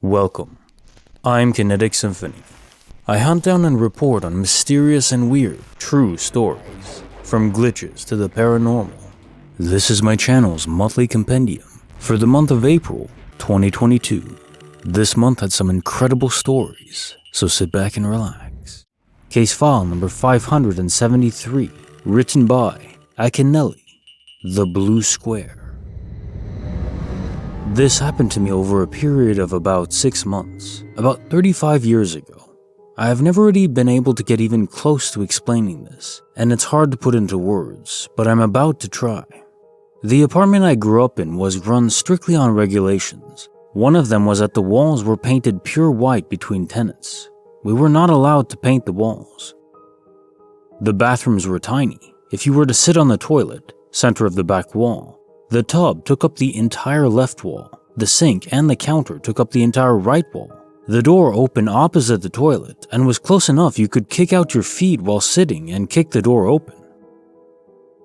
Welcome. I'm Kinetic Symphony. I hunt down and report on mysterious and weird, true stories, from glitches to the paranormal. This is my channel's monthly compendium for the month of April 2022. This month had some incredible stories, so sit back and relax. Case file number 573, written by Anomaly, The Blue Square. This happened to me over a period of about 6 months, about 35 years ago. I have never really been able to get even close to explaining this, and it's hard to put into words, but I'm about to try. The apartment I grew up in was run strictly on regulations. One of them was that the walls were painted pure white between tenants. We were not allowed to paint the walls. The bathrooms were tiny. If you were to sit on the toilet, center of the back wall, the tub took up the entire left wall. The sink and the counter took up the entire right wall. The door opened opposite the toilet and was close enough you could kick out your feet while sitting and kick the door open.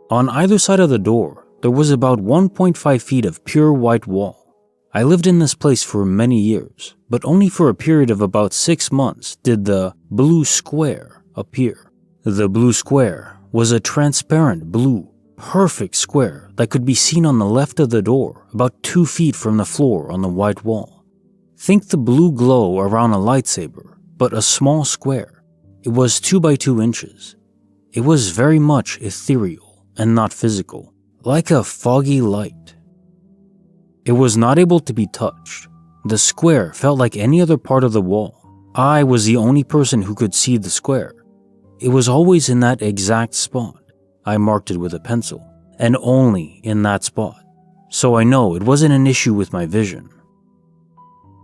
On either side of the door, there was about 1.5 feet of pure white wall. I lived in this place for many years, but only for a period of about 6 months did the blue square appear. The blue square was a transparent blue, perfect square that could be seen on the left of the door, about 2 feet from the floor on the white wall. Think the blue glow around a lightsaber, but a small square. It was 2 by 2 inches. It was very much ethereal and not physical, like a foggy light. It was not able to be touched. The square felt like any other part of the wall. I was the only person who could see the square. It was always in that exact spot. I marked it with a pencil, and only in that spot, so I know it wasn't an issue with my vision.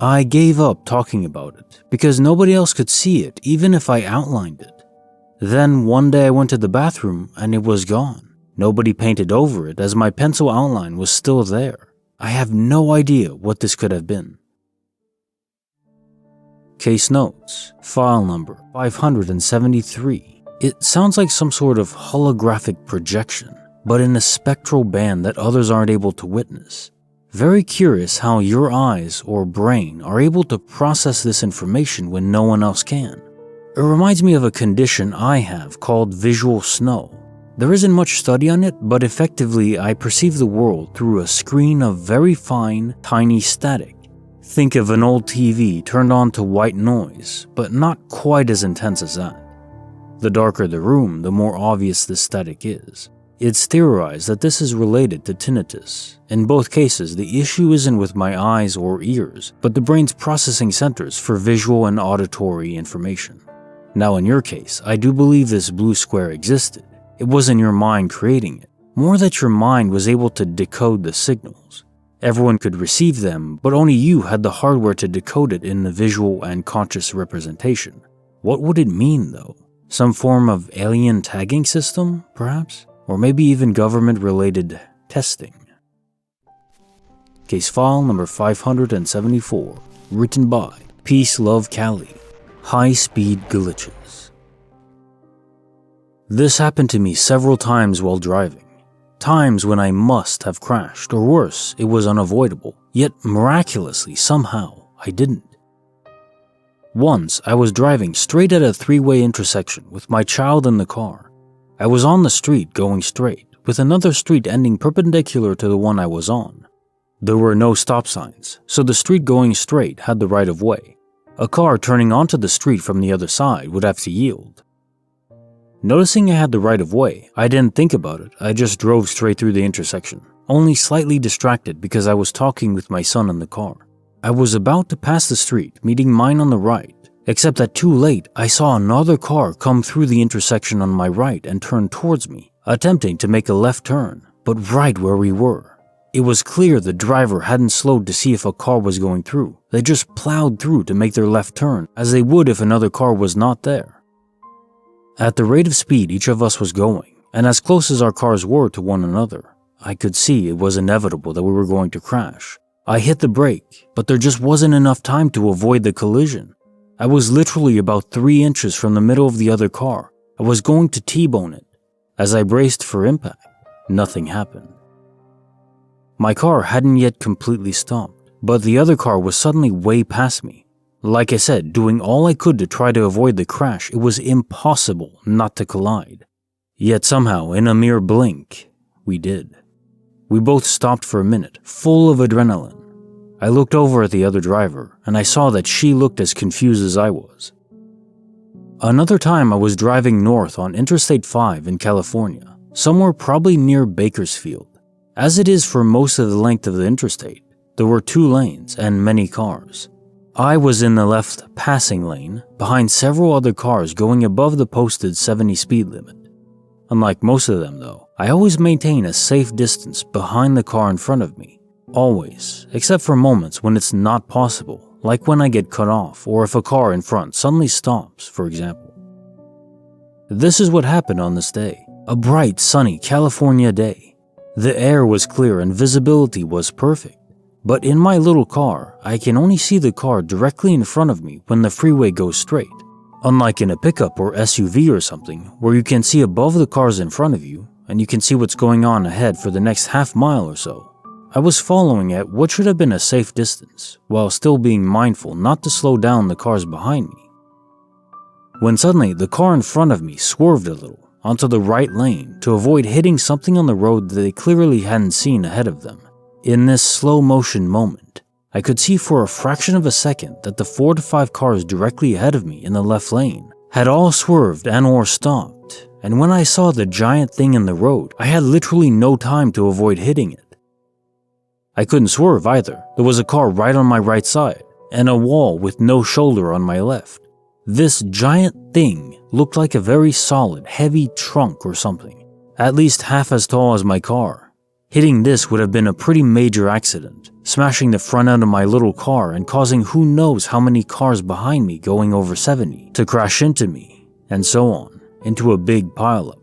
I gave up talking about it because nobody else could see it even if I outlined it. Then one day I went to the bathroom and it was gone. Nobody painted over it as my pencil outline was still there. I have no idea what this could have been. Case notes, file number 573. It sounds like some sort of holographic projection, but in a spectral band that others aren't able to witness. Very curious how your eyes or brain are able to process this information when no one else can. It reminds me of a condition I have called visual snow. There isn't much study on it, but effectively I perceive the world through a screen of very fine, tiny static. Think of an old TV turned on to white noise, but not quite as intense as that. The darker the room, the more obvious the static is. It's theorized that this is related to tinnitus. In both cases, the issue isn't with my eyes or ears, but the brain's processing centers for visual and auditory information. Now in your case, I do believe this blue square existed. It wasn't your mind creating it, more that your mind was able to decode the signals. Everyone could receive them, but only you had the hardware to decode it in the visual and conscious representation. What would it mean though? Some form of alien tagging system, perhaps? Or maybe even government-related testing. Case file number 574, written by Peace Love Cali, High-Speed Glitches. This happened to me several times while driving. Times when I must have crashed, or worse, it was unavoidable, yet miraculously, somehow, I didn't. Once, I was driving straight at a 3-way intersection with my child in the car. I was on the street going straight, with another street ending perpendicular to the one I was on. There were no stop signs, so the street going straight had the right of way. A car turning onto the street from the other side would have to yield. Noticing I had the right of way, I didn't think about it, I just drove straight through the intersection, only slightly distracted because I was talking with my son in the car. I was about to pass the street, meeting mine on the right, except that too late, I saw another car come through the intersection on my right and turn towards me, attempting to make a left turn, but right where we were. It was clear the driver hadn't slowed to see if a car was going through. They just plowed through to make their left turn, as they would if another car was not there. At the rate of speed each of us was going, and as close as our cars were to one another, I could see it was inevitable that we were going to crash. I hit the brake, but there just wasn't enough time to avoid the collision. I was literally about 3 inches from the middle of the other car. I was going to T-bone it. As I braced for impact, nothing happened. My car hadn't yet completely stopped. but the other car was suddenly way past me. Like I said, doing all I could to try to avoid the crash, it was impossible not to collide. Yet somehow, in a mere blink, we did. We both stopped for a minute, full of adrenaline. I looked over at the other driver, and I saw that she looked as confused as I was. Another time I was driving north on Interstate 5 in California, somewhere probably near Bakersfield. As it is for most of the length of the interstate, there were 2 lanes and many cars. I was in the left passing lane, behind several other cars going above the posted 70 speed limit. Unlike most of them though, I always maintain a safe distance behind the car in front of me. Always, except for moments when it's not possible, like when I get cut off or if a car in front suddenly stops, for example. This is what happened on this day, a bright, sunny California day. The air was clear and visibility was perfect. But in my little car, I can only see the car directly in front of me when the freeway goes straight. Unlike in a pickup or SUV or something, where you can see above the cars in front of you, and you can see what's going on ahead for the next half mile or so. I was following at what should have been a safe distance, while still being mindful not to slow down the cars behind me. When suddenly the car in front of me swerved a little onto the right lane to avoid hitting something on the road that they clearly hadn't seen ahead of them. In this slow motion moment, I could see for a fraction of a second that the 4 to 5 cars directly ahead of me in the left lane had all swerved and or stopped, and when I saw the giant thing in the road, I had literally no time to avoid hitting it. I couldn't swerve either. There was a car right on my right side, and a wall with no shoulder on my left. This giant thing looked like a very solid, heavy trunk or something, at least half as tall as my car. Hitting this would have been a pretty major accident, smashing the front end of my little car and causing who knows how many cars behind me going over 70 to crash into me, and so on, into a big pileup.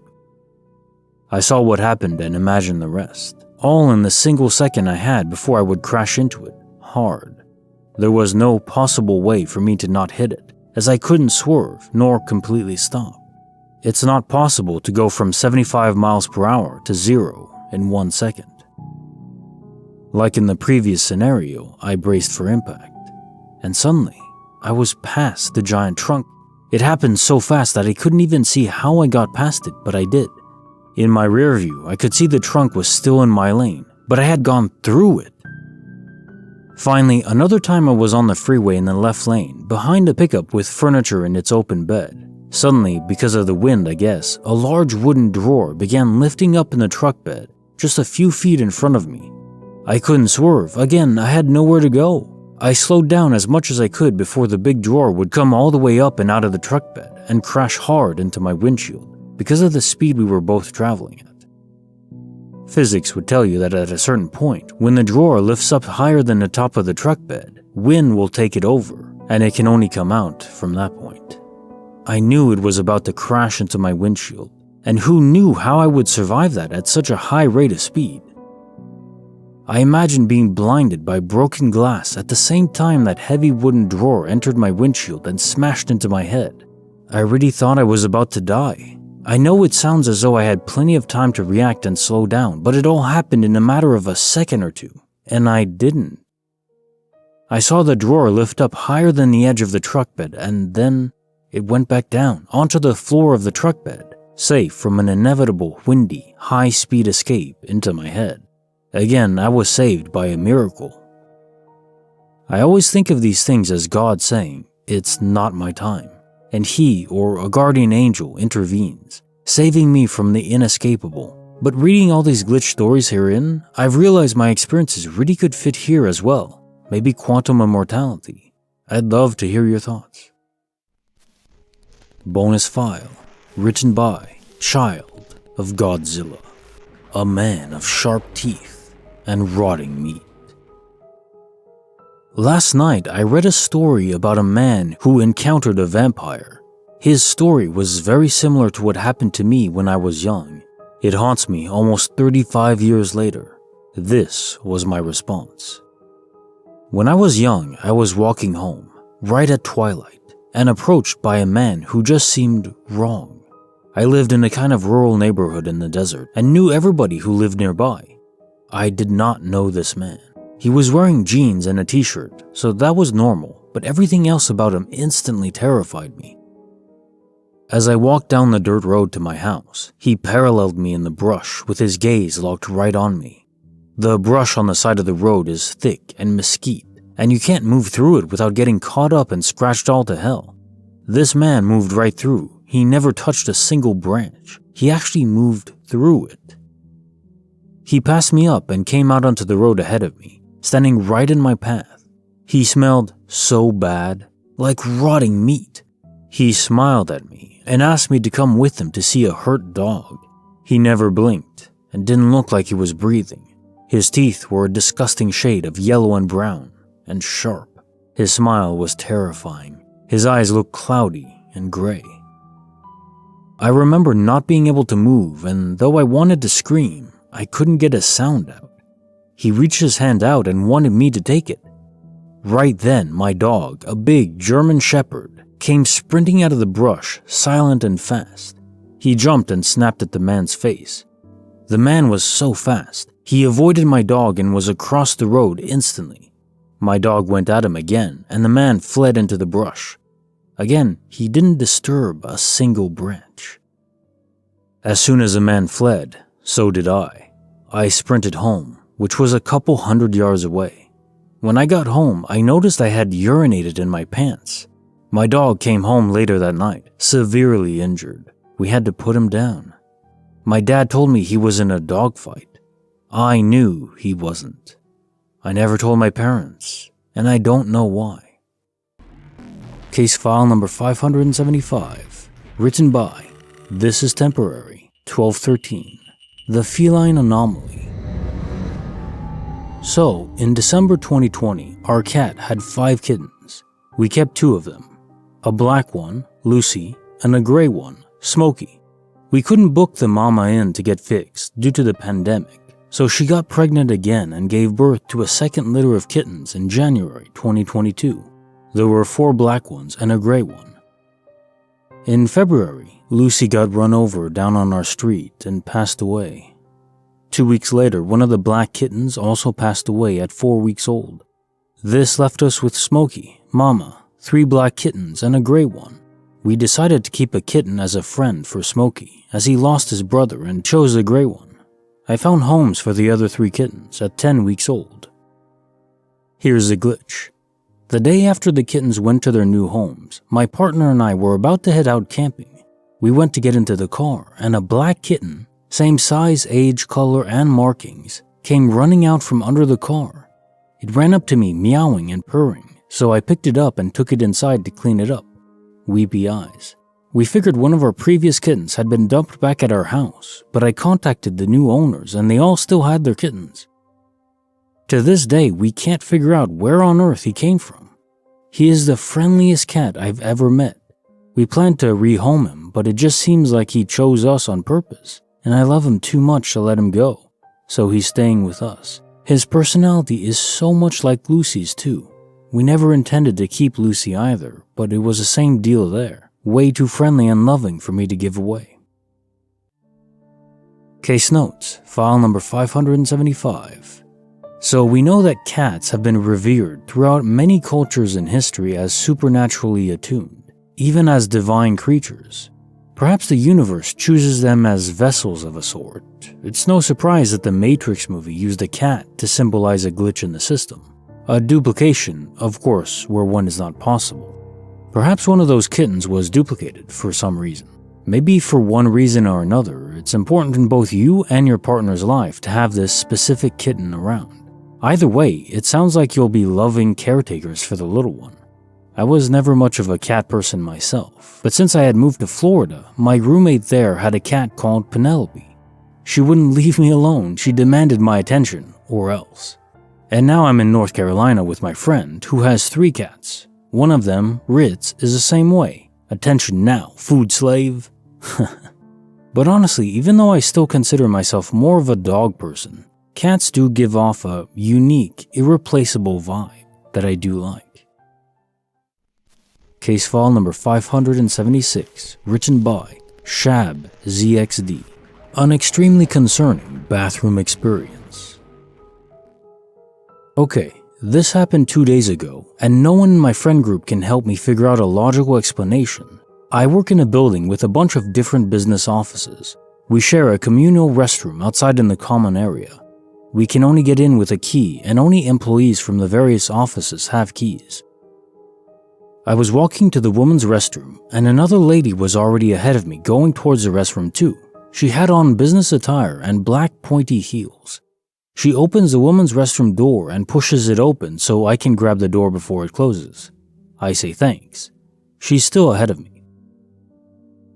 I saw what happened and imagined the rest, all in the single second I had before I would crash into it, hard. There was no possible way for me to not hit it, as I couldn't swerve nor completely stop. It's not possible to go from 75 miles per hour to 0 in 1 second. Like in the previous scenario, I braced for impact, and suddenly, I was past the giant trunk. It happened so fast that I couldn't even see how I got past it, but I did. In my rear view, I could see the trunk was still in my lane, but I had gone through it. Finally, another time I was on the freeway in the left lane, behind a pickup with furniture in its open bed. Suddenly, because of the wind I guess, a large wooden drawer began lifting up in the truck bed, just a few feet in front of me. I couldn't swerve. Again, I had nowhere to go. I slowed down as much as I could before the big drawer would come all the way up and out of the truck bed and crash hard into my windshield because of the speed we were both traveling at. Physics would tell you that at a certain point, when the drawer lifts up higher than the top of the truck bed, wind will take it over, and it can only come out from that point. I knew it was about to crash into my windshield, and who knew how I would survive that at such a high rate of speed? I imagined being blinded by broken glass at the same time that heavy wooden drawer entered my windshield and smashed into my head. I really thought I was about to die. I know it sounds as though I had plenty of time to react and slow down, but it all happened in a matter of a second or two, and I didn't. I saw the drawer lift up higher than the edge of the truck bed, and then it went back down onto the floor of the truck bed, safe from an inevitable, windy, high-speed escape into my head. Again, I was saved by a miracle. I always think of these things as God saying, "It's not my time," and He or a guardian angel intervenes, saving me from the inescapable. But reading all these glitch stories herein, I've realized my experiences really could fit here as well, maybe quantum immortality. I'd love to hear your thoughts. Bonus file, written by Child of Godzilla, a man of sharp teeth and rotting meat. Last night, I read a story about a man who encountered a vampire. His story was very similar to what happened to me when I was young. It haunts me almost 35 years later. This was my response. When I was young, I was walking home, right at twilight, and approached by a man who just seemed wrong. I lived in a kind of rural neighborhood in the desert and knew everybody who lived nearby. I did not know this man. He was wearing jeans and a t-shirt, so that was normal, but everything else about him instantly terrified me. As I walked down the dirt road to my house, he paralleled me in the brush with his gaze locked right on me. The brush on the side of the road is thick and mesquite, and you can't move through it without getting caught up and scratched all to hell. This man moved right through. He never touched a single branch. He actually moved through it. He passed me up and came out onto the road ahead of me, standing right in my path. He smelled so bad, like rotting meat. He smiled at me and asked me to come with him to see a hurt dog. He never blinked and didn't look like he was breathing. His teeth were a disgusting shade of yellow and brown and sharp. His smile was terrifying. His eyes looked cloudy and gray. I remember not being able to move, and though I wanted to scream, I couldn't get a sound out. He reached his hand out and wanted me to take it. Right then, my dog, a big German Shepherd, came sprinting out of the brush, silent and fast. He jumped and snapped at the man's face. The man was so fast, he avoided my dog and was across the road instantly. My dog went at him again, and the man fled into the brush. Again, he didn't disturb a single branch. As soon as the man fled, so did I. I sprinted home, which was a couple 100 yards away. When I got home, I noticed I had urinated in my pants. My dog came home later that night, severely injured. We had to put him down. My dad told me he was in a dogfight. I knew he wasn't. I never told my parents, and I don't know why. Case file number 575, written by This is Temporary, 1213, The Feline Anomaly. So, in December 2020, our cat had 5 kittens. We kept 2 of them, a black one, Lucy, and a gray one, Smokey. We couldn't book the mama in to get fixed due to the pandemic, so she got pregnant again and gave birth to a second litter of kittens in January 2022. There were 4 black ones and a gray one. In February, Lucy got run over down on our street and passed away. 2 weeks later, one of the black kittens also passed away at 4 weeks old. This left us with Smokey, Mama, 3 black kittens, and a gray one. We decided to keep a kitten as a friend for Smokey, as he lost his brother and chose a gray one. I found homes for the other 3 kittens at 10 weeks old. Here's the glitch. The day after the kittens went to their new homes, my partner and I were about to head out camping. We went to get into the car, and a black kitten, same size, age, color, and markings, came running out from under the car. It ran up to me meowing and purring, so I picked it up and took it inside to clean it up. Weepy eyes. We figured one of our previous kittens had been dumped back at our house, but I contacted the new owners and they all still had their kittens. To this day, we can't figure out where on earth he came from. He is the friendliest cat I've ever met. We planned to rehome him, but it just seems like he chose us on purpose, and I love him too much to let him go, so he's staying with us. His personality is so much like Lucy's too. We never intended to keep Lucy either, but it was the same deal there. Way too friendly and loving for me to give away. Case notes, file number 575. So we know that cats have been revered throughout many cultures in history as supernaturally attuned, even as divine creatures. Perhaps the universe chooses them as vessels of a sort. It's no surprise that the Matrix movie used a cat to symbolize a glitch in the system. A duplication, of course, where one is not possible. Perhaps one of those kittens was duplicated for some reason. Maybe for one reason or another, it's important in both you and your partner's life to have this specific kitten around. Either way, it sounds like you'll be loving caretakers for the little one. I was never much of a cat person myself, but since I had moved to Florida, my roommate there had a cat called Penelope. She wouldn't leave me alone, she demanded my attention, or else. And now I'm in North Carolina with my friend, who has 3 cats. One of them, Ritz, is the same way. Attention now, food slave. But honestly, even though I still consider myself more of a dog person, cats do give off a unique, irreplaceable vibe that I do like. Case file number 576, written by Shab ZXD. An extremely concerning bathroom experience. Okay, this happened 2 days ago, and no one in my friend group can help me figure out a logical explanation. I work in a building with a bunch of different business offices. We share a communal restroom outside in the common area. We can only get in with a key, and only employees from the various offices have keys. I was walking to the women's restroom, and another lady was already ahead of me going towards the restroom too. She had on business attire and black pointy heels. She opens the women's restroom door and pushes it open so I can grab the door before it closes. I say thanks. She's still ahead of me.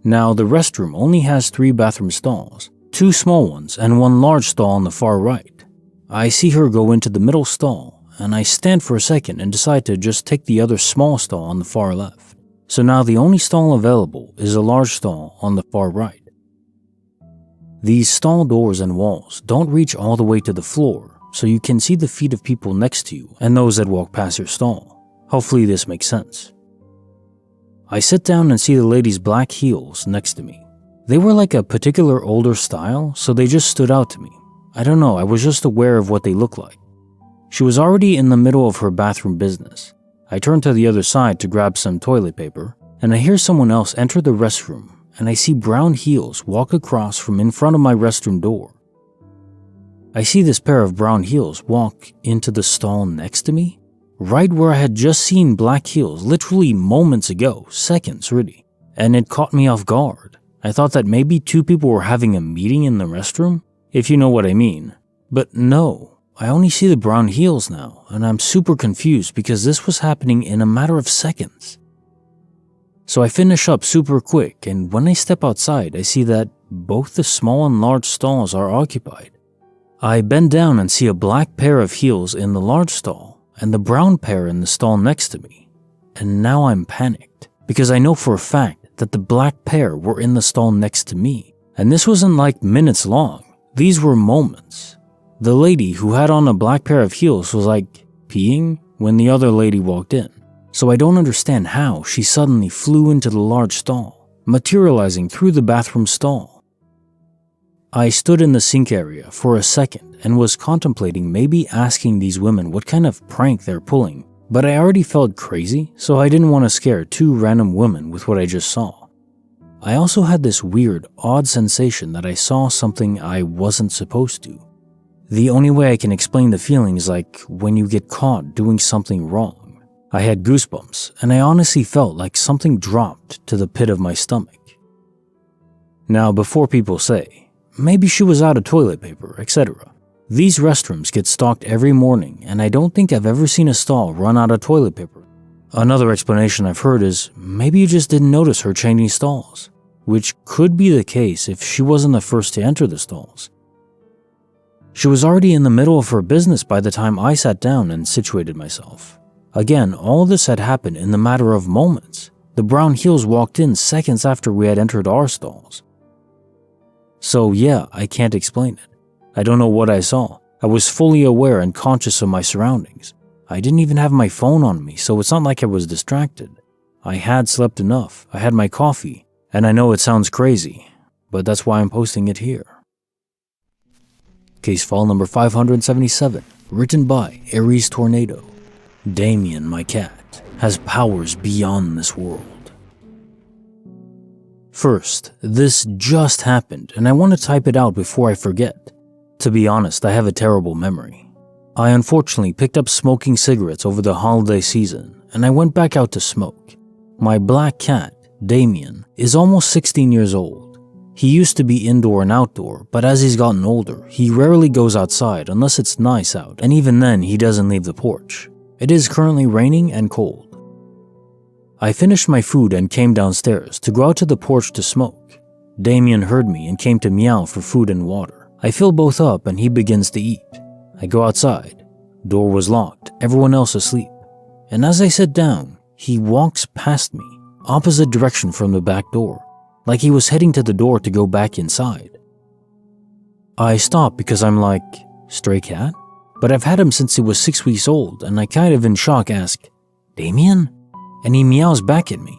Now, the restroom only has 3 bathroom stalls, 2 small ones and 1 large stall on the far right. I see her go into the middle stall, and I stand for a second and decide to just take the other small stall on the far left. So now the only stall available is a large stall on the far right. These stall doors and walls don't reach all the way to the floor, so you can see the feet of people next to you and those that walk past your stall. Hopefully this makes sense. I sit down and see the lady's black heels next to me. They were like a particular older style, so they just stood out to me. I don't know, I was just aware of what they looked like. She was already in the middle of her bathroom business. I turn to the other side to grab some toilet paper, and I hear someone else enter the restroom, and I see brown heels walk across from in front of my restroom door. I see this pair of brown heels walk into the stall next to me, right where I had just seen black heels literally moments ago, seconds really, and it caught me off guard. I thought that maybe 2 people were having a meeting in the restroom, if you know what I mean. But no. I only see the brown heels now, and I'm super confused because this was happening in a matter of seconds. So I finish up super quick, and when I step outside, I see that both the small and large stalls are occupied. I bend down and see a black pair of heels in the large stall, and the brown pair in the stall next to me. And now I'm panicked, because I know for a fact that the black pair were in the stall next to me, and this wasn't like minutes long, these were moments. The lady who had on a black pair of heels was like peeing when the other lady walked in, so I don't understand how she suddenly flew into the large stall, materializing through the bathroom stall. I stood in the sink area for a second and was contemplating maybe asking these women what kind of prank they're pulling, but I already felt crazy, so I didn't want to scare 2 random women with what I just saw. I also had this weird, odd sensation that I saw something I wasn't supposed to. The only way I can explain the feeling is like when you get caught doing something wrong. I had goosebumps, and I honestly felt like something dropped to the pit of my stomach. Now, before people say, maybe she was out of toilet paper, etc. These restrooms get stocked every morning, and I don't think I've ever seen a stall run out of toilet paper. Another explanation I've heard is maybe you just didn't notice her changing stalls, which could be the case if she wasn't the first to enter the stalls. She was already in the middle of her business by the time I sat down and situated myself. Again, all this had happened in the matter of moments. The brown heels walked in seconds after we had entered our stalls. So yeah, I can't explain it. I don't know what I saw. I was fully aware and conscious of my surroundings. I didn't even have my phone on me, so it's not like I was distracted. I had slept enough, I had my coffee, and I know it sounds crazy, but that's why I'm posting it here. Case file number 577, written by Aries Tornado. Damien, my cat, has powers beyond this world. First, this just happened, and I want to type it out before I forget. To be honest, I have a terrible memory. I unfortunately picked up smoking cigarettes over the holiday season, and I went back out to smoke. My black cat, Damien, is almost 16 years old. He used to be indoor and outdoor, but as he's gotten older, he rarely goes outside unless it's nice out, and even then he doesn't leave the porch. It is currently raining and cold. I finished my food and came downstairs to go out to the porch to smoke. Damien heard me and came to meow for food and water. I fill both up and he begins to eat. I go outside. Door was locked, everyone else asleep. And as I sit down, he walks past me, opposite direction from the back door, like he was heading to the door to go back inside. I stop because I'm like, stray cat? But I've had him since he was 6 weeks old, and I kind of in shock ask, Damien? And he meows back at me.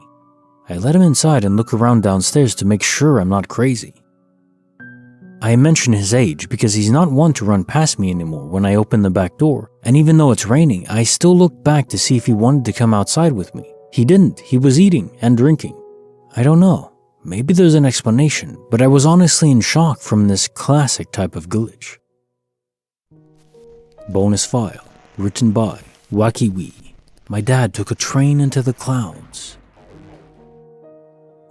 I let him inside and look around downstairs to make sure I'm not crazy. I mention his age because he's not one to run past me anymore when I open the back door, and even though it's raining, I still look back to see if he wanted to come outside with me. He didn't. He was eating and drinking. I don't know. Maybe there's an explanation, but I was honestly in shock from this classic type of glitch. Bonus file, written by Wacky Wee. My dad took a train into the clouds.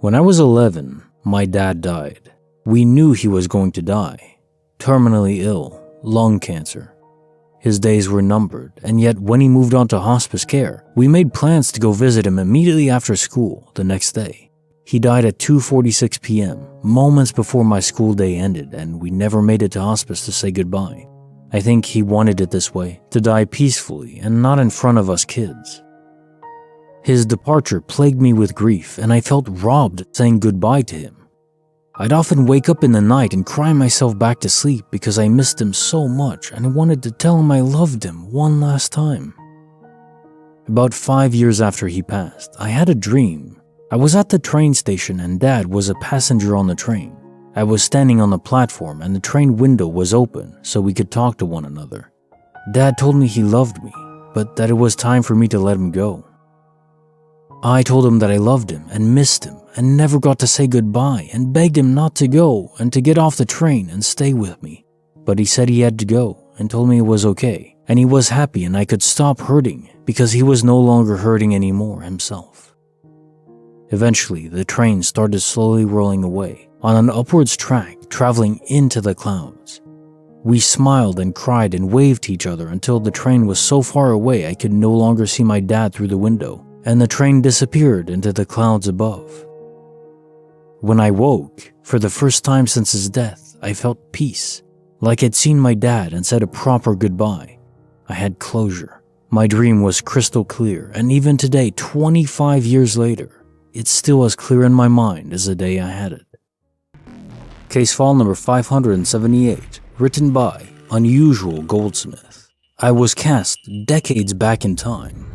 When I was 11, my dad died. We knew he was going to die. Terminally ill, lung cancer. His days were numbered, and yet when he moved on to hospice care, we made plans to go visit him immediately after school the next day. He died at 2:46 p.m., moments before my school day ended, and we never made it to hospice to say goodbye. I think he wanted it this way, to die peacefully and not in front of us kids. His departure plagued me with grief, and I felt robbed saying goodbye to him. I'd often wake up in the night and cry myself back to sleep because I missed him so much and I wanted to tell him I loved him one last time. About 5 years after he passed, I had a dream. I was at the train station and Dad was a passenger on the train. I was standing on the platform and the train window was open so we could talk to one another. Dad told me he loved me, but that it was time for me to let him go. I told him that I loved him and missed him and never got to say goodbye and begged him not to go and to get off the train and stay with me. But he said he had to go and told me it was okay and he was happy and I could stop hurting because he was no longer hurting anymore himself. Eventually, the train started slowly rolling away on an upwards track traveling into the clouds. We smiled and cried and waved to each other until the train was so far away I could no longer see my dad through the window and the train disappeared into the clouds above. When I woke, for the first time since his death, I felt peace, like I'd seen my dad and said a proper goodbye. I had closure. My dream was crystal clear, and even today, 25 years later, it's still as clear in my mind as the day I had it. Case file number 578, written by Unusual Goldsmith. I was cast decades back in time.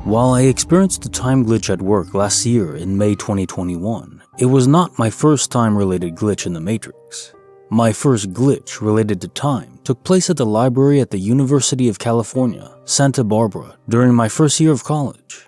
While I experienced a time glitch at work last year in May 2021, it was not my first time-related glitch in the Matrix. My first glitch related to time took place at the library at the University of California, Santa Barbara, during my first year of college.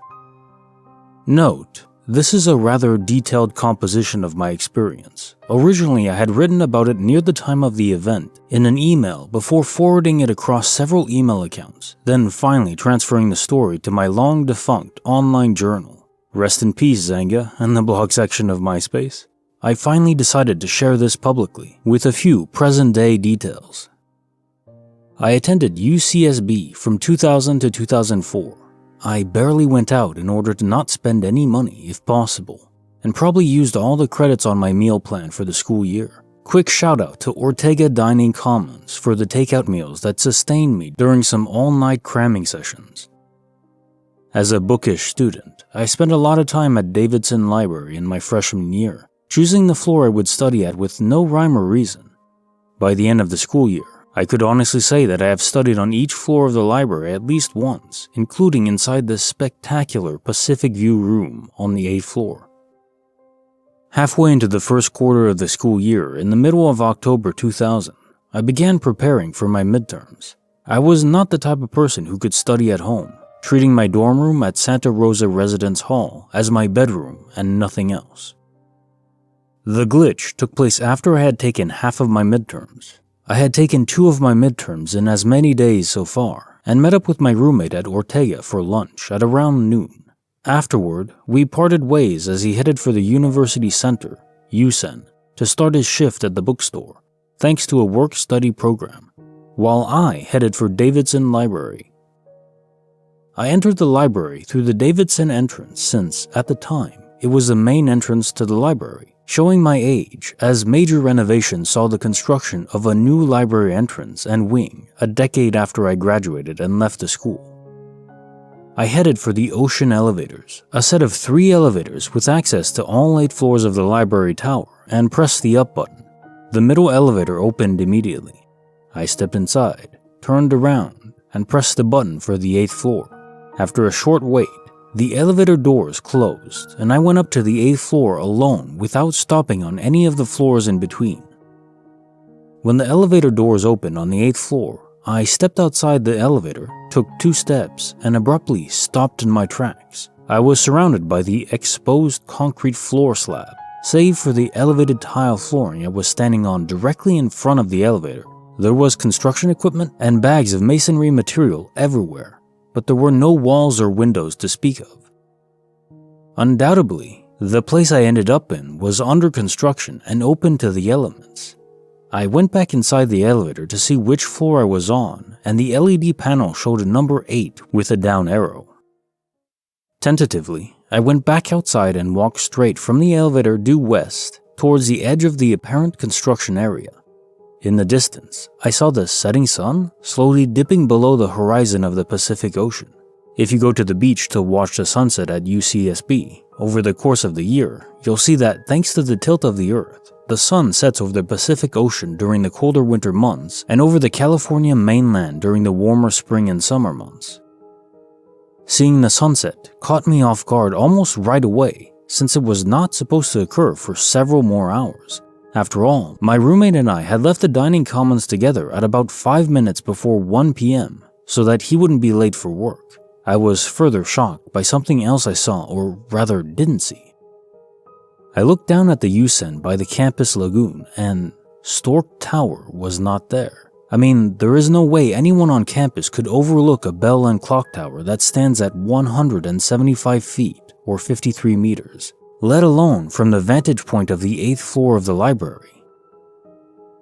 Note, this is a rather detailed composition of my experience. Originally, I had written about it near the time of the event in an email before forwarding it across several email accounts, then finally transferring the story to my long-defunct online journal. Rest in peace, Zanga, and the blog section of MySpace. I finally decided to share this publicly, with a few present-day details. I attended UCSB from 2000 to 2004. I barely went out in order to not spend any money if possible, and probably used all the credits on my meal plan for the school year. Quick shout out to Ortega Dining Commons for the takeout meals that sustained me during some all-night cramming sessions. As a bookish student, I spent a lot of time at Davidson Library in my freshman year, choosing the floor I would study at with no rhyme or reason. By the end of the school year, I could honestly say that I have studied on each floor of the library at least once, including inside the spectacular Pacific View room on the 8th floor. Halfway into the first quarter of the school year, in the middle of October 2000, I began preparing for my midterms. I was not the type of person who could study at home, treating my dorm room at Santa Rosa Residence Hall as my bedroom and nothing else. The glitch took place after I had taken half of my midterms. I had taken 2 of my midterms in as many days so far, and met up with my roommate at Ortega for lunch at around noon. Afterward, we parted ways as he headed for the University Center, UCEN, to start his shift at the bookstore, thanks to a work-study program, while I headed for Davidson Library. I entered the library through the Davidson entrance since, at the time, it was the main entrance to the library, showing my age as major renovations saw the construction of a new library entrance and wing a decade after I graduated and left the school. I headed for the Ocean Elevators, a set of 3 elevators with access to all 8 floors of the library tower, and pressed the up button. The middle elevator opened immediately. I stepped inside, turned around, and pressed the button for the 8th floor. After a short wait, The elevator doors closed, and I went up to the 8th floor alone without stopping on any of the floors in between. When the elevator doors opened on the 8th floor, I stepped outside the elevator, took 2 steps, and abruptly stopped in my tracks. I was surrounded by the exposed concrete floor slab, save for the elevated tile flooring I was standing on directly in front of the elevator. There was construction equipment and bags of masonry material everywhere, but there were no walls or windows to speak of. Undoubtedly, the place I ended up in was under construction and open to the elements. I went back inside the elevator to see which floor I was on, and the LED panel showed a number 8 with a down arrow. Tentatively, I went back outside and walked straight from the elevator due west towards the edge of the apparent construction area. In the distance, I saw the setting sun slowly dipping below the horizon of the Pacific Ocean. If you go to the beach to watch the sunset at UCSB, over the course of the year, you'll see that thanks to the tilt of the Earth, the sun sets over the Pacific Ocean during the colder winter months and over the California mainland during the warmer spring and summer months. Seeing the sunset caught me off guard almost right away, since it was not supposed to occur for several more hours. After all, my roommate and I had left the dining commons together at about 5 minutes before 1 p.m. so that he wouldn't be late for work. I was further shocked by something else I saw, or rather didn't see. I looked down at the USEN by the campus lagoon, and Stork Tower was not there. I mean, there is no way anyone on campus could overlook a bell and clock tower that stands at 175 feet or 53 meters. Let alone from the vantage point of the 8th floor of the library.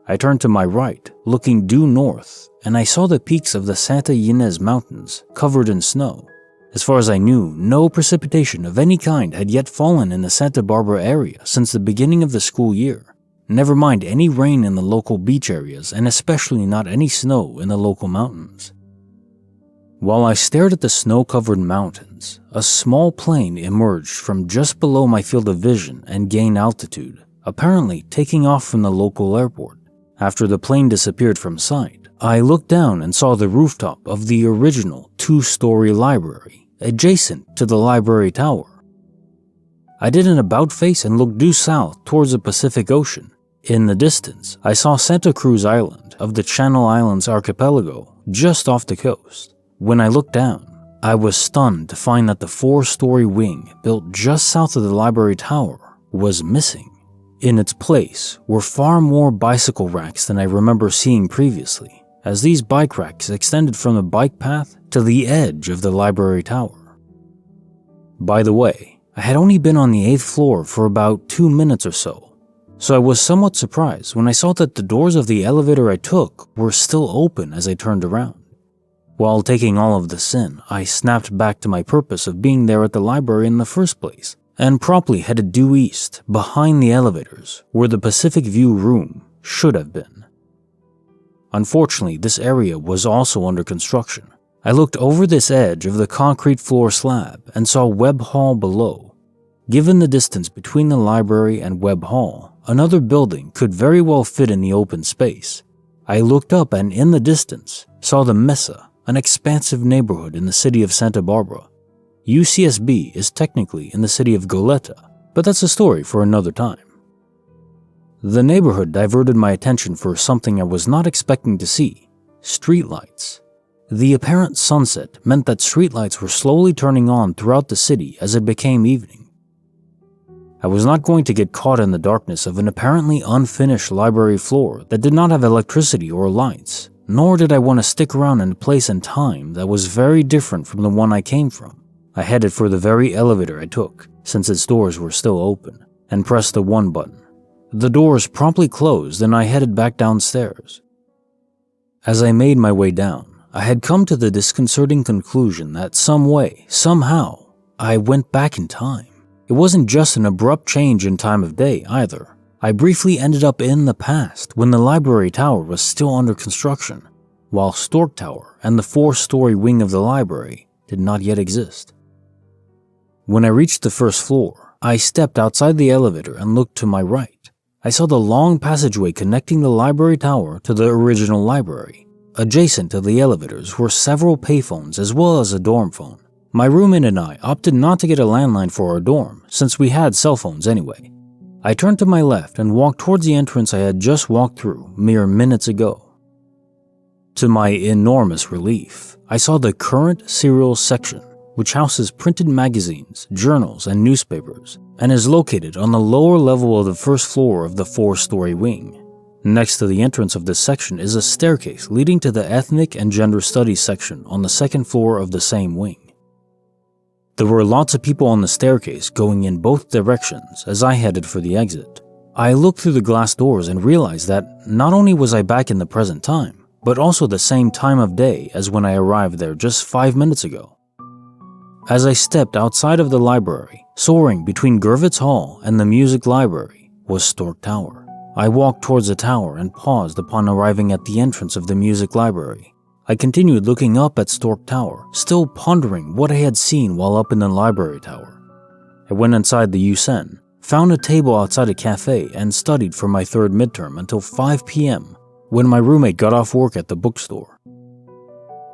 I turned to my right, looking due north, and I saw the peaks of the Santa Ynez Mountains covered in snow. As far as I knew, no precipitation of any kind had yet fallen in the Santa Barbara area since the beginning of the school year. Never mind any rain in the local beach areas, and especially not any snow in the local mountains. While I stared at the snow-covered mountains, a small plane emerged from just below my field of vision and gained altitude, apparently taking off from the local airport. After the plane disappeared from sight, I looked down and saw the rooftop of the original 2-story library, adjacent to the library tower. I did an about-face and looked due south towards the Pacific Ocean. In the distance, I saw Santa Cruz Island of the Channel Islands archipelago just off the coast. When I looked down, I was stunned to find that the 4-story wing built just south of the library tower was missing. In its place were far more bicycle racks than I remember seeing previously, as these bike racks extended from the bike path to the edge of the library tower. By the way, I had only been on the 8th floor for about 2 minutes or so I was somewhat surprised when I saw that the doors of the elevator I took were still open as I turned around. While taking all of this in, I snapped back to my purpose of being there at the library in the first place, and promptly headed due east, behind the elevators, where the Pacific View room should have been. Unfortunately, this area was also under construction. I looked over this edge of the concrete floor slab and saw Webb Hall below. Given the distance between the library and Webb Hall, another building could very well fit in the open space. I looked up and in the distance saw the Mesa, an expansive neighborhood in the city of Santa Barbara. UCSB is technically in the city of Goleta, but that's a story for another time. The neighborhood diverted my attention for something I was not expecting to see: streetlights. The apparent sunset meant that streetlights were slowly turning on throughout the city as it became evening. I was not going to get caught in the darkness of an apparently unfinished library floor that did not have electricity or lights, nor did I want to stick around in a place and time that was very different from the one I came from. I headed for the very elevator I took, since its doors were still open, and pressed the 1 button. The doors promptly closed and I headed back downstairs. As I made my way down, I had come to the disconcerting conclusion that some way, somehow, I went back in time. It wasn't just an abrupt change in time of day either. I briefly ended up in the past when the library tower was still under construction, while Stork Tower and the 4-story wing of the library did not yet exist. When I reached the first floor, I stepped outside the elevator and looked to my right. I saw the long passageway connecting the library tower to the original library. Adjacent to the elevators were several payphones as well as a dorm phone. My roommate and I opted not to get a landline for our dorm since we had cell phones anyway. I turned to my left and walked towards the entrance I had just walked through mere minutes ago. To my enormous relief, I saw the current serials section, which houses printed magazines, journals, and newspapers, and is located on the lower level of the first floor of the 4-story wing. Next to the entrance of this section is a staircase leading to the Ethnic and Gender Studies section on the second floor of the same wing. There were lots of people on the staircase going in both directions as I headed for the exit. I looked through the glass doors and realized that not only was I back in the present time, but also the same time of day as when I arrived there just 5 minutes ago. As I stepped outside of the library, soaring between Gervitz Hall and the music library was Stork Tower. I walked towards the tower and paused upon arriving at the entrance of the music library. I continued looking up at Stork Tower, still pondering what I had seen while up in the library tower. I went inside the USEN, found a table outside a cafe, and studied for my third midterm until 5 p.m. when my roommate got off work at the bookstore.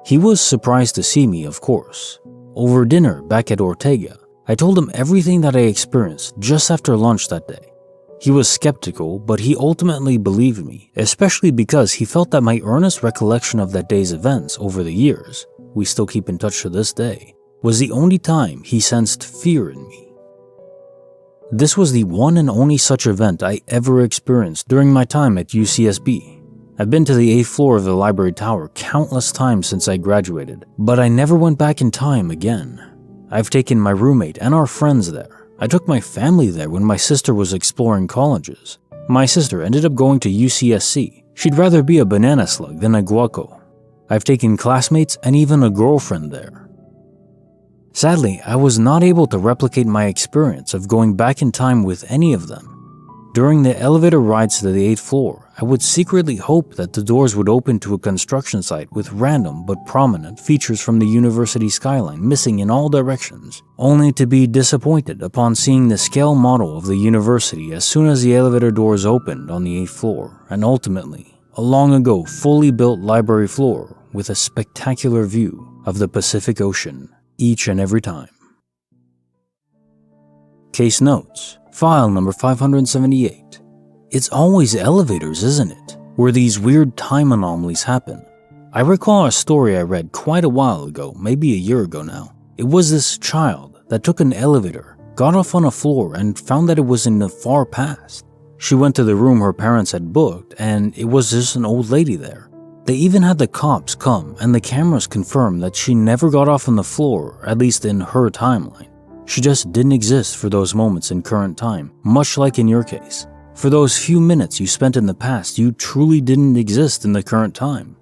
He was surprised to see me, of course. Over dinner back at Ortega, I told him everything that I experienced just after lunch that day. He was skeptical, but he ultimately believed me, especially because he felt that my earnest recollection of that day's events over the years, we still keep in touch to this day, was the only time he sensed fear in me. This was the one and only such event I ever experienced during my time at UCSB. I've been to the 8th floor of the library tower countless times since I graduated, but I never went back in time again. I've taken my roommate and our friends there. I took my family there when my sister was exploring colleges. My sister ended up going to UCSC. She'd rather be a banana slug than a guaco. I've taken classmates and even a girlfriend there. Sadly, I was not able to replicate my experience of going back in time with any of them. During the elevator rides to the 8th floor, I would secretly hope that the doors would open to a construction site with random but prominent features from the university skyline missing in all directions, only to be disappointed upon seeing the scale model of the university as soon as the elevator doors opened on the 8th floor, and ultimately, a long ago fully built library floor with a spectacular view of the Pacific Ocean each and every time. Case notes. File number 578. It's always elevators, isn't it, where these weird time anomalies happen. I recall a story I read quite a while ago, maybe a year ago now. It was this child that took an elevator, got off on a floor, and found that it was in the far past. She went to the room her parents had booked, and it was just an old lady there. They even had the cops come, and the cameras confirmed that she never got off on the floor, at least in her timeline. She just didn't exist for those moments in current time, much like in your case. For those few minutes you spent in the past, you truly didn't exist in the current time.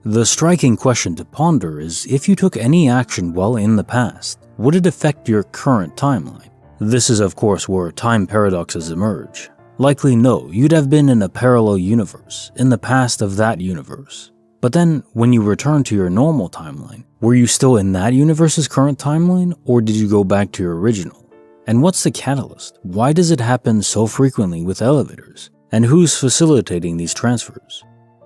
The striking question to ponder is, if you took any action while in the past, would it affect your current timeline? This is of course where time paradoxes emerge. Likely no, you'd have been in a parallel universe, in the past of that universe. But then, when you return to your normal timeline, were you still in that universe's current timeline, or did you go back to your original? And what's the catalyst? Why does it happen so frequently with elevators? And who's facilitating these transfers?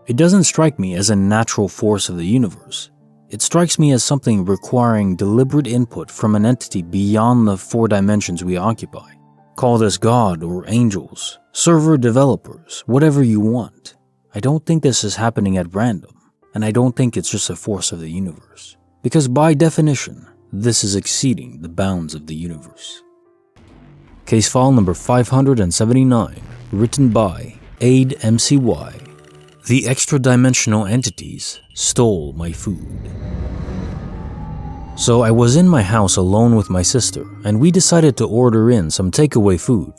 It doesn't strike me as a natural force of the universe. It strikes me as something requiring deliberate input from an entity beyond the 4 dimensions we occupy. Call this God or angels, server developers, whatever you want. I don't think this is happening at random. And I don't think it's just a force of the universe. Because by definition, this is exceeding the bounds of the universe. Case file number 579, written by Aid MCY. The extra-dimensional entities stole my food. So I was in my house alone with my sister, and we decided to order in some takeaway food.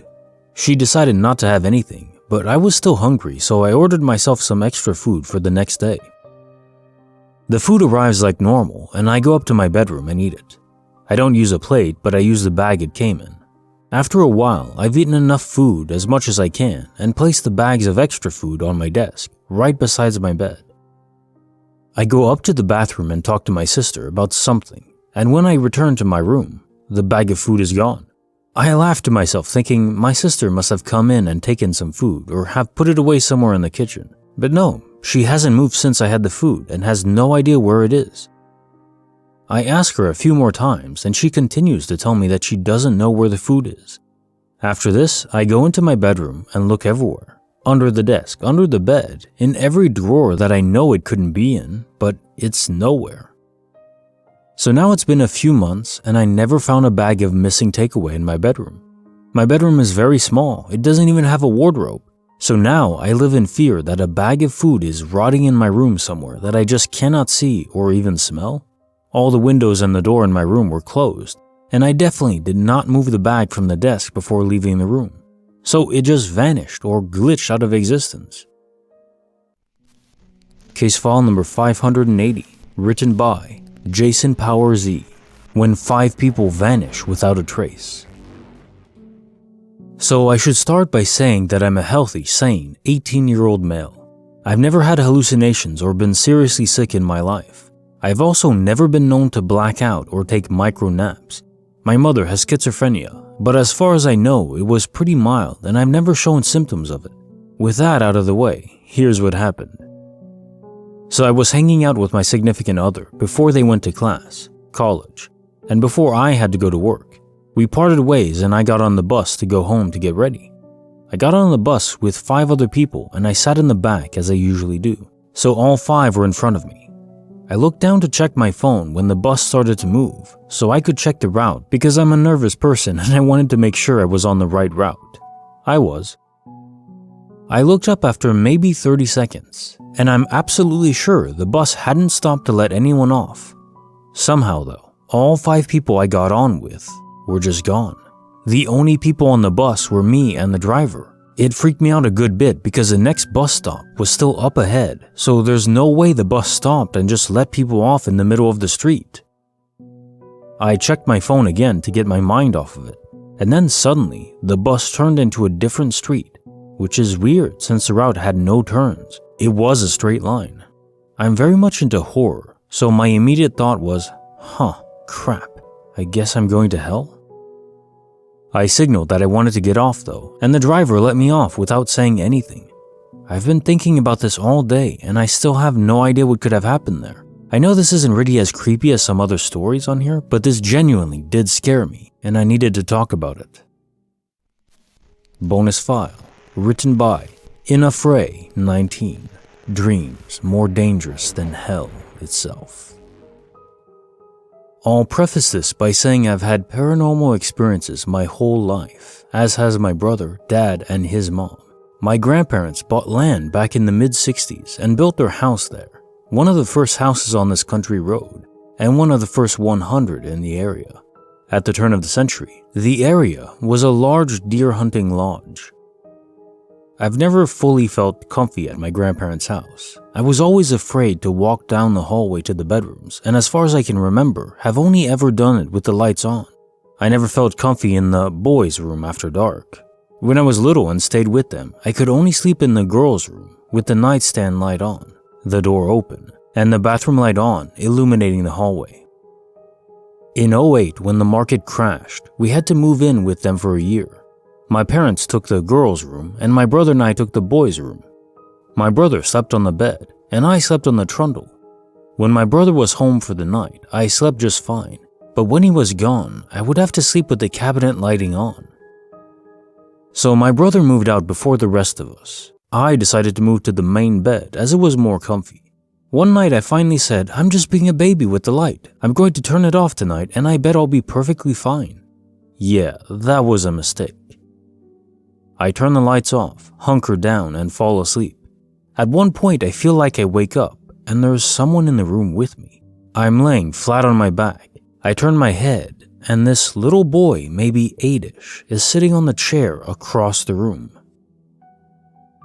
She decided not to have anything, but I was still hungry, so I ordered myself some extra food for the next day. The food arrives like normal, and I go up to my bedroom and eat it. I don't use a plate, but I use the bag it came in. After a while, I've eaten enough food, as much as I can, and placed the bags of extra food on my desk, right beside my bed. I go up to the bathroom and talk to my sister about something, and when I return to my room, the bag of food is gone. I laugh to myself, thinking my sister must have come in and taken some food, or have put it away somewhere in the kitchen. But no. She hasn't moved since I had the food and has no idea where it is. I ask her a few more times and she continues to tell me that she doesn't know where the food is. After this, I go into my bedroom and look everywhere. Under the desk, under the bed, in every drawer that I know it couldn't be in, but it's nowhere. So now it's been a few months and I never found a bag of missing takeaway in my bedroom. My bedroom is very small, it doesn't even have a wardrobe. So now I live in fear that a bag of food is rotting in my room somewhere that I just cannot see or even smell. All the windows and the door in my room were closed, and I definitely did not move the bag from the desk before leaving the room. So it just vanished or glitched out of existence. Case file number 580, written by Jason Power Z, when 5 people vanish without a trace. So I should start by saying that I'm a healthy, sane, 18-year-old male. I've never had hallucinations or been seriously sick in my life. I've also never been known to black out or take micro naps. My mother has schizophrenia, but as far as I know, it was pretty mild and I've never shown symptoms of it. With that out of the way, here's what happened. So I was hanging out with my significant other before they went to class, college, and before I had to go to work. We parted ways and I got on the bus to go home to get ready. I got on the bus with 5 other people and I sat in the back as I usually do, so all 5 were in front of me. I looked down to check my phone when the bus started to move, so I could check the route because I'm a nervous person and I wanted to make sure I was on the right route. I was. I looked up after maybe 30 seconds, and I'm absolutely sure the bus hadn't stopped to let anyone off. Somehow though, all 5 people I got on with were just gone. The only people on the bus were me and the driver. It freaked me out a good bit because the next bus stop was still up ahead, so there's no way the bus stopped and just let people off in the middle of the street. I checked my phone again to get my mind off of it, and then suddenly the bus turned into a different street, which is weird since the route had no turns. It was a straight line. I'm very much into horror, so my immediate thought was, crap, I guess I'm going to hell? I signaled that I wanted to get off though, and the driver let me off without saying anything. I've been thinking about this all day and I still have no idea what could have happened there. I know this isn't really as creepy as some other stories on here, but this genuinely did scare me and I needed to talk about it. Bonus file, written by Inafray 19, Dreams More Dangerous Than Hell Itself. I'll preface this by saying I've had paranormal experiences my whole life, as has my brother, dad, and his mom. My grandparents bought land back in the mid-60s and built their house there, one of the first houses on this country road, and one of the first 100 in the area. At the turn of the century, the area was a large deer hunting lodge. I've never fully felt comfy at my grandparents' house. I was always afraid to walk down the hallway to the bedrooms, and as far as I can remember, have only ever done it with the lights on. I never felt comfy in the boys' room after dark. When I was little and stayed with them, I could only sleep in the girls' room with the nightstand light on, the door open, and the bathroom light on, illuminating the hallway. In 2008, when the market crashed, we had to move in with them for a year. My parents took the girls' room, and my brother and I took the boys' room. My brother slept on the bed, and I slept on the trundle. When my brother was home for the night, I slept just fine, but when he was gone, I would have to sleep with the cabinet lighting on. So my brother moved out before the rest of us. I decided to move to the main bed as it was more comfy. One night I finally said, I'm just being a baby with the light. I'm going to turn it off tonight, and I bet I'll be perfectly fine. Yeah, that was a mistake. I turn the lights off, hunker down, and fall asleep. At one point, I feel like I wake up, and there's someone in the room with me. I'm laying flat on my back. I turn my head, and this little boy, maybe 8-ish, is sitting on the chair across the room.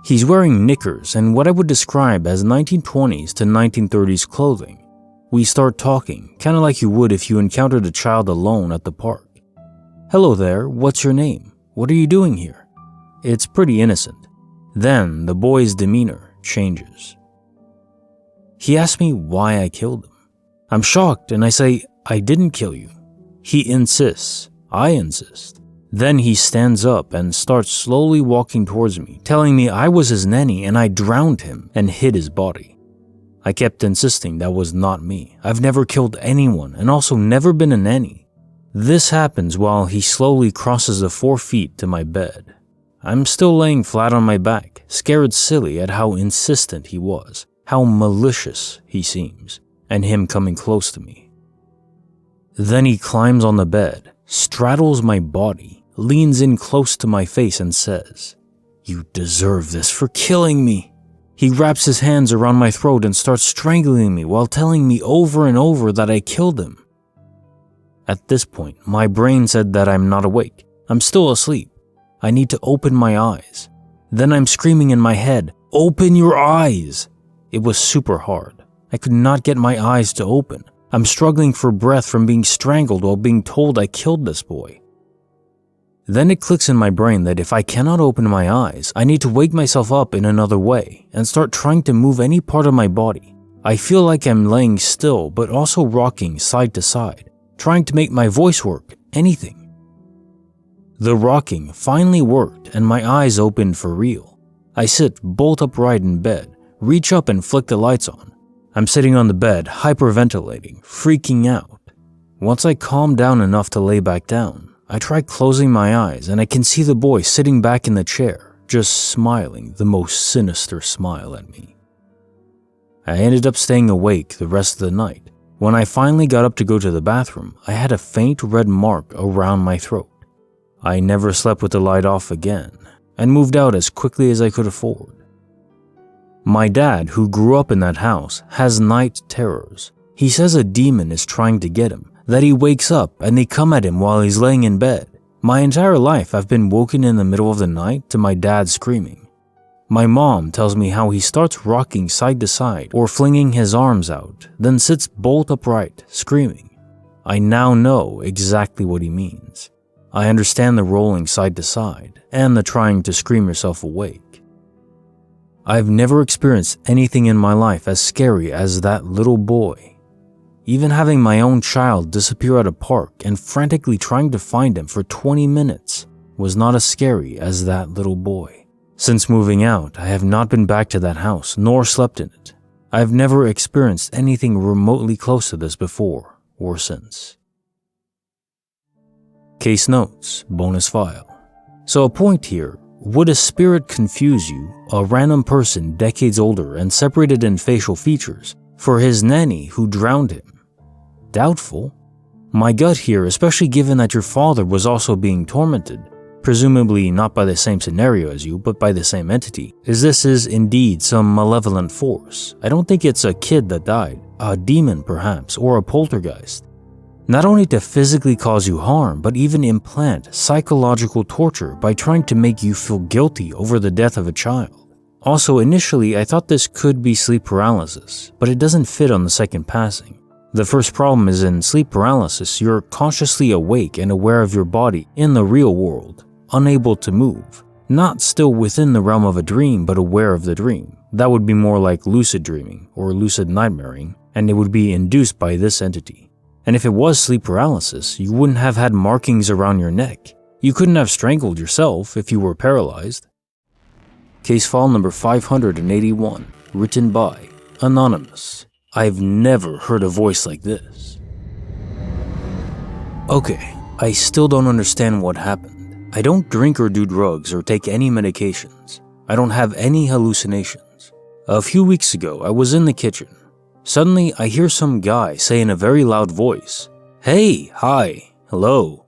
He's wearing knickers and what I would describe as 1920s to 1930s clothing. We start talking, kind of like you would if you encountered a child alone at the park. Hello there, what's your name? What are you doing here? It's pretty innocent. Then the boy's demeanor changes. He asks me why I killed him. I'm shocked and I say, I didn't kill you. He insists. I insist. Then he stands up and starts slowly walking towards me, telling me I was his nanny and I drowned him and hid his body. I kept insisting that was not me. I've never killed anyone and also never been a nanny. This happens while he slowly crosses the 4 feet to my bed. I'm still laying flat on my back, scared silly at how insistent he was, how malicious he seems, and him coming close to me. Then he climbs on the bed, straddles my body, leans in close to my face and says, "You deserve this for killing me." He wraps his hands around my throat and starts strangling me while telling me over and over that I killed him. At this point, my brain said that I'm not awake. I'm still asleep. I need to open my eyes. Then I'm screaming in my head, "Open your eyes!" It was super hard. I could not get my eyes to open. I'm struggling for breath from being strangled while being told I killed this boy. Then it clicks in my brain that if I cannot open my eyes, I need to wake myself up in another way and start trying to move any part of my body. I feel like I'm laying still but also rocking side to side, trying to make my voice work, anything. The rocking finally worked and my eyes opened for real. I sit bolt upright in bed, reach up and flick the lights on. I'm sitting on the bed, hyperventilating, freaking out. Once I calm down enough to lay back down, I try closing my eyes and I can see the boy sitting back in the chair, just smiling the most sinister smile at me. I ended up staying awake the rest of the night. When I finally got up to go to the bathroom, I had a faint red mark around my throat. I never slept with the light off again and moved out as quickly as I could afford. My dad, who grew up in that house, has night terrors. He says a demon is trying to get him, that he wakes up and they come at him while he's laying in bed. My entire life I've been woken in the middle of the night to my dad screaming. My mom tells me how he starts rocking side to side or flinging his arms out, then sits bolt upright, screaming. I now know exactly what he means. I understand the rolling side to side and the trying to scream yourself awake. I've never experienced anything in my life as scary as that little boy. Even having my own child disappear at a park and frantically trying to find him for 20 minutes was not as scary as that little boy. Since moving out, I have not been back to that house nor slept in it. I've never experienced anything remotely close to this before or since. Case notes, bonus file. So a point here. Would a spirit confuse you, a random person decades older and separated in facial features, for his nanny who drowned him? Doubtful. My gut here, especially given that your father was also being tormented, presumably not by the same scenario as you, but by the same entity, is this is indeed some malevolent force. I don't think it's a kid that died, a demon perhaps, or a poltergeist. Not only to physically cause you harm, but even implant psychological torture by trying to make you feel guilty over the death of a child. Also, initially, I thought this could be sleep paralysis, but it doesn't fit on the second passing. The first problem is in sleep paralysis, you're consciously awake and aware of your body in the real world, unable to move. Not still within the realm of a dream, but aware of the dream. That would be more like lucid dreaming or lucid nightmaring, and it would be induced by this entity. And if it was sleep paralysis, you wouldn't have had markings around your neck. You couldn't have strangled yourself if you were paralyzed. Case file number 581, written by Anonymous. I've never heard a voice like this. Okay, I still don't understand what happened. I don't drink or do drugs or take any medications. I don't have any hallucinations. A few weeks ago, I was in the kitchen. Suddenly, I hear some guy say in a very loud voice, "Hey, hi, hello."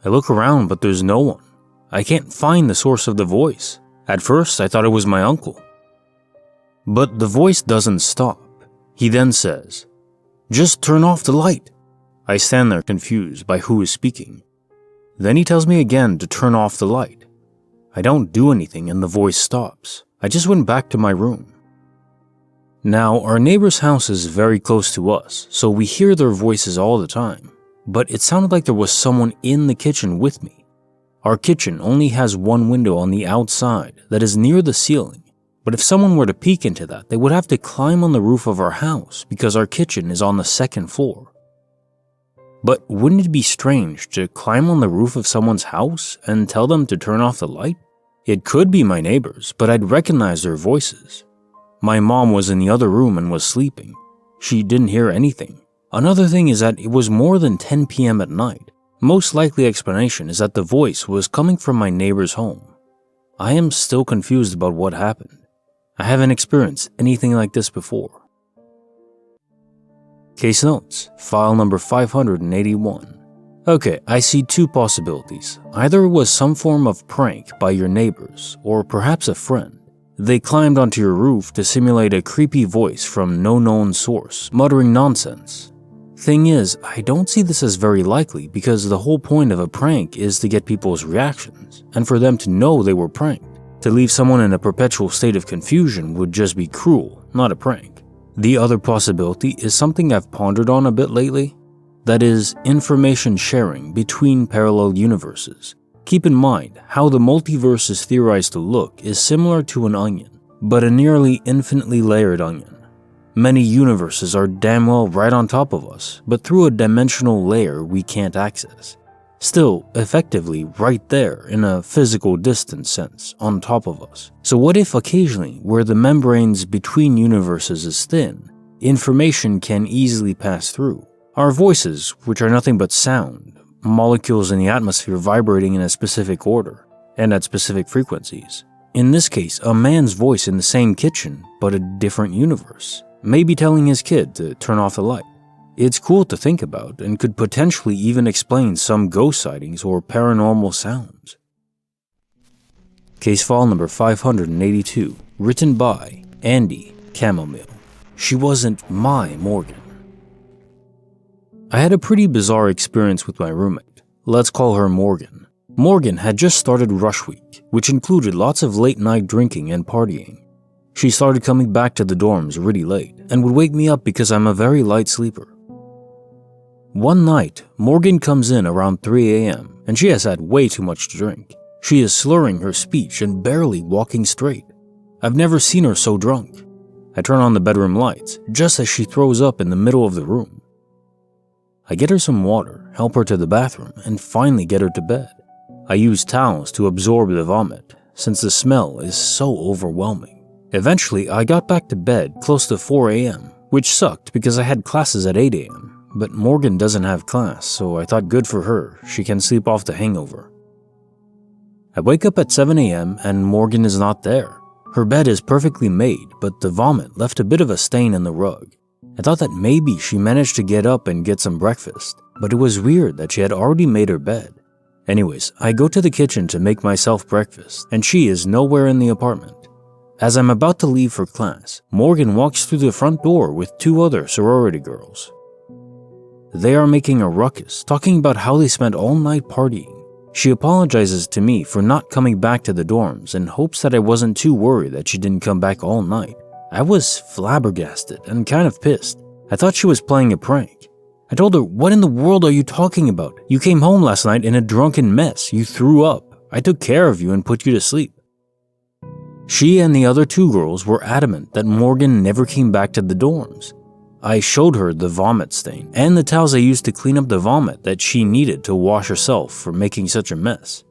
I look around, but there's no one. I can't find the source of the voice. At first, I thought it was my uncle. But the voice doesn't stop. He then says, "Just turn off the light." I stand there confused by who is speaking. Then he tells me again to turn off the light. I don't do anything and the voice stops. I just went back to my room. Now, our neighbor's house is very close to us, so we hear their voices all the time, but it sounded like there was someone in the kitchen with me. Our kitchen only has one window on the outside that is near the ceiling, but if someone were to peek into that, they would have to climb on the roof of our house because our kitchen is on the second floor. But wouldn't it be strange to climb on the roof of someone's house and tell them to turn off the light? It could be my neighbors, but I'd recognize their voices. My mom was in the other room and was sleeping. She didn't hear anything. Another thing is that it was more than 10 p.m. at night. Most likely explanation is that the voice was coming from my neighbor's home. I am still confused about what happened. I haven't experienced anything like this before. Case notes, file number 581. Okay, I see two possibilities. Either it was some form of prank by your neighbors, or perhaps a friend. They climbed onto your roof to simulate a creepy voice from no known source, muttering nonsense. Thing is, I don't see this as very likely because the whole point of a prank is to get people's reactions, and for them to know they were pranked. To leave someone in a perpetual state of confusion would just be cruel, not a prank. The other possibility is something I've pondered on a bit lately. That is, information sharing between parallel universes. Keep in mind, how the multiverse is theorized to look is similar to an onion, but a nearly infinitely layered onion. Many universes are damn well right on top of us, but through a dimensional layer we can't access. Still, effectively right there in a physical distance sense, on top of us. So what if occasionally, where the membranes between universes is thin, information can easily pass through? Our voices, which are nothing but sound, molecules in the atmosphere vibrating in a specific order, and at specific frequencies. In this case, a man's voice in the same kitchen, but a different universe, maybe telling his kid to turn off the light. It's cool to think about, and could potentially even explain some ghost sightings or paranormal sounds. Case file number 582, written by Andy Chamomile. She wasn't my Morgan. I had a pretty bizarre experience with my roommate. Let's call her Morgan. Morgan had just started rush week, which included lots of late night drinking and partying. She started coming back to the dorms really late and would wake me up because I'm a very light sleeper. One night, Morgan comes in around 3 a.m. and she has had way too much to drink. She is slurring her speech and barely walking straight. I've never seen her so drunk. I turn on the bedroom lights just as she throws up in the middle of the room. I get her some water, help her to the bathroom, and finally get her to bed. I use towels to absorb the vomit, since the smell is so overwhelming. Eventually, I got back to bed close to 4 a.m., which sucked because I had classes at 8 a.m., but Morgan doesn't have class, so I thought good for her, she can sleep off the hangover. I wake up at 7 a.m. and Morgan is not there. Her bed is perfectly made, but the vomit left a bit of a stain in the rug. I thought that maybe she managed to get up and get some breakfast, but it was weird that she had already made her bed. Anyways, I go to the kitchen to make myself breakfast, and she is nowhere in the apartment. As I'm about to leave for class, Morgan walks through the front door with two other sorority girls. They are making a ruckus, talking about how they spent all night partying. She apologizes to me for not coming back to the dorms and hopes that I wasn't too worried that she didn't come back all night. I was flabbergasted and kind of pissed. I thought she was playing a prank. I told her, "What in the world are you talking about? You came home last night in a drunken mess. You threw up. I took care of you and put you to sleep." She and the other two girls were adamant that Morgan never came back to the dorms. I showed her the vomit stain and the towels I used to clean up the vomit that she needed to wash herself for making such a mess.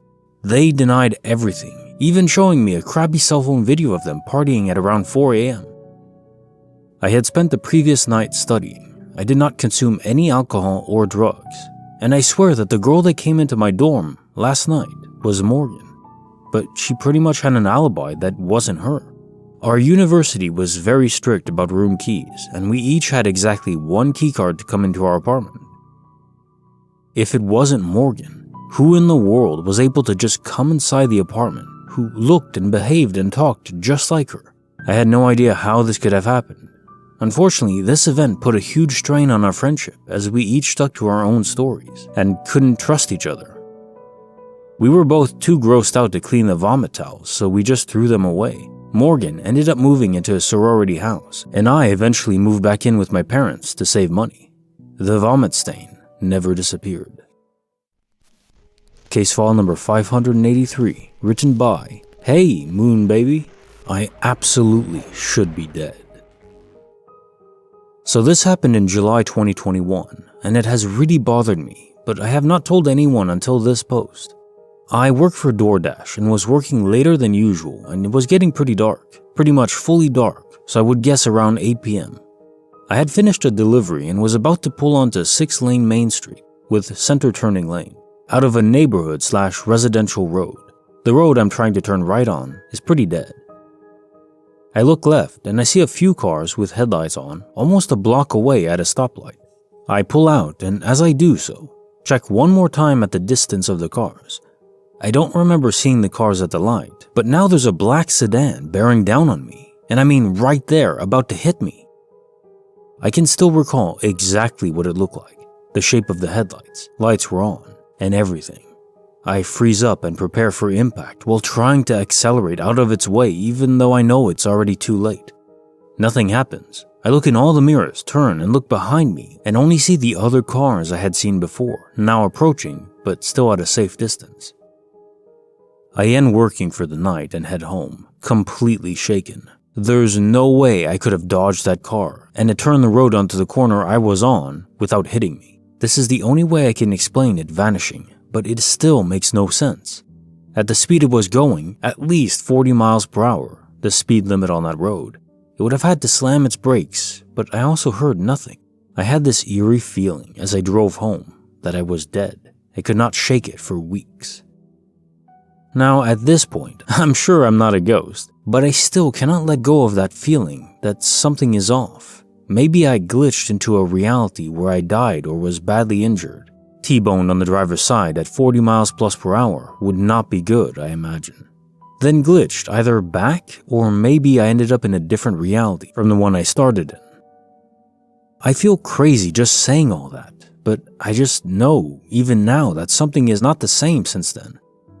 They denied everything, even showing me a crappy cell phone video of them partying at around 4 a.m. I had spent the previous night studying. I did not consume any alcohol or drugs, and I swear that the girl that came into my dorm last night was Morgan. But she pretty much had an alibi that wasn't her. Our university was very strict about room keys, and we each had exactly one keycard to come into our apartment. If it wasn't Morgan, who in the world was able to just come inside the apartment, who looked and behaved and talked just like her? I had no idea how this could have happened. Unfortunately, this event put a huge strain on our friendship as we each stuck to our own stories and couldn't trust each other. We were both too grossed out to clean the vomit towels, so we just threw them away. Morgan ended up moving into a sorority house, and I eventually moved back in with my parents to save money. The vomit stain never disappeared. Case file number 583, written by Hey Moon Baby, I absolutely should be dead. So this happened in July 2021, and it has really bothered me, but I have not told anyone until this post. I work for DoorDash and was working later than usual, and it was getting pretty dark, pretty much fully dark, so I would guess around 8 p.m. I had finished a delivery and was about to pull onto 6-lane Main Street with center turning lane out of a neighborhood/residential road. The road I'm trying to turn right on is pretty dead. I look left and I see a few cars with headlights on almost a block away at a stoplight. I pull out and as I do so, check one more time at the distance of the cars. I don't remember seeing the cars at the light, but now there's a black sedan bearing down on me, and I mean right there, about to hit me. I can still recall exactly what it looked like, the shape of the headlights, lights were on, and everything. I freeze up and prepare for impact while trying to accelerate out of its way even though I know it's already too late. Nothing happens. I look in all the mirrors, turn and look behind me and only see the other cars I had seen before, now approaching but still at a safe distance. I end working for the night and head home, completely shaken. There's no way I could have dodged that car and it turned the road onto the corner I was on without hitting me. This is the only way I can explain it vanishing, but it still makes no sense. At the speed it was going, at least 40 miles per hour, the speed limit on that road, it would have had to slam its brakes, but I also heard nothing. I had this eerie feeling as I drove home that I was dead. I could not shake it for weeks. Now at this point, I'm sure I'm not a ghost, but I still cannot let go of that feeling that something is off. Maybe I glitched into a reality where I died or was badly injured. T-boned on the driver's side at 40 miles plus per hour would not be good, I imagine. Then glitched either back or maybe I ended up in a different reality from the one I started in. I feel crazy just saying all that, but I just know even now that something is not the same since then.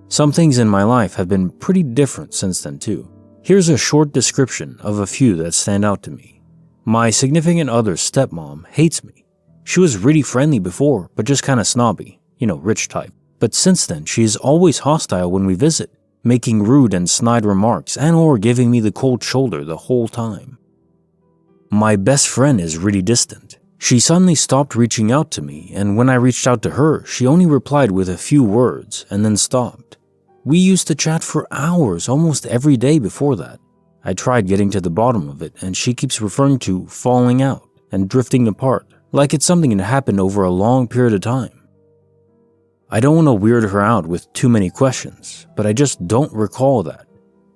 Some things in my life have been pretty different since then too. Here's a short description of a few that stand out to me. My significant other's stepmom hates me. She was really friendly before, but just kinda snobby, rich type. But since then, she is always hostile when we visit, making rude and snide remarks and or giving me the cold shoulder the whole time. My best friend is really distant. She suddenly stopped reaching out to me, and when I reached out to her, she only replied with a few words and then stopped. We used to chat for hours almost every day before that. I tried getting to the bottom of it, and she keeps referring to falling out and drifting apart, like it's something that happened over a long period of time. I don't want to weird her out with too many questions, but I just don't recall that.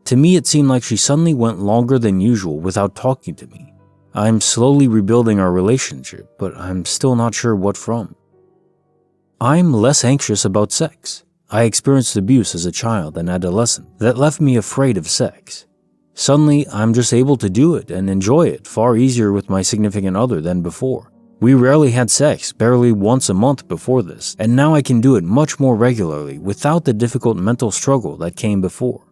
To me, it seemed like she suddenly went longer than usual without talking to me. I'm slowly rebuilding our relationship, but I'm still not sure what from. I'm less anxious about sex. I experienced abuse as a child and adolescent that left me afraid of sex. Suddenly, I'm just able to do it and enjoy it far easier with my significant other than before. We rarely had sex, barely once a month before this, and now I can do it much more regularly without the difficult mental struggle that came before.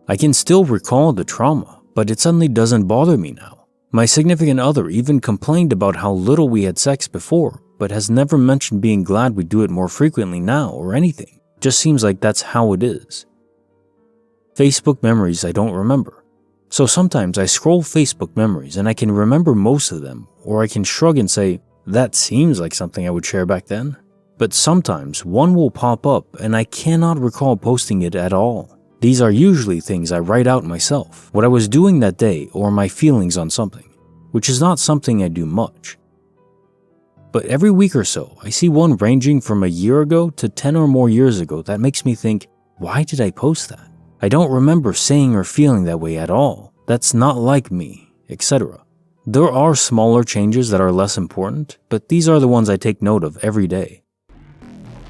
I can still recall the trauma, but it suddenly doesn't bother me now. My significant other even complained about how little we had sex before, but has never mentioned being glad we do it more frequently now or anything. Just seems like that's how it is. Facebook memories I don't remember. So sometimes I scroll Facebook memories and I can remember most of them, or I can shrug and say, that seems like something I would share back then. But sometimes one will pop up and I cannot recall posting it at all. These are usually things I write out myself, what I was doing that day or my feelings on something, which is not something I do much. But every week or so, I see one ranging from a year ago to 10 or more years ago that makes me think, why did I post that? I don't remember saying or feeling that way at all. That's not like me, etc. There are smaller changes that are less important, but these are the ones I take note of every day.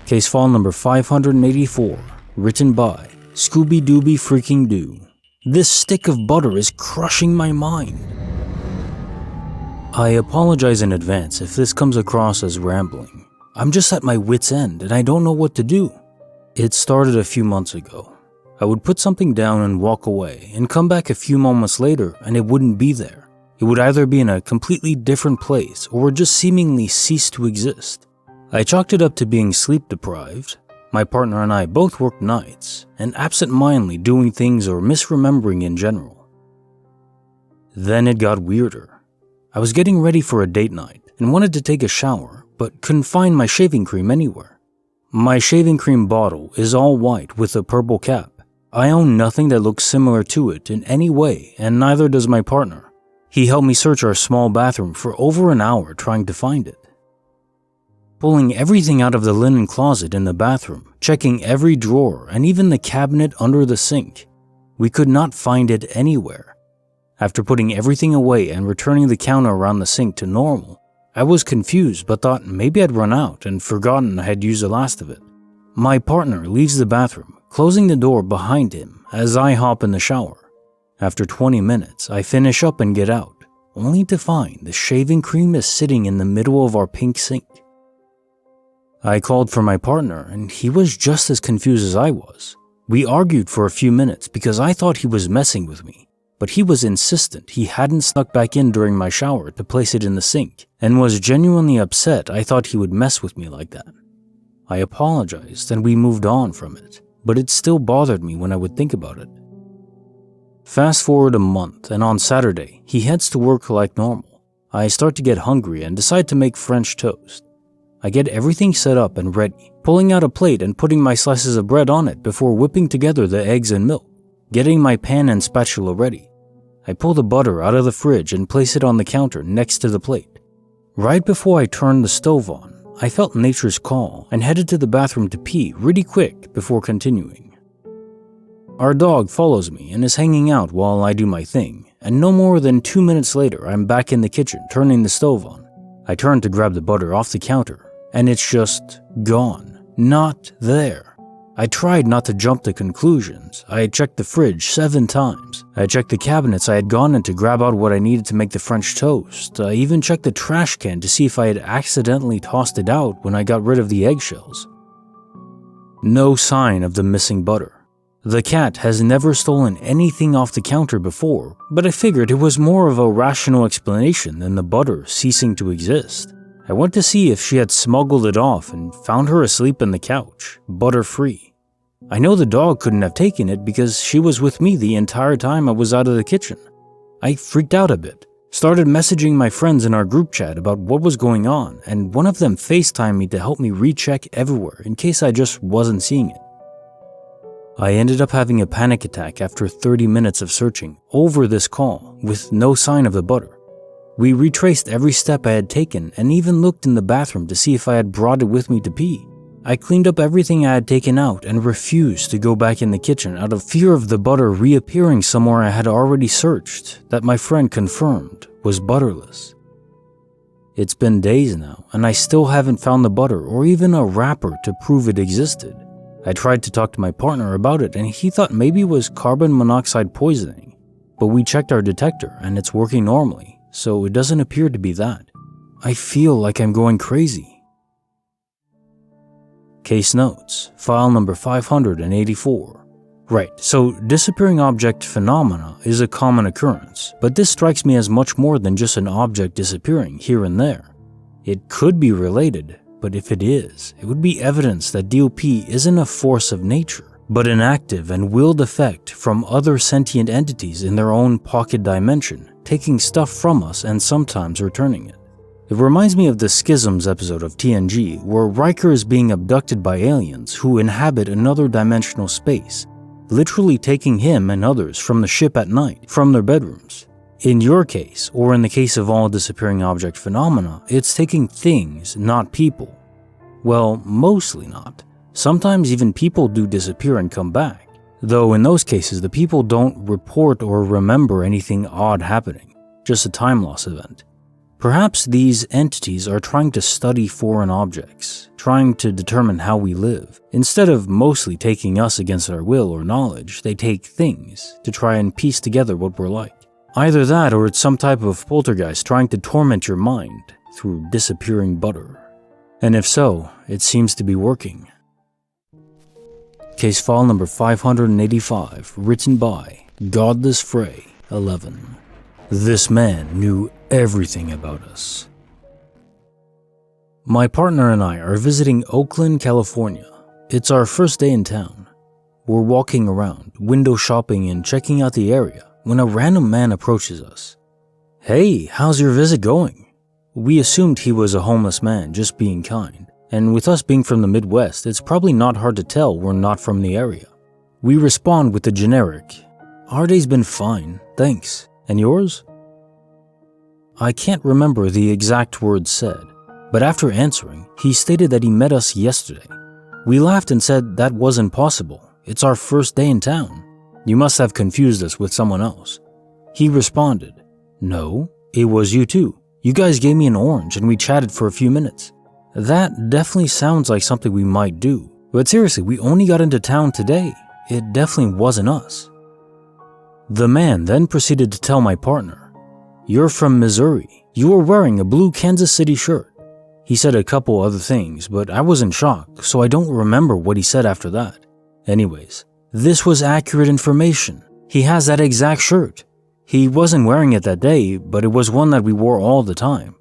Case file number 584, written by Scooby-Dooby Freaking Doo. This stick of butter is crushing my mind. I apologize in advance if this comes across as rambling. I'm just at my wit's end and I don't know what to do. It started a few months ago. I would put something down and walk away and come back a few moments later and it wouldn't be there. It would either be in a completely different place or just seemingly cease to exist. I chalked it up to being sleep deprived. My partner and I both worked nights and absent-mindedly doing things or misremembering in general. Then it got weirder. I was getting ready for a date night and wanted to take a shower, but couldn't find my shaving cream anywhere. My shaving cream bottle is all white with a purple cap. I own nothing that looks similar to it in any way, and neither does my partner. He helped me search our small bathroom for over an hour trying to find it. Pulling everything out of the linen closet in the bathroom, checking every drawer and even the cabinet under the sink, we could not find it anywhere. After putting everything away and returning the counter around the sink to normal, I was confused but thought maybe I'd run out and forgotten I had used the last of it. My partner leaves the bathroom, closing the door behind him as I hop in the shower. After 20 minutes, I finish up and get out, only to find the shaving cream is sitting in the middle of our pink sink. I called for my partner and he was just as confused as I was. We argued for a few minutes because I thought he was messing with me, but he was insistent he hadn't snuck back in during my shower to place it in the sink and was genuinely upset I thought he would mess with me like that. I apologized and we moved on from it, but it still bothered me when I would think about it. Fast forward a month and on Saturday, he heads to work like normal. I start to get hungry and decide to make French toast. I get everything set up and ready, pulling out a plate and putting my slices of bread on it before whipping together the eggs and milk, getting my pan and spatula ready. I pull the butter out of the fridge and place it on the counter next to the plate. Right before I turned the stove on, I felt nature's call and headed to the bathroom to pee really quick before continuing. Our dog follows me and is hanging out while I do my thing, and no more than 2 minutes later I'm back in the kitchen turning the stove on. I turn to grab the butter off the counter, and it's just gone. Not there. I tried not to jump to conclusions. I had checked the fridge 7 times. I checked the cabinets I had gone in to grab out what I needed to make the French toast. I even checked the trash can to see if I had accidentally tossed it out when I got rid of the eggshells. No sign of the missing butter. The cat has never stolen anything off the counter before, but I figured it was more of a rational explanation than the butter ceasing to exist. I went to see if she had smuggled it off and found her asleep on the couch, butter-free. I know the dog couldn't have taken it because she was with me the entire time I was out of the kitchen. I freaked out a bit, started messaging my friends in our group chat about what was going on, and one of them FaceTimed me to help me recheck everywhere in case I just wasn't seeing it. I ended up having a panic attack after 30 minutes of searching over this call with no sign of the butter. We retraced every step I had taken and even looked in the bathroom to see if I had brought it with me to pee. I cleaned up everything I had taken out and refused to go back in the kitchen out of fear of the butter reappearing somewhere I had already searched that my friend confirmed was butterless. It's been days now and I still haven't found the butter or even a wrapper to prove it existed. I tried to talk to my partner about it and he thought maybe it was carbon monoxide poisoning, but we checked our detector and it's working normally, so it doesn't appear to be that. I feel like I'm going crazy. Case notes, file number 584. Right, so disappearing object phenomena is a common occurrence, but this strikes me as much more than just an object disappearing here and there. It could be related, but if it is, it would be evidence that DOP isn't a force of nature, but an active and willed effect from other sentient entities in their own pocket dimension, taking stuff from us and sometimes returning it. It reminds me of the Schisms episode of TNG, where Riker is being abducted by aliens who inhabit another dimensional space, literally taking him and others from the ship at night, from their bedrooms. In your case, or in the case of all disappearing object phenomena, it's taking things, not people. Well, mostly not. Sometimes even people do disappear and come back, though in those cases the people don't report or remember anything odd happening, just a time loss event. Perhaps these entities are trying to study foreign objects, trying to determine how we live. Instead of mostly taking us against our will or knowledge, they take things to try and piece together what we're like. Either that or it's some type of poltergeist trying to torment your mind through disappearing butter. And if so, it seems to be working. Case file number 585, written by Godless Frey, 11. This man knew everything about us. My partner and I are visiting Oakland, California. It's our first day in town. We're walking around, window shopping and checking out the area when a random man approaches us. "Hey, how's your visit going?" We assumed he was a homeless man just being kind, and with us being from the Midwest, it's probably not hard to tell we're not from the area. We respond with the generic, "Our day's been fine, thanks. And yours?" I can't remember the exact words said, but after answering, he stated that he met us yesterday. We laughed and said that wasn't possible. It's our first day in town. You must have confused us with someone else. He responded, "No, it was you too. You guys gave me an orange and we chatted for a few minutes." That definitely sounds like something we might do. But seriously, we only got into town today. It definitely wasn't us. The man then proceeded to tell my partner, "You're from Missouri. You were wearing a blue Kansas City shirt." He said a couple other things, but I was in shock, so I don't remember what he said after that. Anyways, this was accurate information. He has that exact shirt. He wasn't wearing it that day, but it was one that we wore all the time.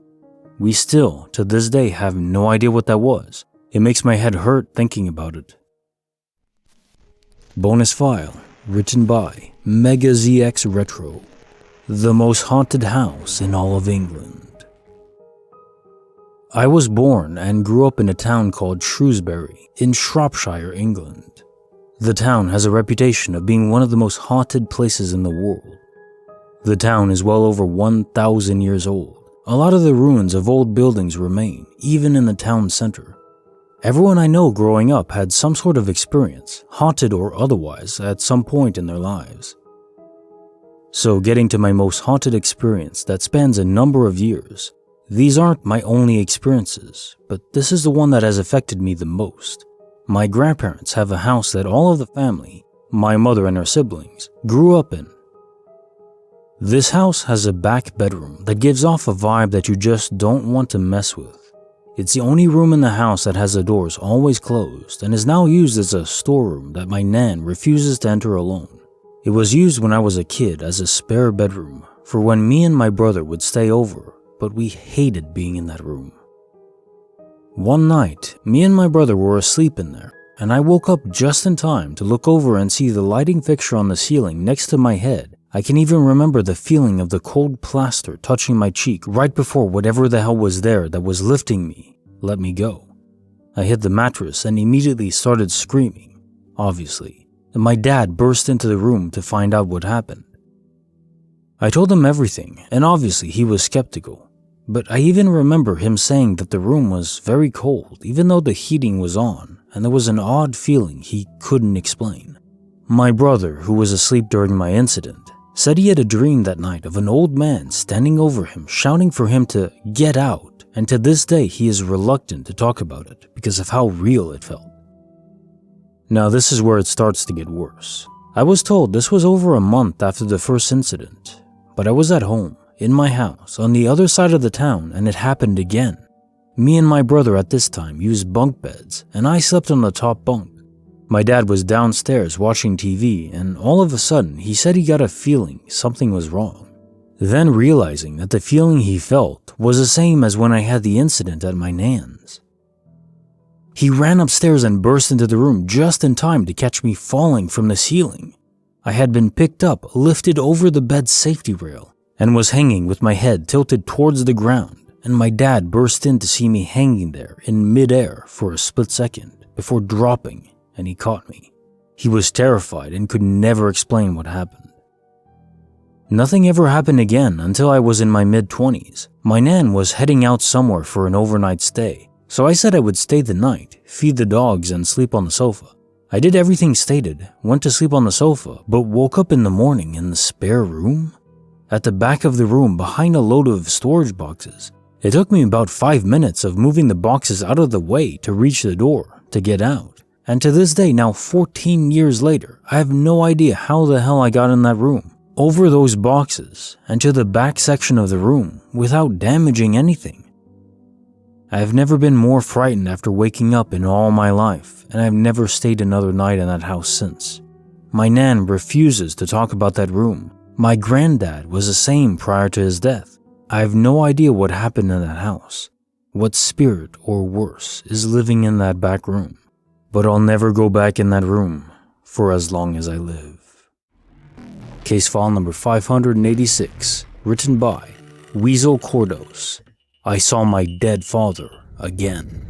We still, to this day, have no idea what that was. It makes my head hurt thinking about it. Bonus file, written by Mega ZX Retro. The most haunted house in all of England. I was born and grew up in a town called Shrewsbury in Shropshire, England. The town has a reputation of being one of the most haunted places in the world. The town is well over 1,000 years old. A lot of the ruins of old buildings remain, even in the town center. Everyone I know growing up had some sort of experience, haunted or otherwise, at some point in their lives. So getting to my most haunted experience that spans a number of years, these aren't my only experiences, but this is the one that has affected me the most. My grandparents have a house that all of the family, my mother and her siblings, grew up in. This house has a back bedroom that gives off a vibe that you just don't want to mess with. It's the only room in the house that has the doors always closed and is now used as a storeroom that my nan refuses to enter alone. It was used when I was a kid as a spare bedroom for when me and my brother would stay over, but we hated being in that room. One night, me and my brother were asleep in there, and I woke up just in time to look over and see the lighting fixture on the ceiling next to my head. I can even remember the feeling of the cold plaster touching my cheek right before whatever the hell was there that was lifting me let me go. I hit the mattress and immediately started screaming, obviously, and my dad burst into the room to find out what happened. I told him everything, and obviously he was skeptical, but I even remember him saying that the room was very cold even though the heating was on, and there was an odd feeling he couldn't explain. My brother, who was asleep during my incident, said he had a dream that night of an old man standing over him shouting for him to get out, and to this day he is reluctant to talk about it because of how real it felt. Now this is where it starts to get worse. I was told this was over a month after the first incident, but I was at home, in my house, on the other side of the town, and it happened again. Me and my brother at this time used bunk beds, and I slept on the top bunk. My dad was downstairs watching TV, and all of a sudden he said he got a feeling something was wrong. Then realizing that the feeling he felt was the same as when I had the incident at my nan's. He ran upstairs and burst into the room just in time to catch me falling from the ceiling. I had been picked up, lifted over the bed's safety rail, and was hanging with my head tilted towards the ground, and my dad burst in to see me hanging there in midair for a split second before dropping, and he caught me. He was terrified and could never explain what happened. Nothing ever happened again until I was in my mid-20s. My nan was heading out somewhere for an overnight stay, so I said I would stay the night, feed the dogs, and sleep on the sofa. I did everything stated, went to sleep on the sofa, but woke up in the morning in the spare room? At the back of the room behind a load of storage boxes. It took me about 5 minutes of moving the boxes out of the way to reach the door, to get out. And to this day, now 14 years later, I have no idea how the hell I got in that room, over those boxes, and to the back section of the room, without damaging anything. I have never been more frightened after waking up in all my life, and I have never stayed another night in that house since. My nan refuses to talk about that room. My granddad was the same prior to his death. I have no idea what happened in that house, what spirit or worse is living in that back room. But I'll never go back in that room for as long as I live. Case file number 586, written by Weasel Cordos. I saw my dead father again.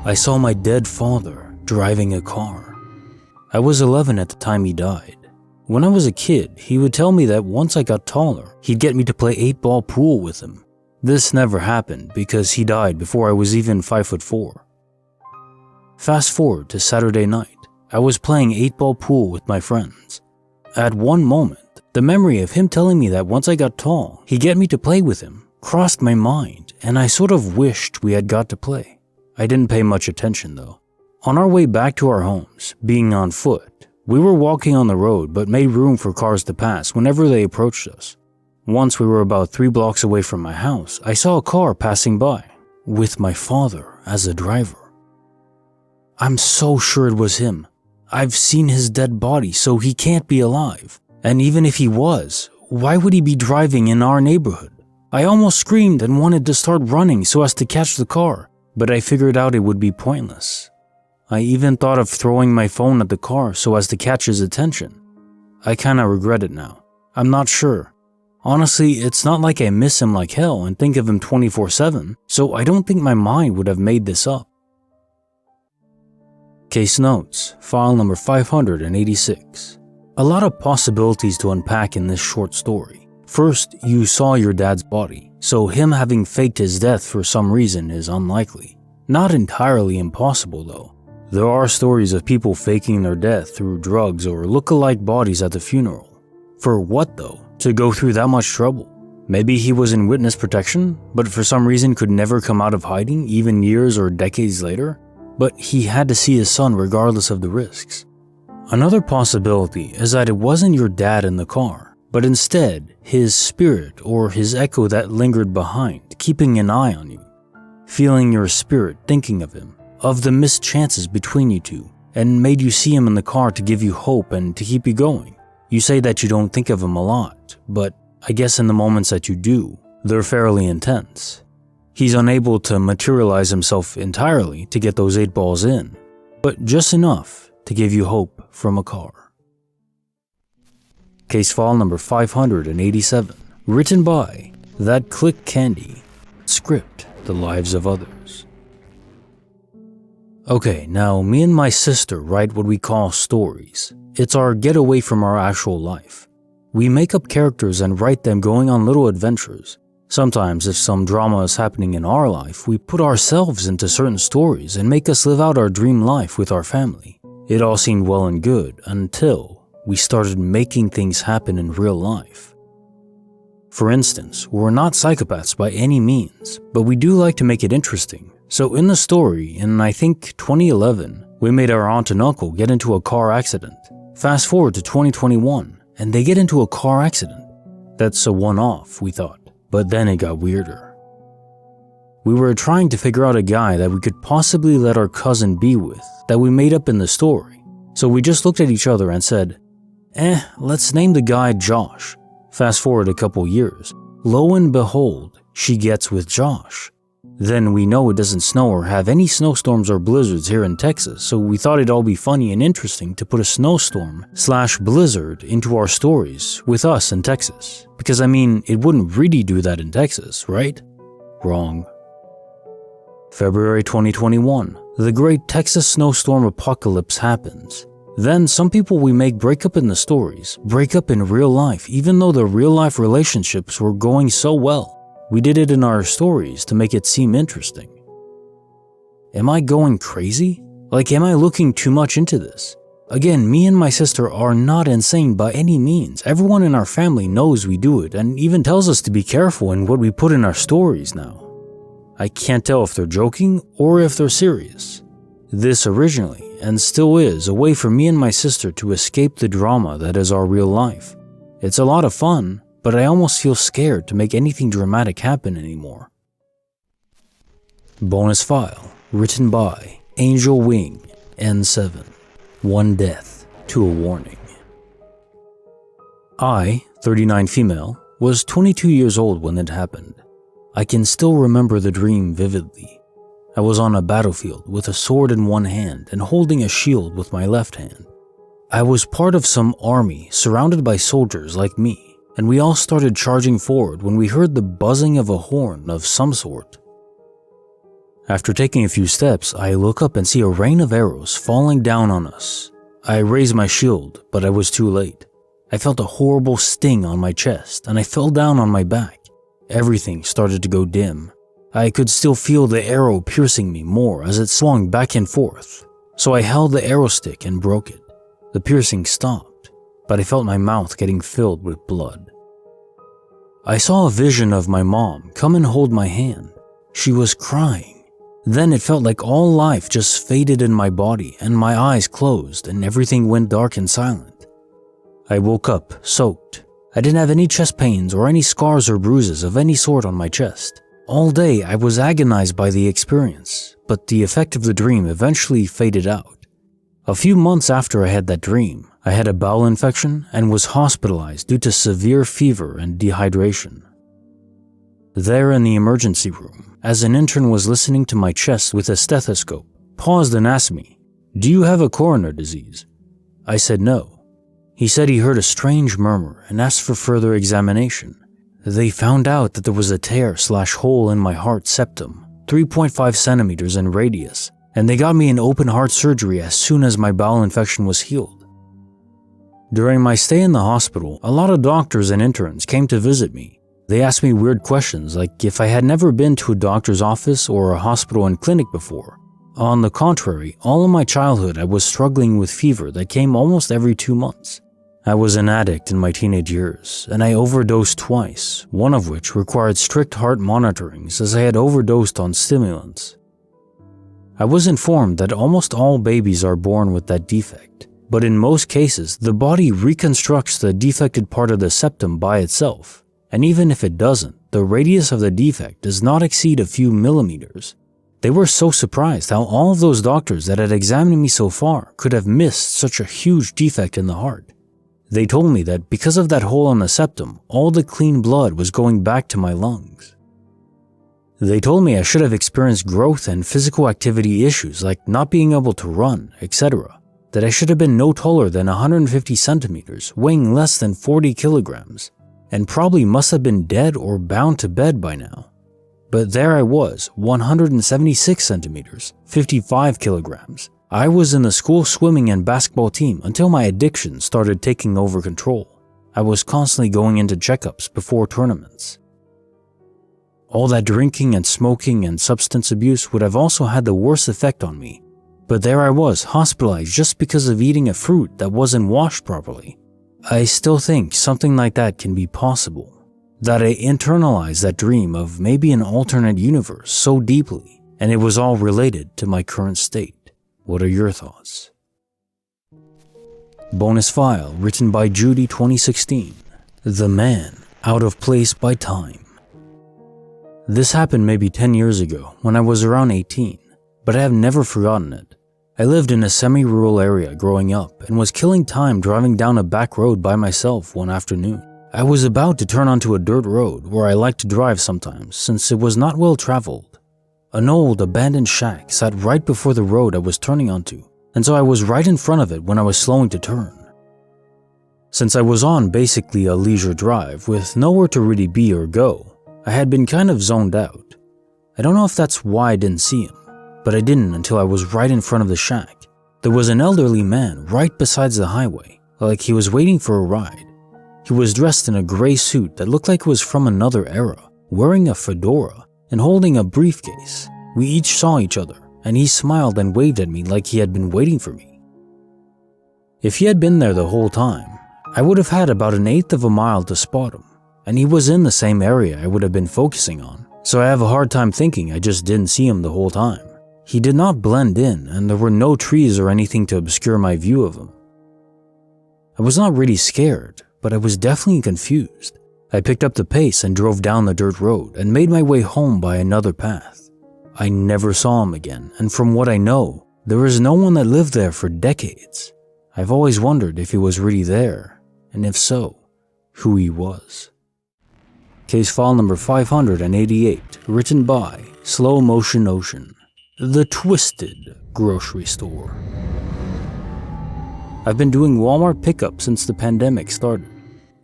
I saw my dead father driving a car. I was 11 at the time he died. When I was a kid, he would tell me that once I got taller, he'd get me to play 8-ball pool with him. This never happened because he died before I was even 5'4". Fast forward to Saturday night, I was playing 8-ball pool with my friends. At one moment, the memory of him telling me that once I got tall, he'd get me to play with him crossed my mind, and I sort of wished we had got to play. I didn't pay much attention though. On our way back to our homes, being on foot, we were walking on the road but made room for cars to pass whenever they approached us. Once we were about 3 blocks away from my house, I saw a car passing by, with my father as a driver. I'm so sure it was him. I've seen his dead body, so he can't be alive. And even if he was, why would he be driving in our neighborhood? I almost screamed and wanted to start running so as to catch the car, but I figured out it would be pointless. I even thought of throwing my phone at the car so as to catch his attention. I kinda regret it now. I'm not sure. Honestly, it's not like I miss him like hell and think of him 24/7, so I don't think my mind would have made this up. Case notes, file number 586. A lot of possibilities to unpack in this short story. First, you saw your dad's body, so him having faked his death for some reason is unlikely. Not entirely impossible though. There are stories of people faking their death through drugs or look-alike bodies at the funeral. For what though? To go through that much trouble? Maybe he was in witness protection, but for some reason could never come out of hiding even years or decades later? But he had to see his son regardless of the risks. Another possibility is that it wasn't your dad in the car, but instead his spirit or his echo that lingered behind, keeping an eye on you. Feeling your spirit thinking of him, of the missed chances between you two, and made you see him in the car to give you hope and to keep you going. You say that you don't think of him a lot, but I guess in the moments that you do, they're fairly intense. He's unable to materialize himself entirely to get those 8 balls in, but just enough to give you hope from a car. Case file number 587, written by That Click Candy, script The Lives of Others. Okay, now me and my sister write what we call stories. It's our getaway from our actual life. We make up characters and write them going on little adventures. Sometimes if some drama is happening in our life, we put ourselves into certain stories and make us live out our dream life with our family. It all seemed well and good until we started making things happen in real life. For instance, we're not psychopaths by any means, but we do like to make it interesting. So in the story, in I think 2011, we made our aunt and uncle get into a car accident. Fast forward to 2021, and they get into a car accident. That's a one-off, we thought, but then it got weirder. We were trying to figure out a guy that we could possibly let our cousin be with, that we made up in the story. So we just looked at each other and said, let's name the guy Josh. Fast forward a couple years. Lo and behold, she gets with Josh. Then we know it doesn't snow or have any snowstorms or blizzards here in Texas, so we thought it'd all be funny and interesting to put a snowstorm/blizzard into our stories with us in Texas. Because I mean, it wouldn't really do that in Texas, right? Wrong. February 2021, the great Texas snowstorm apocalypse happens. Then some people we make break up in the stories, break up in real life, even though the real life relationships were going so well. We did it in our stories to make it seem interesting. Am I going crazy? Like, am I looking too much into this? Again, me and my sister are not insane by any means. Everyone in our family knows we do it and even tells us to be careful in what we put in our stories now. I can't tell if they're joking or if they're serious. This originally, and still is, a way for me and my sister to escape the drama that is our real life. It's a lot of fun, but I almost feel scared to make anything dramatic happen anymore. Bonus file, written by Angel Wing, N7. One death to a warning. I, 39 female, was 22 years old when it happened. I can still remember the dream vividly. I was on a battlefield with a sword in one hand and holding a shield with my left hand. I was part of some army surrounded by soldiers like me, and we all started charging forward when we heard the buzzing of a horn of some sort. After taking a few steps, I look up and see a rain of arrows falling down on us. I raised my shield, but I was too late. I felt a horrible sting on my chest, and I fell down on my back. Everything started to go dim. I could still feel the arrow piercing me more as it swung back and forth, so I held the arrow stick and broke it. The piercing stopped, but I felt my mouth getting filled with blood. I saw a vision of my mom come and hold my hand. She was crying. Then it felt like all life just faded in my body and my eyes closed and everything went dark and silent. I woke up soaked. I didn't have any chest pains or any scars or bruises of any sort on my chest. All day I was agonized by the experience, but the effect of the dream eventually faded out. A few months after I had that dream, I had a bowel infection and was hospitalized due to severe fever and dehydration. There in the emergency room, as an intern was listening to my chest with a stethoscope, paused and asked me, "Do you have a coronary disease?" I said no. He said he heard a strange murmur and asked for further examination. They found out that there was a tear/hole in my heart septum, 3.5 centimeters in radius, and they got me an open heart surgery as soon as my bowel infection was healed. During my stay in the hospital, a lot of doctors and interns came to visit me. They asked me weird questions like if I had never been to a doctor's office or a hospital and clinic before. On the contrary, all of my childhood I was struggling with fever that came almost every 2 months. I was an addict in my teenage years, and I overdosed twice, one of which required strict heart monitorings as I had overdosed on stimulants. I was informed that almost all babies are born with that defect, but in most cases the body reconstructs the defected part of the septum by itself. And even if it doesn't, the radius of the defect does not exceed a few millimeters. They were so surprised how all of those doctors that had examined me so far could have missed such a huge defect in the heart. They told me that because of that hole in the septum, all the clean blood was going back to my lungs. They told me I should have experienced growth and physical activity issues like not being able to run, etc. That I should have been no taller than 150 centimeters, weighing less than 40 kilograms. And probably must have been dead or bound to bed by now. But there I was, 176 centimeters, 55 kilograms. I was in the school swimming and basketball team until my addiction started taking over control. I was constantly going into checkups before tournaments. All that drinking and smoking and substance abuse would have also had the worst effect on me. But there I was, hospitalized just because of eating a fruit that wasn't washed properly. I still think something like that can be possible. That I internalized that dream of maybe an alternate universe so deeply, and it was all related to my current state. What are your thoughts? Bonus file written by Judy 2016. The Man Out of Place by Time. This happened maybe 10 years ago when I was around 18, but I have never forgotten it. I lived in a semi-rural area growing up and was killing time driving down a back road by myself one afternoon. I was about to turn onto a dirt road where I like to drive sometimes since it was not well traveled. An old abandoned shack sat right before the road I was turning onto, and so I was right in front of it when I was slowing to turn. Since I was on basically a leisure drive with nowhere to really be or go, I had been kind of zoned out. I don't know if that's why I didn't see him, but I didn't until I was right in front of the shack. There was an elderly man right beside the highway, like he was waiting for a ride. He was dressed in a gray suit that looked like it was from another era, wearing a fedora and holding a briefcase. We each saw each other, and he smiled and waved at me like he had been waiting for me. If he had been there the whole time, I would have had about 1/8 of a mile to spot him, and he was in the same area I would have been focusing on, so I have a hard time thinking I just didn't see him the whole time. He did not blend in, and there were no trees or anything to obscure my view of him. I was not really scared, but I was definitely confused. I picked up the pace and drove down the dirt road and made my way home by another path. I never saw him again, and from what I know, there is no one that lived there for decades. I've always wondered if he was really there, and if so, who he was. Case file number 588, written by Slow Motion Ocean. The Twisted Grocery Store. I've been doing Walmart pickup since the pandemic started.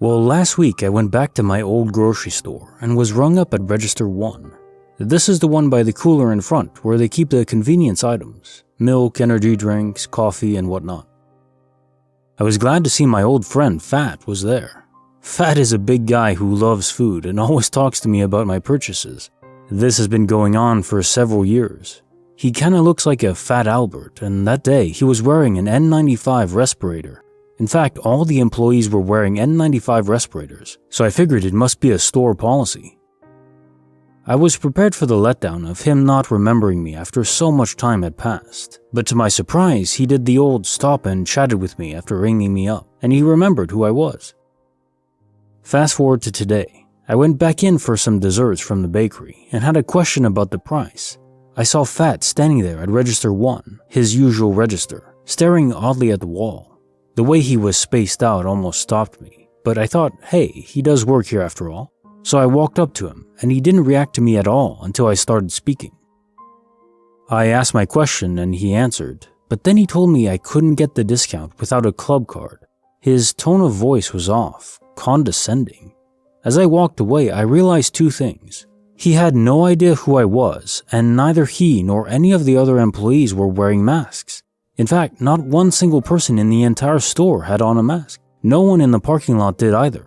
Well, last week I went back to my old grocery store and was rung up at Register 1. This is the one by the cooler in front where they keep the convenience items, milk, energy drinks, coffee, and whatnot. I was glad to see my old friend Fat was there. Fat is a big guy who loves food and always talks to me about my purchases. This has been going on for several years. He kinda looks like a Fat Albert, and that day he was wearing an N95 respirator. In fact, all the employees were wearing N95 respirators, so I figured it must be a store policy. I was prepared for the letdown of him not remembering me after so much time had passed, but to my surprise, he did the old stop and chatted with me after ringing me up, and he remembered who I was. Fast forward to today. I went back in for some desserts from the bakery and had a question about the price. I saw Fat standing there at register 1, his usual register, staring oddly at the wall. The way he was spaced out almost stopped me, but I thought, hey, he does work here after all. So I walked up to him, and he didn't react to me at all until I started speaking. I asked my question and he answered, but then he told me I couldn't get the discount without a club card. His tone of voice was off, condescending. As I walked away, I realized two things. He had no idea who I was, and neither he nor any of the other employees were wearing masks. In fact, not one single person in the entire store had on a mask. No one in the parking lot did either.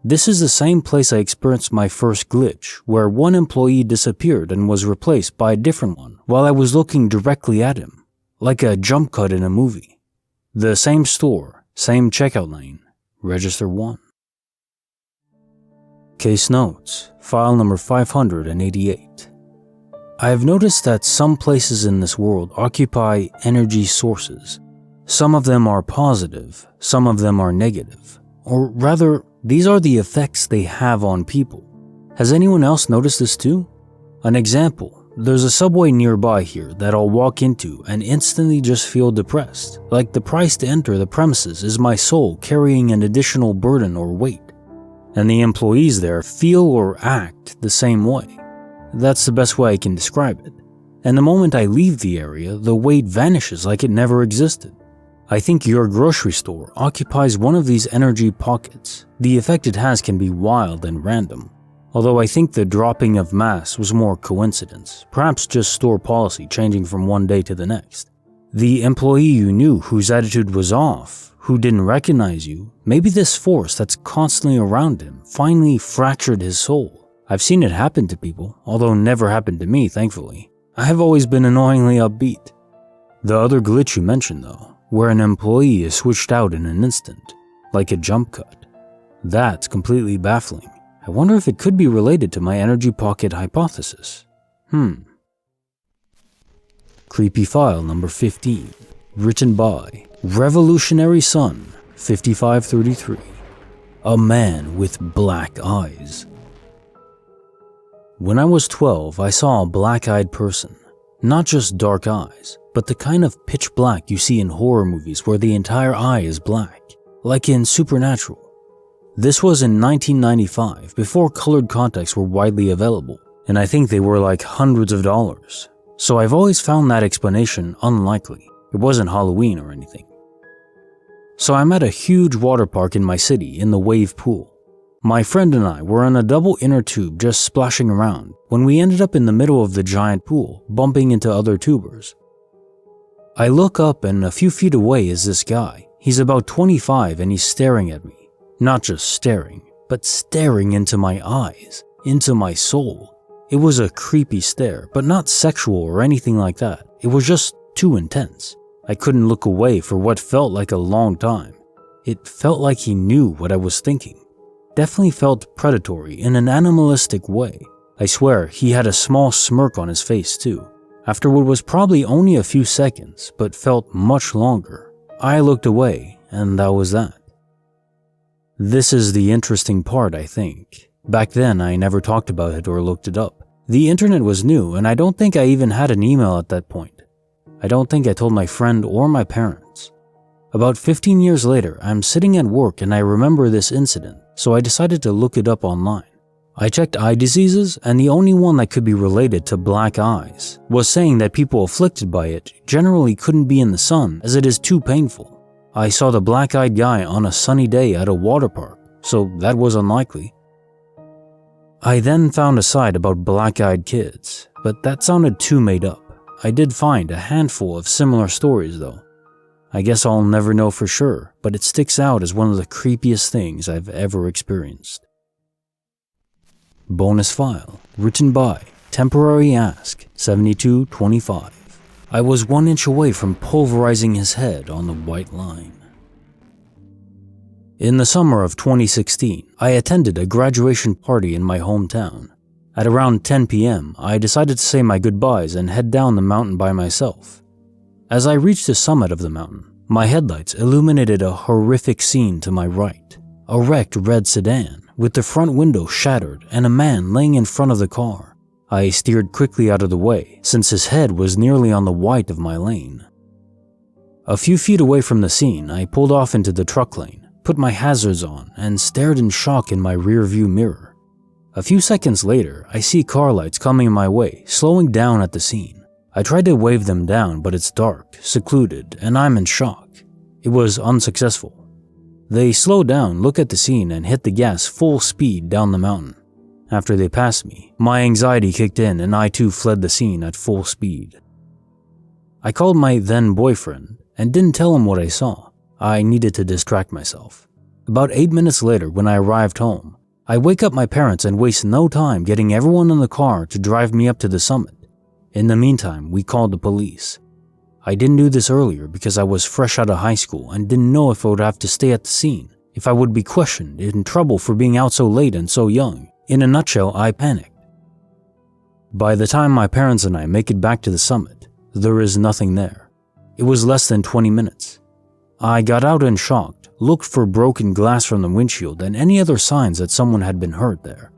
This is the same place I experienced my first glitch, where one employee disappeared and was replaced by a different one while I was looking directly at him, like a jump cut in a movie. The same store, same checkout lane, register 1. Case notes, file number 588. I have noticed that some places in this world occupy energy sources. Some of them are positive, some of them are negative, or rather, these are the effects they have on people. Has anyone else noticed this too? An example, there's a subway nearby here that I'll walk into and instantly just feel depressed, like the price to enter the premises is my soul carrying an additional burden or weight. And the employees there feel or act the same way. That's the best way I can describe it. And the moment I leave the area, the weight vanishes like it never existed. I think your grocery store occupies one of these energy pockets. The effect it has can be wild and random. Although I think the dropping of mass was more coincidence, perhaps just store policy changing from one day to the next. The employee you knew whose attitude was off, who didn't recognize you, maybe this force that's constantly around him finally fractured his soul. I've seen it happen to people, although never happened to me, thankfully. I have always been annoyingly upbeat. The other glitch you mentioned though, where an employee is switched out in an instant, like a jump cut. That's completely baffling. I wonder if it could be related to my energy pocket hypothesis. Creepy file number 15, written by Revolutionary Sun 5533. A man with black eyes. When I was 12, I saw a black-eyed person. Not just dark eyes, but the kind of pitch black you see in horror movies where the entire eye is black, like in Supernatural. This was in 1995, before colored contacts were widely available, and I think they were like hundreds of dollars. So I've always found that explanation unlikely. It wasn't Halloween or anything. So I'm at a huge water park in my city in the wave pool. My friend and I were on a double inner tube just splashing around when we ended up in the middle of the giant pool, bumping into other tubers. I look up and a few feet away is this guy. He's about 25 and he's staring at me. Not just staring, but staring into my eyes, into my soul. It was a creepy stare, but not sexual or anything like that. It was just too intense. I couldn't look away for what felt like a long time. It felt like he knew what I was thinking. Definitely felt predatory in an animalistic way. I swear he had a small smirk on his face too. After what was probably only a few seconds, but felt much longer, I looked away and that was that. This is the interesting part, I think. Back then, I never talked about it or looked it up. The internet was new and I don't think I even had an email at that point. I don't think I told my friend or my parents. About 15 years later, I'm sitting at work and I remember this incident, so I decided to look it up online. I checked eye diseases, and the only one that could be related to black eyes was saying that people afflicted by it generally couldn't be in the sun as it is too painful. I saw the black-eyed guy on a sunny day at a water park, so that was unlikely. I then found a site about black-eyed kids, but that sounded too made up. I did find a handful of similar stories though. I guess I'll never know for sure, but it sticks out as one of the creepiest things I've ever experienced. Bonus file, written by Temporary Ask 7225. I was 1 inch away from pulverizing his head on the white line. In the summer of 2016, I attended a graduation party in my hometown. At around 10 p.m., I decided to say my goodbyes and head down the mountain by myself. As I reached the summit of the mountain, my headlights illuminated a horrific scene to my right. A wrecked red sedan, with the front window shattered and a man laying in front of the car. I steered quickly out of the way, since his head was nearly on the white of my lane. A few feet away from the scene, I pulled off into the truck lane, put my hazards on, and stared in shock in my rearview mirror. A few seconds later, I see car lights coming my way, slowing down at the scene. I tried to wave them down, but it's dark, secluded, and I'm in shock. It was unsuccessful. They slow down, look at the scene, and hit the gas full speed down the mountain. After they passed me, my anxiety kicked in and I too fled the scene at full speed. I called my then boyfriend and didn't tell him what I saw. I needed to distract myself. About 8 minutes later, when I arrived home, I wake up my parents and waste no time getting everyone in the car to drive me up to the summit. In the meantime, we called the police. I didn't do this earlier because I was fresh out of high school and didn't know if I would have to stay at the scene, if I would be questioned, in trouble for being out so late and so young. In a nutshell, I panicked. By the time my parents and I make it back to the summit, there is nothing there. It was less than 20 minutes. I got out in shock, looked for broken glass from the windshield and any other signs that someone had been hurt there.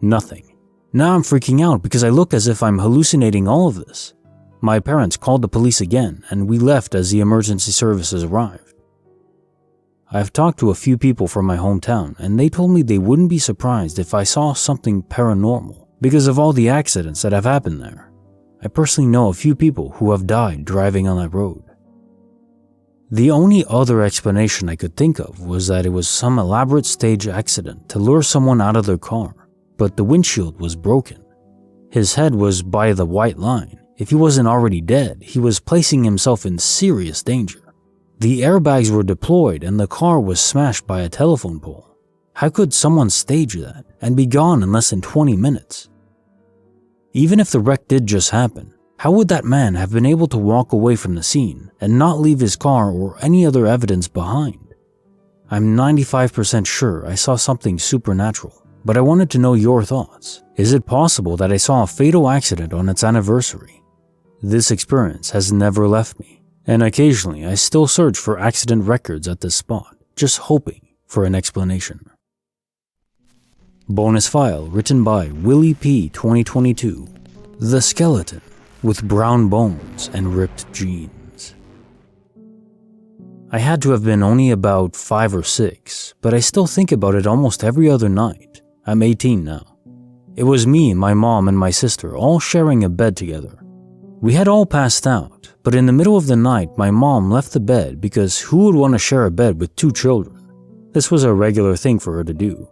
Nothing. Now I'm freaking out because I look as if I'm hallucinating all of this. My parents called the police again and we left as the emergency services arrived. I've talked to a few people from my hometown and they told me they wouldn't be surprised if I saw something paranormal because of all the accidents that have happened there. I personally know a few people who have died driving on that road. The only other explanation I could think of was that it was some elaborate stage accident to lure someone out of their car, but the windshield was broken. His head was by the white line. If he wasn't already dead, he was placing himself in serious danger. The airbags were deployed and the car was smashed by a telephone pole. How could someone stage that and be gone in less than 20 minutes? Even if the wreck did just happen, how would that man have been able to walk away from the scene and not leave his car or any other evidence behind? I'm 95% sure I saw something supernatural, but I wanted to know your thoughts. Is it possible that I saw a fatal accident on its anniversary? This experience has never left me, and occasionally I still search for accident records at this spot, just hoping for an explanation. Bonus file written by Willie P. 2022. The Skeleton with brown bones and ripped jeans. I had to have been only about 5 or 6, but I still think about it almost every other night. I'm 18 now. It was me, my mom, and my sister all sharing a bed together. We had all passed out, but in the middle of the night, my mom left the bed because who would want to share a bed with 2 children? This was a regular thing for her to do.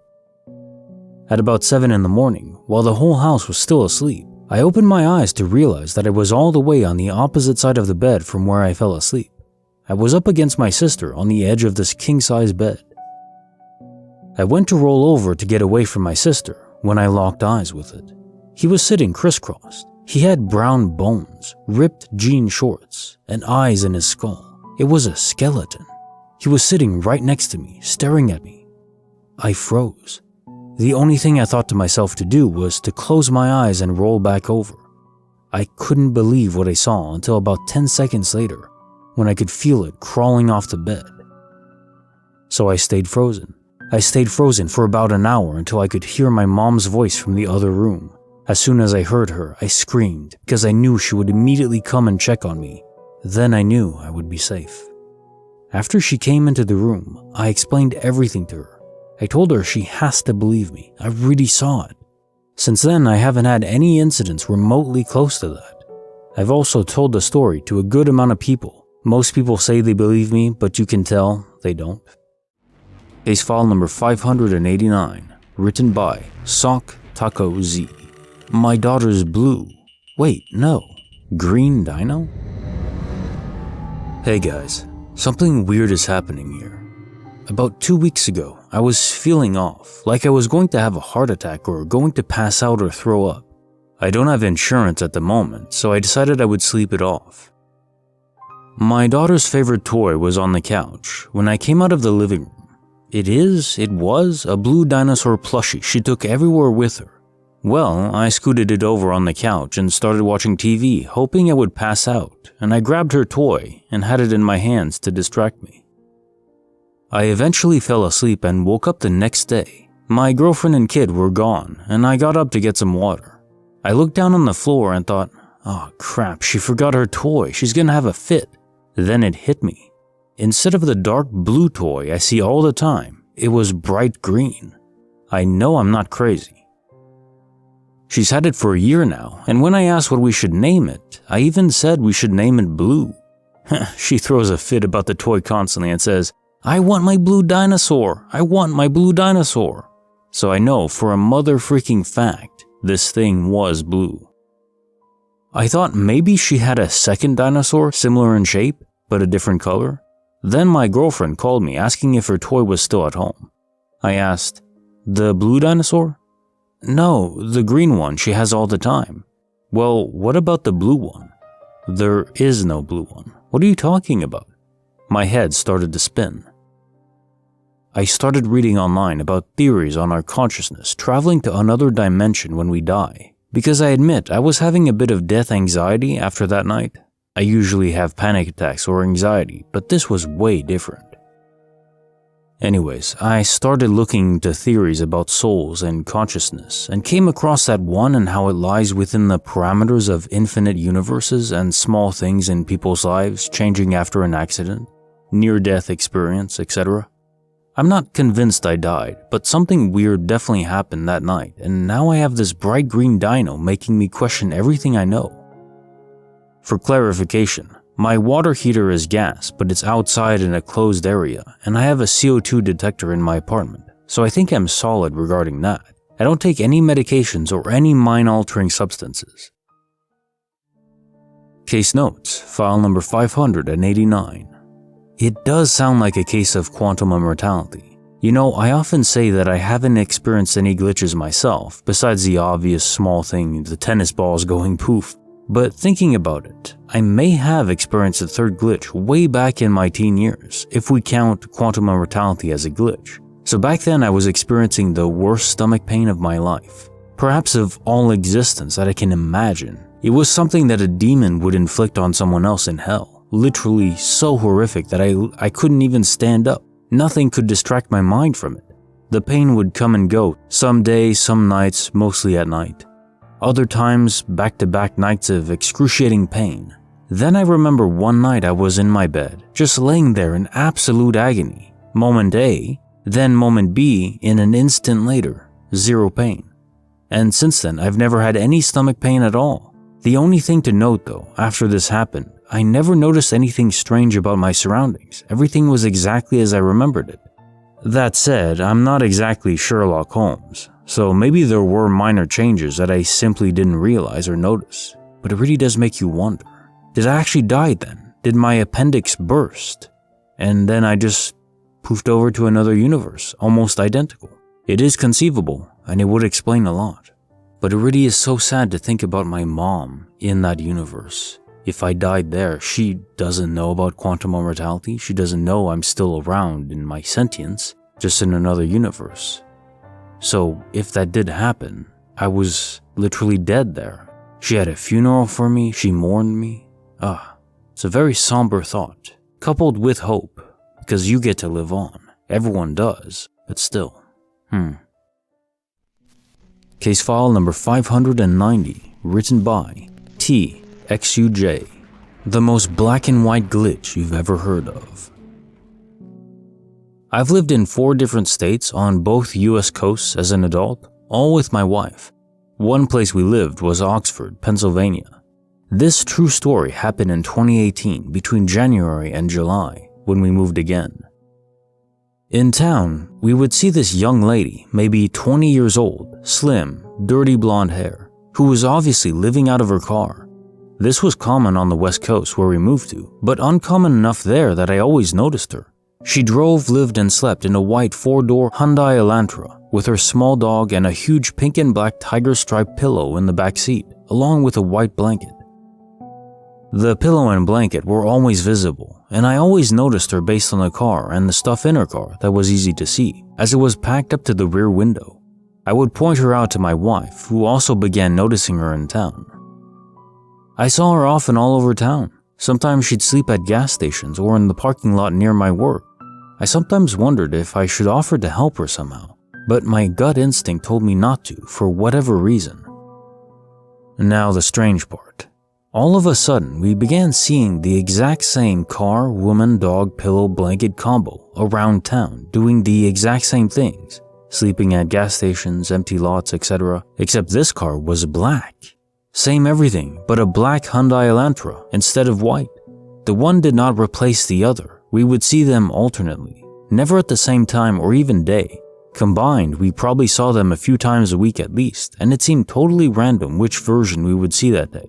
At about 7 in the morning, while the whole house was still asleep, I opened my eyes to realize that I was all the way on the opposite side of the bed from where I fell asleep. I was up against my sister on the edge of this king-size bed. I went to roll over to get away from my sister when I locked eyes with it. He was sitting crisscrossed. He had brown bones, ripped jean shorts, and eyes in his skull. It was a skeleton. He was sitting right next to me, staring at me. I froze. The only thing I thought to myself to do was to close my eyes and roll back over. I couldn't believe what I saw until about 10 seconds later, when I could feel it crawling off the bed. So I stayed frozen. I stayed frozen for about an hour until I could hear my mom's voice from the other room. As soon as I heard her, I screamed because I knew she would immediately come and check on me. Then I knew I would be safe. After she came into the room, I explained everything to her. I told her she has to believe me. I really saw it. Since then, I haven't had any incidents remotely close to that. I've also told the story to a good amount of people. Most people say they believe me, but you can tell they don't. Case file number 589, written by Sock Taco Z. My daughter's blue. Wait, no. Green Dino? Hey guys. Something weird is happening here. About 2 weeks ago, I was feeling off, like I was going to have a heart attack or going to pass out or throw up. I don't have insurance at the moment, so I decided I would sleep it off. My daughter's favorite toy was on the couch when I came out of the living room. It was a blue dinosaur plushie she took everywhere with her. Well, I scooted it over on the couch and started watching TV, hoping I would pass out, and I grabbed her toy and had it in my hands to distract me. I eventually fell asleep and woke up the next day. My girlfriend and kid were gone, and I got up to get some water. I looked down on the floor and thought, oh crap, she forgot her toy, she's gonna have a fit. Then it hit me. Instead of the dark blue toy I see all the time, it was bright green. I know I'm not crazy. She's had it for a year now, and when I asked what we should name it, I even said we should name it Blue. She throws a fit about the toy constantly and says, I want my blue dinosaur, I want my blue dinosaur. So I know for a mother freaking fact, this thing was blue. I thought maybe she had a second dinosaur similar in shape, but a different color. Then my girlfriend called me asking if her toy was still at home. I asked, the blue dinosaur? No, the green one she has all the time. Well, what about the blue one? There is no blue one. What are you talking about? My head started to spin. I started reading online about theories on our consciousness traveling to another dimension when we die, because I admit I was having a bit of death anxiety after that night. I usually have panic attacks or anxiety, but this was way different. Anyways, I started looking into theories about souls and consciousness and came across that one and how it lies within the parameters of infinite universes and small things in people's lives changing after an accident, near-death experience, etc. I'm not convinced I died, but something weird definitely happened that night, and now I have this bright green dino making me question everything I know. For clarification, my water heater is gas, but it's outside in a closed area, and I have a CO2 detector in my apartment, so I think I'm solid regarding that. I don't take any medications or any mind-altering substances. Case notes, file number 589. It does sound like a case of quantum immortality. You know, I often say that I haven't experienced any glitches myself, besides the obvious small thing, the tennis balls going poof. But thinking about it, I may have experienced a third glitch way back in my teen years, if we count quantum immortality as a glitch. So back then I was experiencing the worst stomach pain of my life, perhaps of all existence that I can imagine. It was something that a demon would inflict on someone else in hell, literally so horrific that I couldn't even stand up. Nothing could distract my mind from it. The pain would come and go, some days, some nights, mostly at night. Other times, back-to-back nights of excruciating pain. Then I remember one night I was in my bed, just laying there in absolute agony. Moment A, then moment B in an instant later, zero pain. And since then, I've never had any stomach pain at all. The only thing to note though, after this happened, I never noticed anything strange about my surroundings. Everything was exactly as I remembered it. That said, I'm not exactly Sherlock Holmes. So maybe there were minor changes that I simply didn't realize or notice, but it really does make you wonder. Did I actually die then? Did my appendix burst? And then I just poofed over to another universe, almost identical. It is conceivable, and it would explain a lot. But it really is so sad to think about my mom in that universe. If I died there, she doesn't know about quantum immortality, she doesn't know I'm still around in my sentience, just in another universe. So, if that did happen, I was literally dead there. She had a funeral for me, she mourned me. It's a very somber thought, coupled with hope, because you get to live on. Everyone does, but still. Case file number 590, written by TXUJ. The most black and white glitch you've ever heard of. I've lived in 4 different states on both US coasts as an adult, all with my wife. One place we lived was Oxford, Pennsylvania. This true story happened in 2018 between January and July when we moved again. In town, we would see this young lady, maybe 20 years old, slim, dirty blonde hair, who was obviously living out of her car. This was common on the West Coast where we moved to, but uncommon enough there that I always noticed her. She drove, lived, and slept in a white 4-door Hyundai Elantra with her small dog and a huge pink and black tiger-striped pillow in the back seat, along with a white blanket. The pillow and blanket were always visible, and I always noticed her based on the car and the stuff in her car that was easy to see, as it was packed up to the rear window. I would point her out to my wife, who also began noticing her in town. I saw her often all over town. Sometimes she'd sleep at gas stations or in the parking lot near my work. I sometimes wondered if I should offer to help her somehow, but my gut instinct told me not to for whatever reason. Now the strange part. All of a sudden, we began seeing the exact same car, woman, dog, pillow, blanket combo around town doing the exact same things, sleeping at gas stations, empty lots, etc., except this car was black. Same everything, but a black Hyundai Elantra instead of white. The one did not replace the other. We would see them alternately, never at the same time or even day. Combined, we probably saw them a few times a week at least, and it seemed totally random which version we would see that day.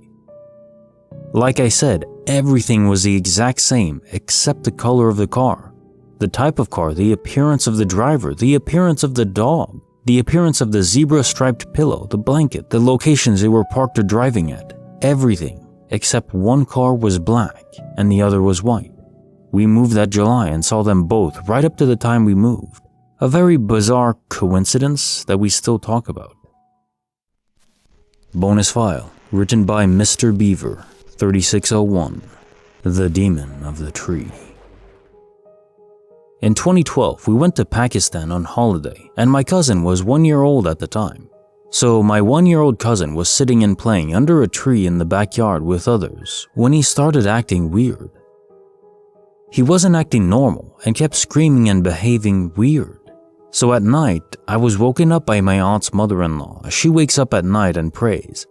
Like I said, everything was the exact same except the color of the car, the type of car, the appearance of the driver, the appearance of the dog, the appearance of the zebra-striped pillow, the blanket, the locations they were parked or driving at. Everything except one car was black and the other was white. We moved that July and saw them both right up to the time we moved. A very bizarre coincidence that we still talk about. Bonus file, written by Mr. Beaver, 3601, The Demon of the Tree. In 2012, we went to Pakistan on holiday, and my cousin was 1 year old at the time. So my 1-year-old cousin was sitting and playing under a tree in the backyard with others when he started acting weird. He wasn't acting normal and kept screaming and behaving weird. So at night, I was woken up by my aunt's mother-in-law as she wakes up at night and prays.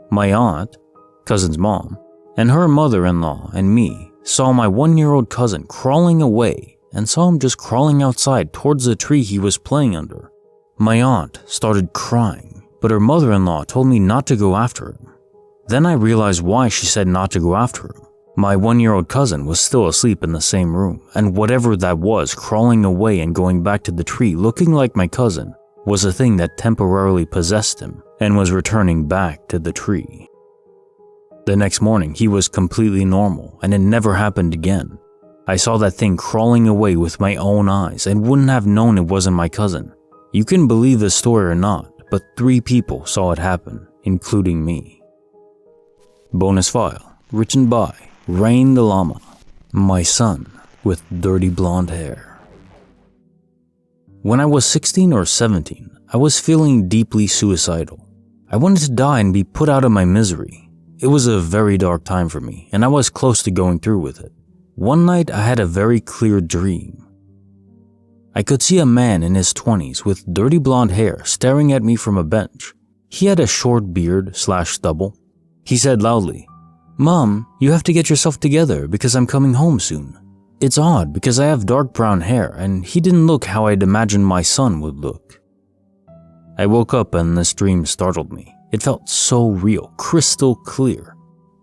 My aunt, cousin's mom, and her mother-in-law and me saw my 1-year-old cousin crawling away and saw him just crawling outside towards the tree he was playing under. My aunt started crying, but her mother-in-law told me not to go after him. Then I realized why she said not to go after him. My 1-year-old cousin was still asleep in the same room, and whatever that was crawling away and going back to the tree looking like my cousin was a thing that temporarily possessed him and was returning back to the tree. The next morning, he was completely normal, and it never happened again. I saw that thing crawling away with my own eyes and wouldn't have known it wasn't my cousin. You can believe the story or not, but 3 people saw it happen, including me. Bonus file, written by Rain the Llama, my son with dirty blonde hair. When I was 16 or 17, I was feeling deeply suicidal. I wanted to die and be put out of my misery. It was a very dark time for me, and I was close to going through with it. One night, I had a very clear dream. I could see a man in his 20s with dirty blonde hair staring at me from a bench. He had a short beard/stubble. He said loudly, "Mom, you have to get yourself together because I'm coming home soon." It's odd because I have dark brown hair and he didn't look how I'd imagined my son would look. I woke up and this dream startled me. It felt so real, crystal clear.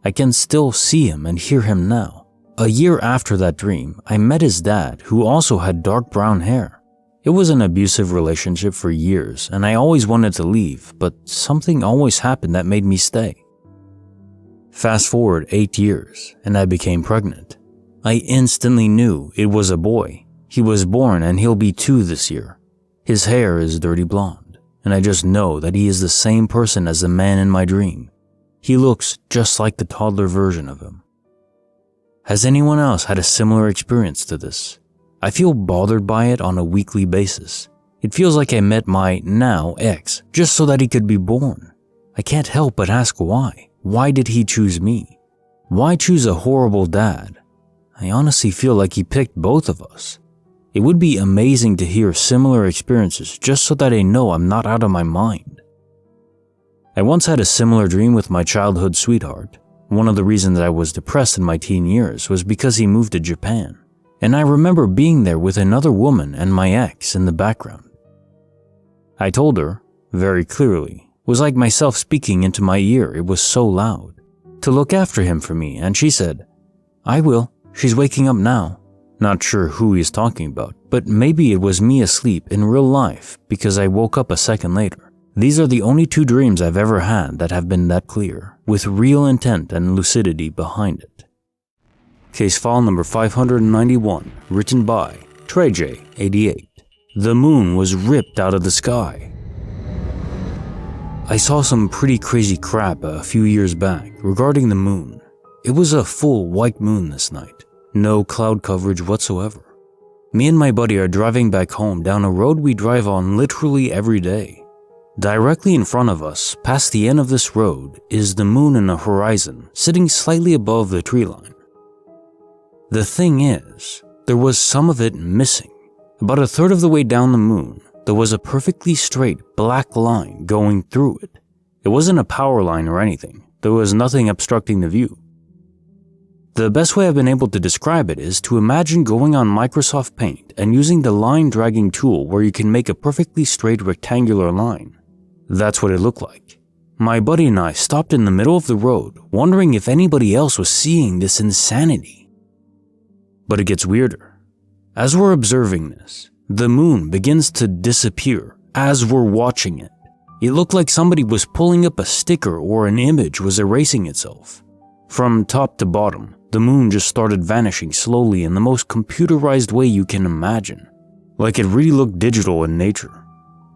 I can still see him and hear him now. A year after that dream, I met his dad, who also had dark brown hair. It was an abusive relationship for years, and I always wanted to leave, but something always happened that made me stay. Fast forward 8 years, and I became pregnant. I instantly knew it was a boy. He was born and he'll be 2 this year. His hair is dirty blonde, and I just know that he is the same person as the man in my dream. He looks just like the toddler version of him. Has anyone else had a similar experience to this? I feel bothered by it on a weekly basis. It feels like I met my now ex just so that he could be born. I can't help but ask why. Why did he choose me? Why choose a horrible dad? I honestly feel like he picked both of us. It would be amazing to hear similar experiences just so that I know I'm not out of my mind. I once had a similar dream with my childhood sweetheart. One of the reasons I was depressed in my teen years was because he moved to Japan, and I remember being there with another woman and my ex in the background. I told her, very clearly, it was like myself speaking into my ear, it was so loud. to look after him for me, and she said, "I will. She's waking up now." Not sure who he's talking about, but maybe it was me asleep in real life because I woke up a second later. These are the only 2 dreams I've ever had that have been that clear, with real intent and lucidity behind it. Case file number 591, written by TreyJ88. The moon was ripped out of the sky. I saw some pretty crazy crap a few years back regarding the moon. It was a full white moon this night, no cloud coverage whatsoever. Me and my buddy are driving back home down a road we drive on literally every day. Directly in front of us, past the end of this road, is the moon in the horizon, sitting slightly above the tree line. The thing is, there was some of it missing. About a third of the way down the moon, there was a perfectly straight black line going through it. It wasn't a power line or anything. There was nothing obstructing the view. The best way I've been able to describe it is to imagine going on Microsoft Paint and using the line dragging tool where you can make a perfectly straight rectangular line. That's what it looked like. My buddy and I stopped in the middle of the road, wondering if anybody else was seeing this insanity. But it gets weirder. As we're observing this, the moon begins to disappear as we're watching it. It looked like somebody was pulling up a sticker or an image was erasing itself. From top to bottom, the moon just started vanishing slowly in the most computerized way you can imagine, like it really looked digital in nature.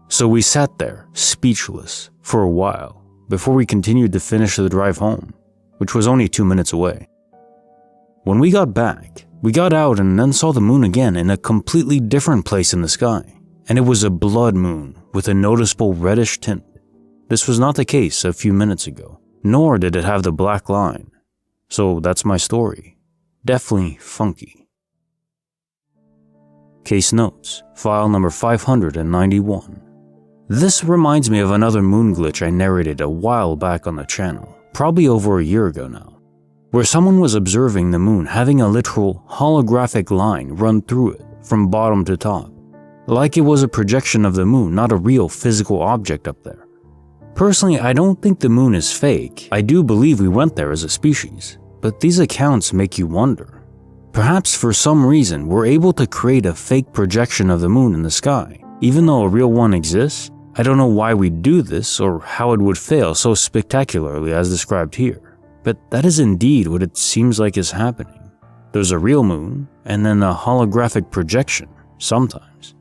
So we sat there, speechless, for a while, before we continued to finish the drive home, which was only 2 minutes away. When we got back, we got out and then saw the moon again in a completely different place in the sky, and it was a blood moon with a noticeable reddish tint. This was not the case a few minutes ago, nor did it have the black line. So that's my story. Definitely funky. Case notes, file number 591. This reminds me of another moon glitch I narrated a while back on the channel, probably over a year ago now, where someone was observing the moon having a literal holographic line run through it from bottom to top, like it was a projection of the moon, not a real physical object up there. Personally, I don't think the moon is fake. I do believe we went there as a species, but these accounts make you wonder. Perhaps for some reason we're able to create a fake projection of the moon in the sky, even though a real one exists. I don't know why we do this or how it would fail so spectacularly as described here, but that is indeed what it seems like is happening. There's a real moon, and then a holographic projection, sometimes.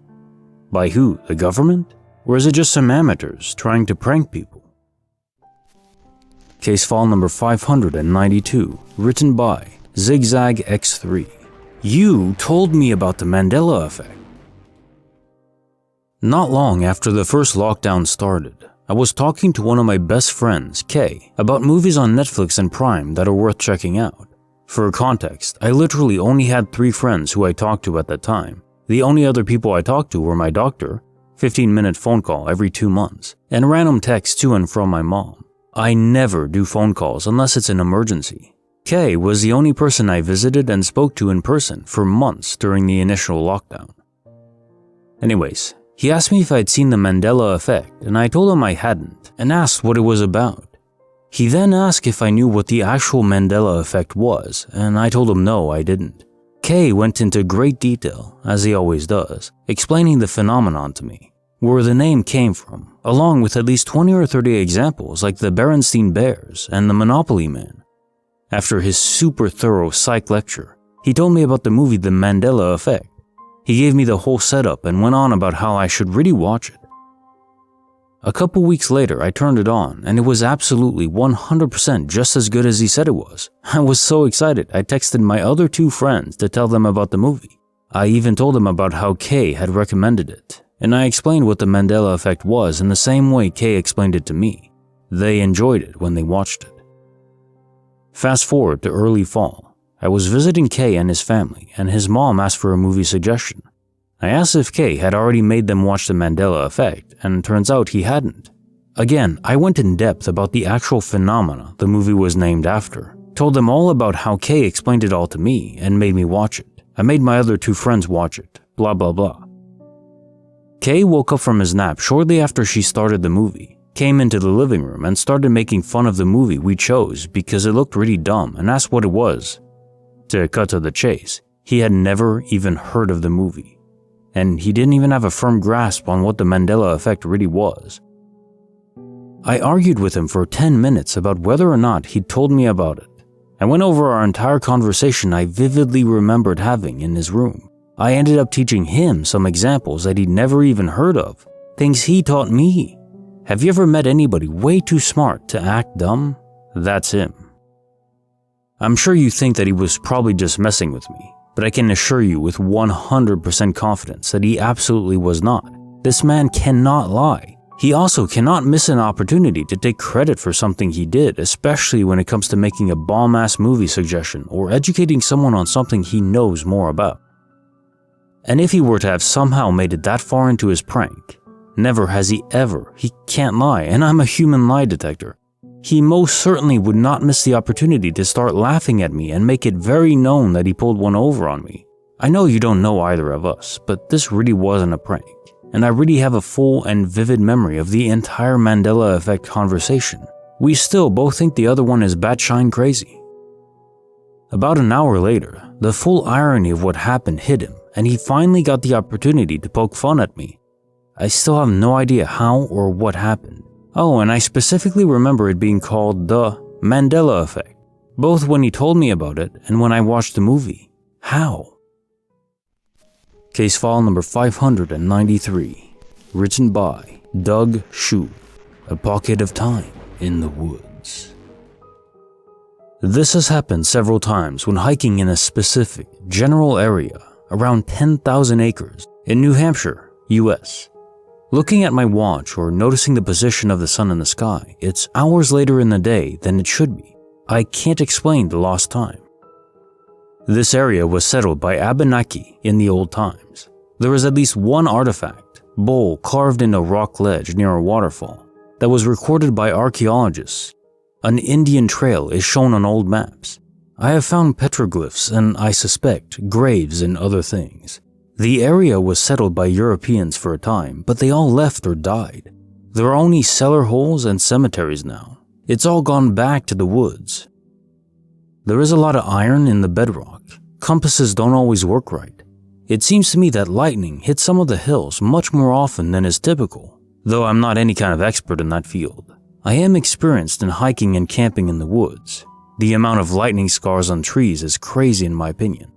By who? The government? Or is it just some amateurs trying to prank people? Case file number 592, written by Zigzag X3. You told me about the Mandela Effect. Not long after the first lockdown started, I was talking to one of my best friends, Kay, about movies on Netflix and Prime that are worth checking out. For context, I literally only had 3 friends who I talked to at that time. The only other people I talked to were my doctor, 15-minute phone call every 2 months, and random texts to and from my mom. I never do phone calls unless it's an emergency. Kay was the only person I visited and spoke to in person for months during the initial lockdown. Anyways, he asked me if I'd seen the Mandela Effect, and I told him I hadn't, and asked what it was about. He then asked if I knew what the actual Mandela Effect was, and I told him no, I didn't. Kay went into great detail, as he always does, explaining the phenomenon to me, where the name came from, along with at least 20 or 30 examples like the Berenstain Bears and the Monopoly Man. After his super thorough psych lecture, he told me about the movie The Mandela Effect. He gave me the whole setup and went on about how I should really watch it. A couple weeks later, I turned it on, and it was absolutely 100% just as good as he said it was. I was so excited, I texted my other 2 friends to tell them about the movie. I even told them about how Kay had recommended it, and I explained what the Mandela Effect was in the same way Kay explained it to me. They enjoyed it when they watched it. Fast forward to early fall. I was visiting Kay and his family, and his mom asked for a movie suggestion. I asked if Kay had already made them watch the Mandela Effect, and turns out he hadn't. Again, I went in depth about the actual phenomena the movie was named after, told them all about how Kay explained it all to me and made me watch it. I made my other 2 friends watch it, blah blah blah. Kay woke up from his nap shortly after she started the movie, came into the living room and started making fun of the movie we chose because it looked really dumb and asked what it was. To cut to the chase, he had never even heard of the movie, and he didn't even have a firm grasp on what the Mandela Effect really was. I argued with him for 10 minutes about whether or not he'd told me about it. I went over our entire conversation I vividly remembered having in his room. I ended up teaching him some examples that he'd never even heard of, things he taught me. Have you ever met anybody way too smart to act dumb? That's him. I'm sure you think that he was probably just messing with me, but I can assure you with 100% confidence that he absolutely was not. This man cannot lie. He also cannot miss an opportunity to take credit for something he did, especially when it comes to making a bomb-ass movie suggestion or educating someone on something he knows more about. And if he were to have somehow made it that far into his prank, never has he ever, he can't lie, and I'm a human lie detector. He most certainly would not miss the opportunity to start laughing at me and make it very known that he pulled one over on me. I know you don't know either of us, but this really wasn't a prank, and I really have a full and vivid memory of the entire Mandela Effect conversation. We still both think the other one is batshine crazy. About an hour later, the full irony of what happened hit him, and he finally got the opportunity to poke fun at me. I still have no idea how or what happened. Oh, and I specifically remember it being called the Mandela Effect, both when he told me about it and when I watched the movie. How? Case file number 593, written by Doug Shu, A Pocket of Time in the Woods. This has happened several times when hiking in a specific general area around 10,000 acres in New Hampshire, US. Looking at my watch or noticing the position of the sun in the sky, it's hours later in the day than it should be. I can't explain the lost time. This area was settled by Abenaki in the old times. There was at least one artifact, bowl carved in a rock ledge near a waterfall, that was recorded by archaeologists. An Indian trail is shown on old maps. I have found petroglyphs and, I suspect, graves and other things. The area was settled by Europeans for a time, but they all left or died. There are only cellar holes and cemeteries now. It's all gone back to the woods. There is a lot of iron in the bedrock. Compasses don't always work right. It seems to me that lightning hits some of the hills much more often than is typical, though I'm not any kind of expert in that field. I am experienced in hiking and camping in the woods. The amount of lightning scars on trees is crazy in my opinion.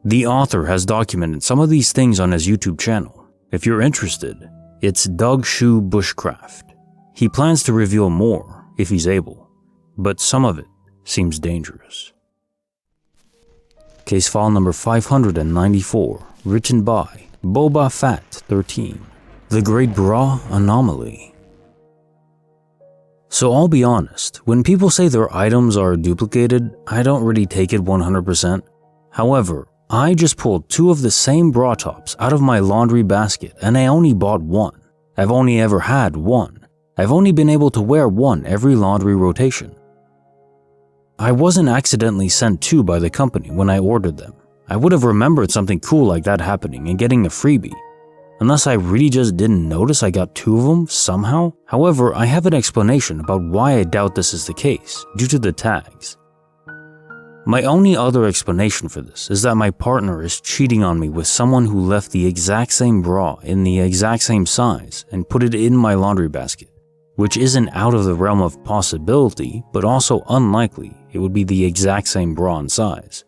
The author has documented some of these things on his YouTube channel. If you're interested, it's Doug Shu Bushcraft. He plans to reveal more if he's able, but some of it seems dangerous. Case file number 594, written by Boba Fett 13, The Great Bra Anomaly. So I'll be honest, when people say their items are duplicated, I don't really take it 100%. However, I just pulled two of the same bra tops out of my laundry basket and I only bought one. I've only ever had one. I've only been able to wear one every laundry rotation. I wasn't accidentally sent two by the company when I ordered them. I would have remembered something cool like that happening and getting a freebie. Unless I really just didn't notice I got two of them somehow. However, I have an explanation about why I doubt this is the case, due to the tags. My only other explanation for this is that my partner is cheating on me with someone who left the exact same bra in the exact same size and put it in my laundry basket, which isn't out of the realm of possibility, but also unlikely it would be the exact same bra and size.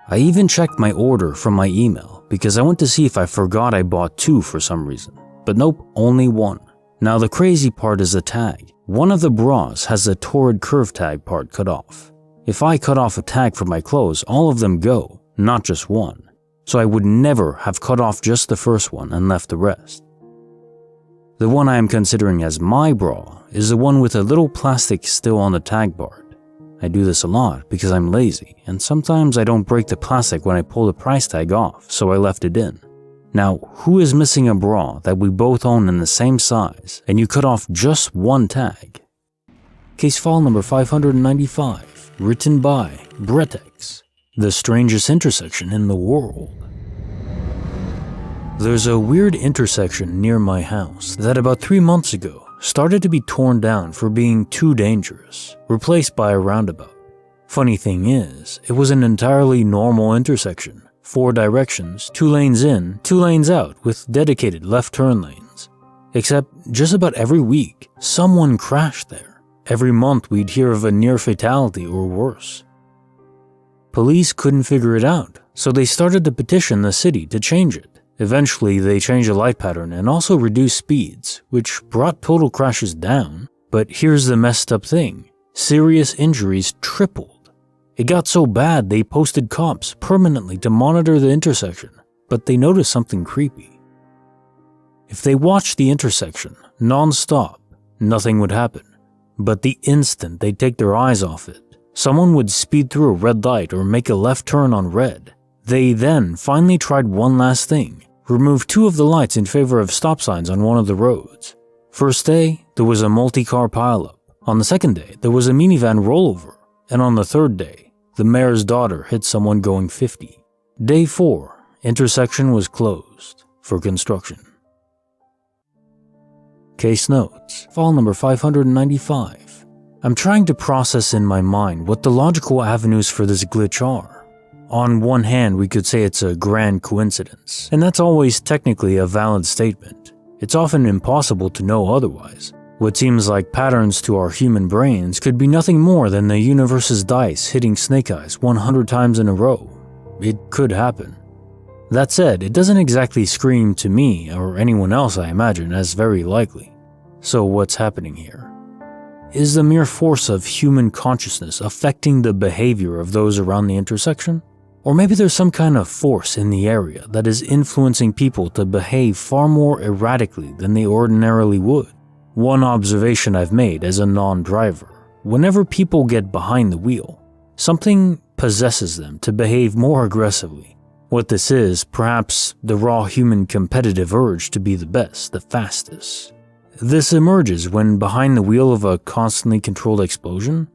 I even checked my order from my email because I went to see if I forgot I bought two for some reason, but nope, only one. Now the crazy part is the tag. One of the bras has the torrid curve tag part cut off. If I cut off a tag from my clothes, all of them go, not just one. So I would never have cut off just the first one and left the rest. The one I am considering as my bra is the one with a little plastic still on the tag part. I do this a lot because I'm lazy, and sometimes I don't break the plastic when I pull the price tag off, so I left it in. Now, who is missing a bra that we both own in the same size, and you cut off just one tag? Case file number 595. Written by Bretex, The Strangest Intersection in the World. There's a weird intersection near my house that about 3 months ago started to be torn down for being too dangerous, replaced by a roundabout. Funny thing is, it was an entirely normal intersection, 4 directions, 2 lanes in, 2 lanes out with dedicated left turn lanes. Except just about every week, someone crashed there. Every month we'd hear of a near fatality or worse. Police couldn't figure it out, so they started to petition the city to change it. Eventually, they changed the light pattern and also reduced speeds, which brought total crashes down. But here's the messed up thing. Serious injuries tripled. It got so bad they posted cops permanently to monitor the intersection, but they noticed something creepy. If they watched the intersection non-stop, nothing would happen. But the instant they'd take their eyes off it, someone would speed through a red light or make a left turn on red. They then finally tried one last thing. Removed 2 of the lights in favor of stop signs on one of the roads. First day, there was a multi-car pileup. On the second day, there was a minivan rollover. And on the third day, the mayor's daughter hit someone going 50. Day 4, intersection was closed for construction. Case notes, file number 595. I'm trying to process in my mind what the logical avenues for this glitch are. On one hand, we could say it's a grand coincidence, and that's always technically a valid statement. It's often impossible to know otherwise. What seems like patterns to our human brains could be nothing more than the universe's dice hitting snake eyes 100 times in a row. It could happen. That said, it doesn't exactly scream to me, or anyone else I imagine, as very likely. So what's happening here? Is the mere force of human consciousness affecting the behavior of those around the intersection? Or maybe there's some kind of force in the area that is influencing people to behave far more erratically than they ordinarily would. One observation I've made as a non-driver: whenever people get behind the wheel, something possesses them to behave more aggressively. What this is, perhaps the raw human competitive urge to be the best, the fastest. This emerges when behind the wheel of a constantly controlled explosion?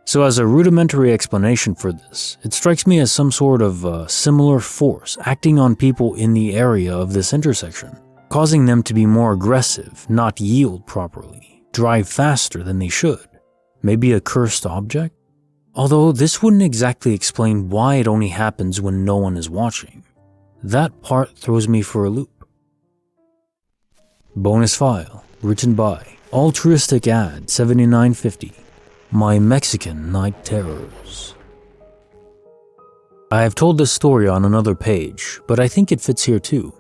So as a rudimentary explanation for this, it strikes me as some sort of similar force acting on people in the area of this intersection, causing them to be more aggressive, not yield properly, drive faster than they should. Maybe a cursed object? Although this wouldn't exactly explain why it only happens when no one is watching. That part throws me for a loop. Bonus file, written by Altruistic Ad 7950. My Mexican Night Terrors. I have told this story on another page, but I think it fits here too.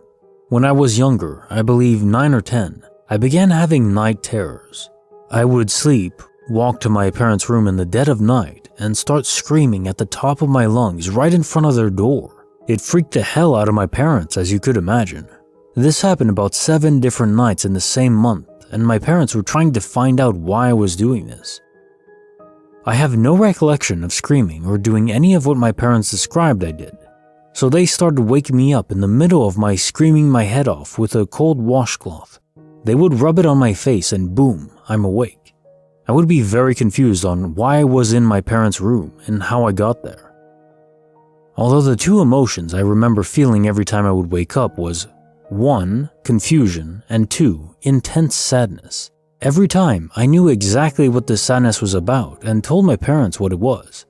When I was younger, I believe 9 or 10, I began having night terrors. I would sleep, walk to my parents' room in the dead of night, and start screaming at the top of my lungs right in front of their door. It freaked the hell out of my parents, as you could imagine. This happened about 7 different nights in the same month, and my parents were trying to find out why I was doing this. I have no recollection of screaming or doing any of what my parents described I did, so they started waking me up in the middle of my screaming my head off with a cold washcloth. They would rub it on my face and boom, I'm awake. I would be very confused on why I was in my parents' room and how I got there. Although the 2 emotions I remember feeling every time I would wake up was 1, confusion, and 2, intense sadness. Every time, I knew exactly what the sadness was about and told my parents what it was.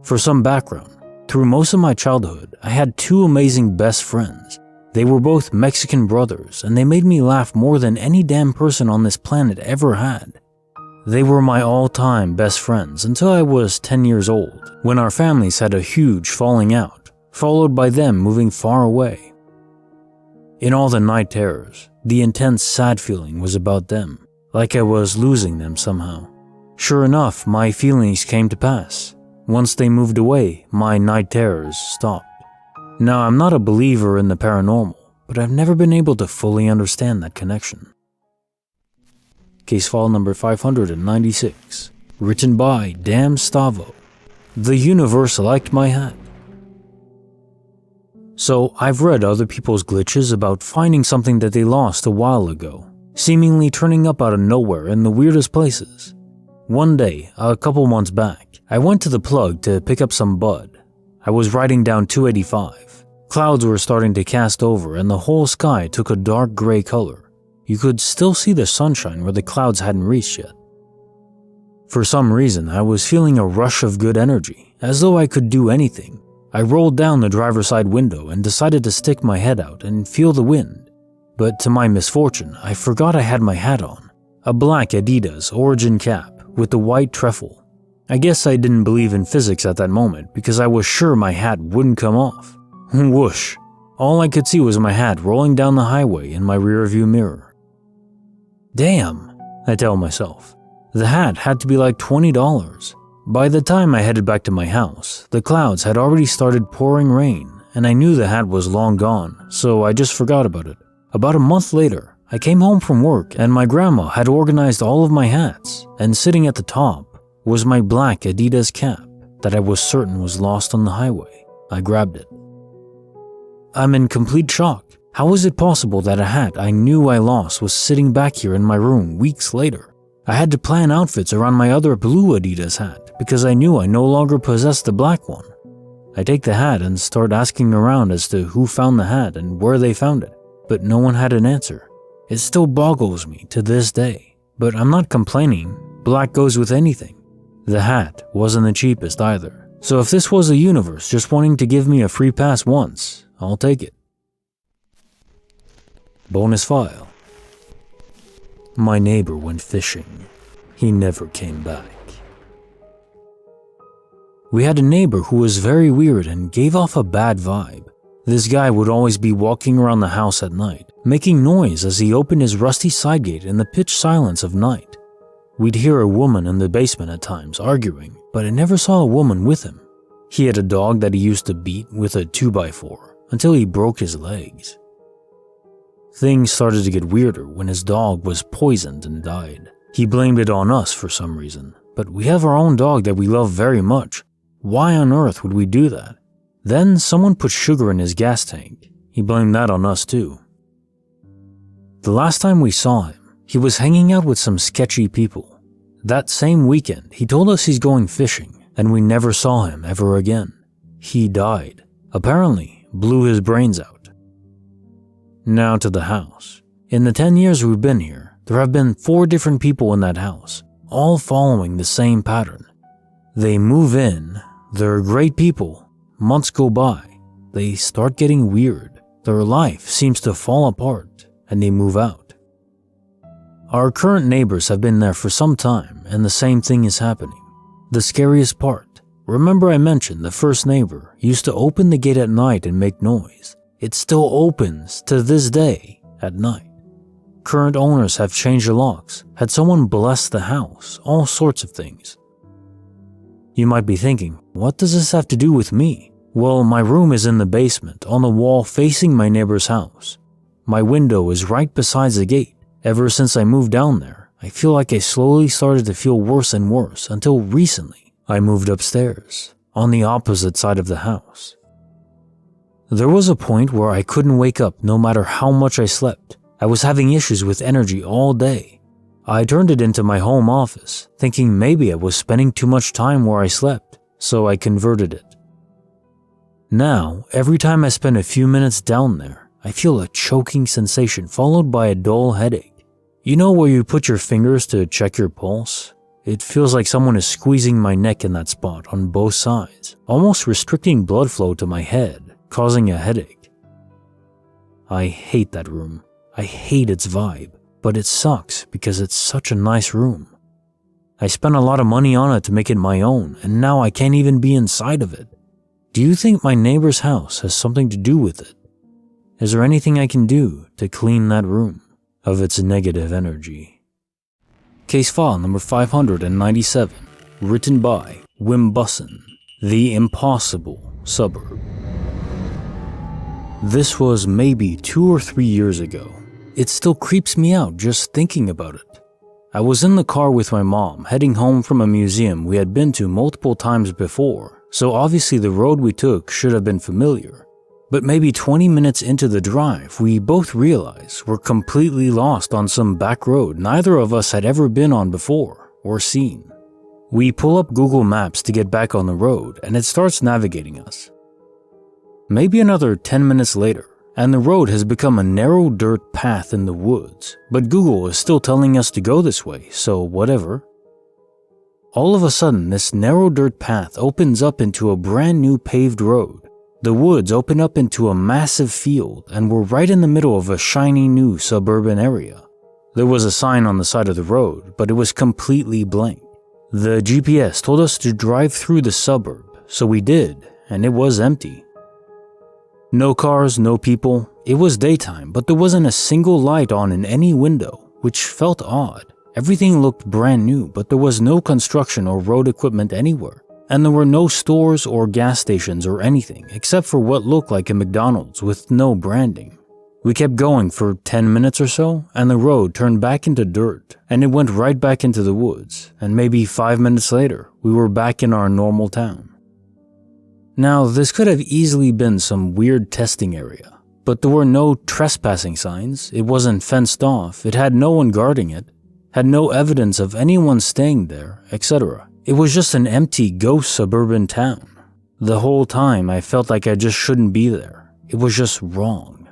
For some background, through most of my childhood, I had 2 amazing best friends. They were both Mexican brothers, and they made me laugh more than any damn person on this planet ever had. They were my all-time best friends until I was 10 years old, when our families had a huge falling out, followed by them moving far away. In all the night terrors, the intense sad feeling was about them, like I was losing them somehow. Sure enough, my feelings came to pass. Once they moved away, my night terrors stopped. Now, I'm not a believer in the paranormal, but I've never been able to fully understand that connection. Case file number 596, written by Damn Stavo. The universe liked my hat. So, I've read other people's glitches about finding something that they lost a while ago, seemingly turning up out of nowhere in the weirdest places. One day, a couple months back, I went to the plug to pick up some bud. I was riding down 285. Clouds were starting to cast over and the whole sky took a dark gray color. You could still see the sunshine where the clouds hadn't reached yet. For some reason, I was feeling a rush of good energy, as though I could do anything. I rolled down the driver's side window and decided to stick my head out and feel the wind. But to my misfortune, I forgot I had my hat on. A black Adidas Origin cap with the white trefoil. I guess I didn't believe in physics at that moment because I was sure my hat wouldn't come off. Whoosh! All I could see was my hat rolling down the highway in my rearview mirror. Damn, I tell myself. The hat had to be like $20. By the time I headed back to my house, the clouds had already started pouring rain, and I knew the hat was long gone, so I just forgot about it. About a month later, I came home from work and my grandma had organized all of my hats, and sitting at the top was my black Adidas cap that I was certain was lost on the highway. I grabbed it. I'm in complete shock. How was it possible that a hat I knew I lost was sitting back here in my room weeks later? I had to plan outfits around my other blue Adidas hat because I knew I no longer possessed the black one. I take the hat and start asking around as to who found the hat and where they found it, but no one had an answer. It still boggles me to this day, but I'm not complaining. Black goes with anything. The hat wasn't the cheapest either, so if this was a universe just wanting to give me a free pass once, I'll take it. Bonus file. My neighbor went fishing. He never came back. We had a neighbor who was very weird and gave off a bad vibe. This guy would always be walking around the house at night, making noise as he opened his rusty side gate in the pitch silence of night. We'd hear a woman in the basement at times arguing, but I never saw a woman with him. He had a dog that he used to beat with a 2x4 until he broke his legs. Things started to get weirder when his dog was poisoned and died. He blamed it on us for some reason, but we have our own dog that we love very much. Why on earth would we do that? Then someone put sugar in his gas tank. He blamed that on us too. The last time we saw him, he was hanging out with some sketchy people. That same weekend, he told us he's going fishing, and we never saw him ever again. He died. Apparently, blew his brains out. Now to the house. In the 10 years we've been here, there have been 4 different people in that house, all following the same pattern. They move in, they're great people, months go by, they start getting weird, their life seems to fall apart, and they move out. Our current neighbors have been there for some time, and the same thing is happening. The scariest part, remember I mentioned the first neighbor used to open the gate at night and make noise. It still opens to this day at night. Current owners have changed the locks, had someone bless the house, all sorts of things. You might be thinking, what does this have to do with me? Well, my room is in the basement, on the wall facing my neighbor's house. My window is right beside the gate. Ever since I moved down there, I feel like I slowly started to feel worse and worse until recently I moved upstairs, on the opposite side of the house. There was a point where I couldn't wake up no matter how much I slept. I was having issues with energy all day. I turned it into my home office, thinking maybe I was spending too much time where I slept, so I converted it. Now, every time I spend a few minutes down there, I feel a choking sensation followed by a dull headache. You know where you put your fingers to check your pulse? It feels like someone is squeezing my neck in that spot on both sides, almost restricting blood flow to my head, causing a headache. I hate that room. I hate its vibe, but it sucks because it's such a nice room. I spent a lot of money on it to make it my own, and now I can't even be inside of it. Do you think my neighbor's house has something to do with it? Is there anything I can do to clean that room of its negative energy? Case file number 597, written by Wim Busson, The Impossible Suburb. This was maybe 2 or 3 years ago. It still creeps me out just thinking about it. I was in the car with my mom heading home from a museum we had been to multiple times before, so obviously the road we took should have been familiar. But maybe 20 minutes into the drive, we both realized we're completely lost on some back road neither of us had ever been on before or seen. We pull up Google Maps to get back on the road and it starts navigating us. Maybe another 10 minutes later, and the road has become a narrow dirt path in the woods, but Google is still telling us to go this way, so whatever. All of a sudden, this narrow dirt path opens up into a brand new paved road. The woods open up into a massive field, and we're right in the middle of a shiny new suburban area. There was a sign on the side of the road, but it was completely blank. The GPS told us to drive through the suburb, so we did, and it was empty. No cars, no people. It was daytime, but there wasn't a single light on in any window, which felt odd. Everything looked brand new, but there was no construction or road equipment anywhere. And there were no stores or gas stations or anything, except for what looked like a McDonald's with no branding. We kept going for 10 minutes or so, and the road turned back into dirt, and it went right back into the woods, and maybe 5 minutes later, we were back in our normal town. Now, this could have easily been some weird testing area, but there were no trespassing signs, it wasn't fenced off, it had no one guarding it, had no evidence of anyone staying there, etc. It was just an empty ghost suburban town. The whole time I felt like I just shouldn't be there. It was just wrong.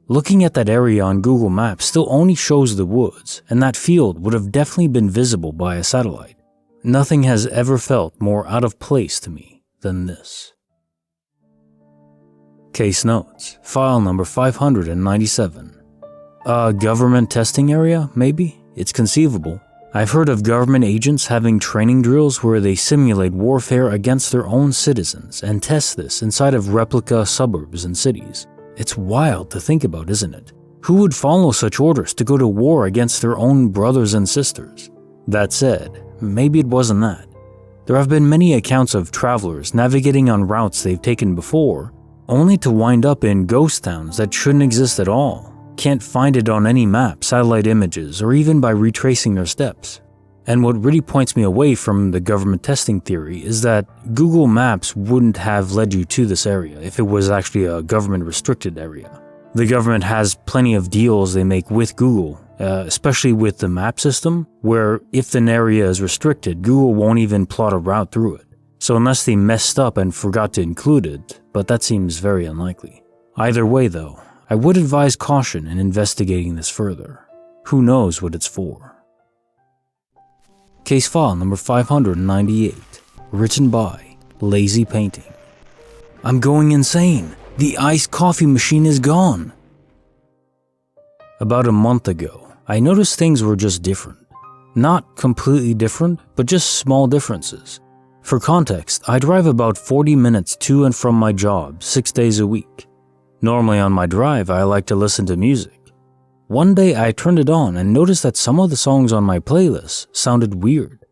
Looking at that area on Google Maps still only shows the woods, and that field would have definitely been visible by a satellite. Nothing has ever felt more out of place to me than this. Case notes, file number 597. A government testing area, maybe? It's conceivable. I've heard of government agents having training drills where they simulate warfare against their own citizens and test this inside of replica suburbs and cities. It's wild to think about, isn't it? Who would follow such orders to go to war against their own brothers and sisters? That said, maybe it wasn't that. There have been many accounts of travelers navigating on routes they've taken before, only to wind up in ghost towns that shouldn't exist at all. Can't find it on any map, satellite images, or even by retracing their steps. And what really points me away from the government testing theory is that Google Maps wouldn't have led you to this area if it was actually a government-restricted area. The government has plenty of deals they make with Google, especially with the map system, where if an area is restricted, Google won't even plot a route through it. So unless they messed up and forgot to include it, but that seems very unlikely. Either way though, I would advise caution in investigating this further. Who knows what it's for? Case file number 598, written by Lazy Painting. I'm going insane. The iced coffee machine is gone. About a month ago, I noticed things were just different. Not completely different, but just small differences. For context, I drive about 40 minutes to and from my job 6 days a week. Normally on my drive, I like to listen to music. One day I turned it on and noticed that some of the songs on my playlist sounded weird.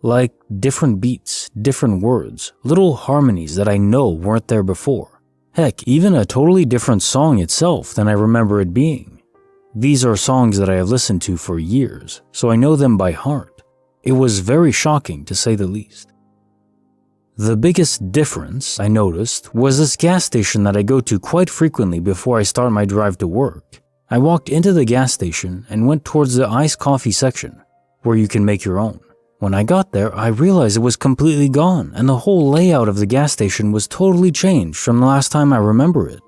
Like different beats, different words, little harmonies that I know weren't there before. Heck, even a totally different song itself than I remember it being. These are songs that I have listened to for years, so I know them by heart. It was very shocking to say the least. The biggest difference I noticed was this gas station that I go to quite frequently before I start my drive to work. I walked into the gas station and went towards the iced coffee section, where you can make your own. When I got there, I realized it was completely gone, and the whole layout of the gas station was totally changed from the last time I remember it.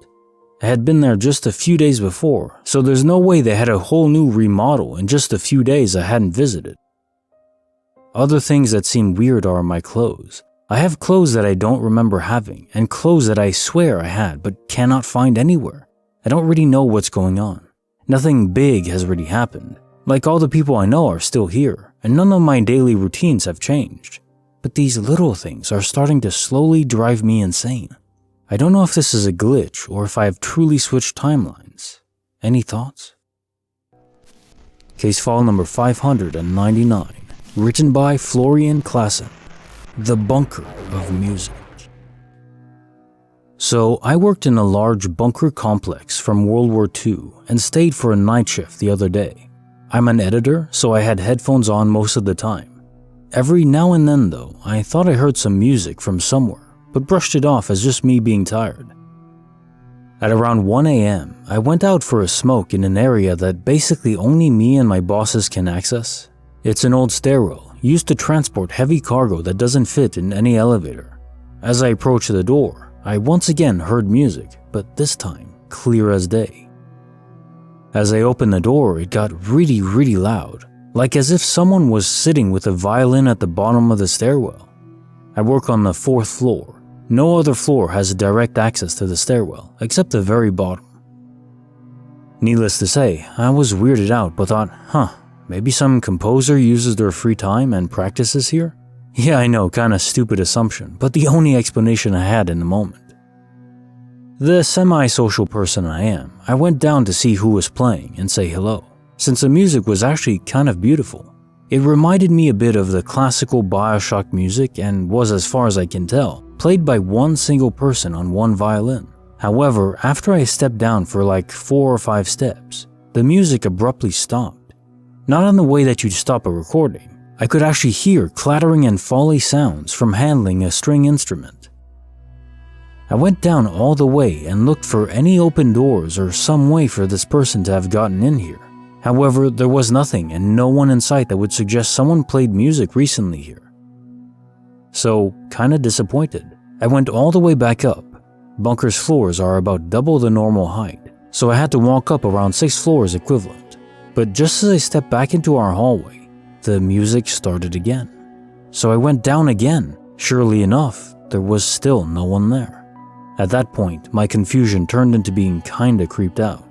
I had been there just a few days before, so there's no way they had a whole new remodel in just a few days I hadn't visited. Other things that seem weird are my clothes. I have clothes that I don't remember having, and clothes that I swear I had but cannot find anywhere. I don't really know what's going on. Nothing big has really happened. Like all the people I know are still here, and none of my daily routines have changed. But these little things are starting to slowly drive me insane. I don't know if this is a glitch or if I have truly switched timelines. Any thoughts? Case file number 599. Written by Florian Klassen, The Bunker of Music. So, I worked in a large bunker complex from World War II and stayed for a night shift the other day. I'm an editor, so I had headphones on most of the time. Every now and then though, I thought I heard some music from somewhere, but brushed it off as just me being tired. At around 1 a.m., I went out for a smoke in an area that basically only me and my bosses can access. It's an old stairwell, used to transport heavy cargo that doesn't fit in any elevator. As I approached the door, I once again heard music, but this time clear as day. As I opened the door, it got really loud, like as if someone was sitting with a violin at the bottom of the stairwell. I work on the 4th floor. No other floor has direct access to the stairwell, except the very bottom. Needless to say, I was weirded out but thought, maybe some composer uses their free time and practices here? Yeah, I know, kinda stupid assumption, but the only explanation I had in the moment. The semi-social person I am, I went down to see who was playing and say hello, since the music was actually kind of beautiful. It reminded me a bit of the classical Bioshock music and was, as far as I can tell, played by one single person on one violin. However, after I stepped down for like 4 or 5 steps, the music abruptly stopped. Not in the way that you'd stop a recording. I could actually hear clattering and folly sounds from handling a string instrument. I went down all the way and looked for any open doors or some way for this person to have gotten in here. However, there was nothing and no one in sight that would suggest someone played music recently here. So, kinda disappointed, I went all the way back up. Bunker's floors are about double the normal height, so I had to walk up around 6 floors equivalent. But just as I stepped back into our hallway, the music started again. So I went down again. Surely enough, there was still no one there. At that point, my confusion turned into being kinda creeped out.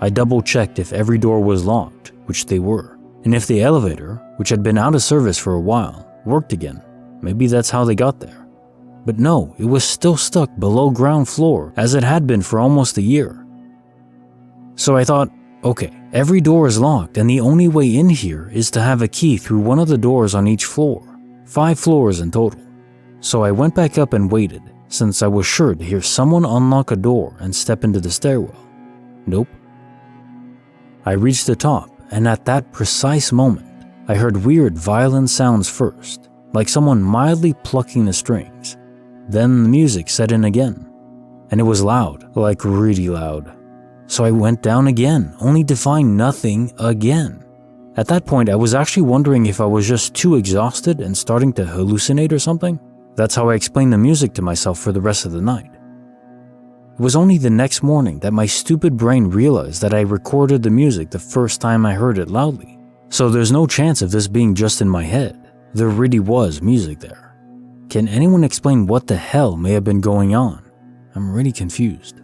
I double-checked if every door was locked, which they were, and if the elevator, which had been out of service for a while, worked again. Maybe that's how they got there. But no, it was still stuck below ground floor as it had been for almost a year. So I thought, okay, every door is locked and the only way in here is to have a key through one of the doors on each floor. 5 floors in total. So I went back up and waited, since I was sure to hear someone unlock a door and step into the stairwell. Nope. I reached the top, and at that precise moment, I heard weird violin sounds first, like someone mildly plucking the strings. Then the music set in again, and it was loud, like really loud. So I went down again, only to find nothing again. At that point, I was actually wondering if I was just too exhausted and starting to hallucinate or something. That's how I explained the music to myself for the rest of the night. It was only the next morning that my stupid brain realized that I recorded the music the first time I heard it loudly. So there's no chance of this being just in my head. There really was music there. Can anyone explain what the hell may have been going on? I'm really confused.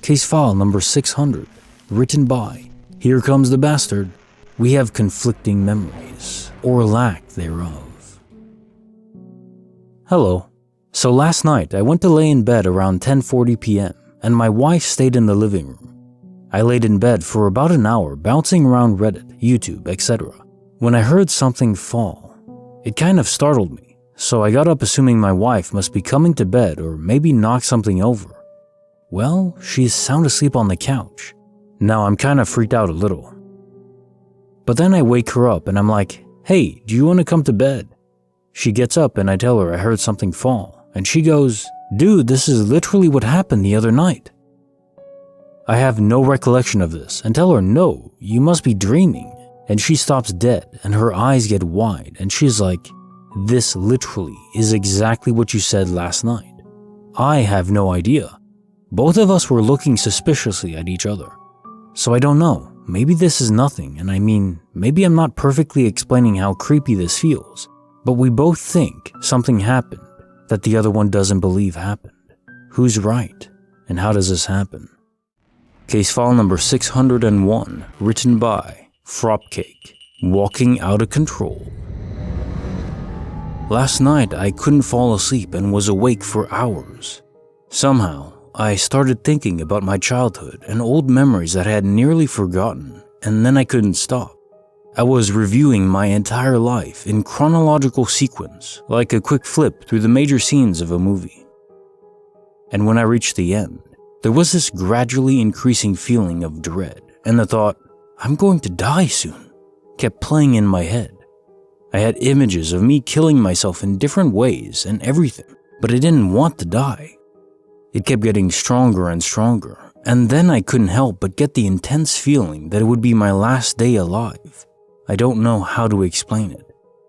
Case file number 600, written by Here Comes the Bastard. We have conflicting memories, or lack thereof. Hello. So last night I went to lay in bed around 10:40 p.m. and my wife stayed in the living room. I laid in bed for about an hour bouncing around Reddit, YouTube, etc. when I heard something fall. It kind of startled me, so I got up assuming my wife must be coming to bed or maybe knocked something over. Well, she's sound asleep on the couch. Now I'm kind of freaked out a little. But then I wake her up and I'm like, hey, do you want to come to bed? She gets up and I tell her I heard something fall, and she goes, dude, this is literally what happened the other night. I have no recollection of this and tell her, no, you must be dreaming. And she stops dead and her eyes get wide and she's like, this literally is exactly what you said last night. I have no idea. Both of us were looking suspiciously at each other. So I don't know, maybe this is nothing, and I mean, maybe I'm not perfectly explaining how creepy this feels. But we both think something happened that the other one doesn't believe happened. Who's right? And how does this happen? Case file number 601, written by Fropcake, Walking Out of Control. Last night I couldn't fall asleep and was awake for hours. Somehow, I started thinking about my childhood and old memories that I had nearly forgotten, and then I couldn't stop. I was reviewing my entire life in chronological sequence, like a quick flip through the major scenes of a movie. And when I reached the end, there was this gradually increasing feeling of dread, and the thought, I'm going to die soon, kept playing in my head. I had images of me killing myself in different ways and everything, but I didn't want to die. It kept getting stronger and stronger, and then I couldn't help but get the intense feeling that it would be my last day alive. I don't know how to explain it,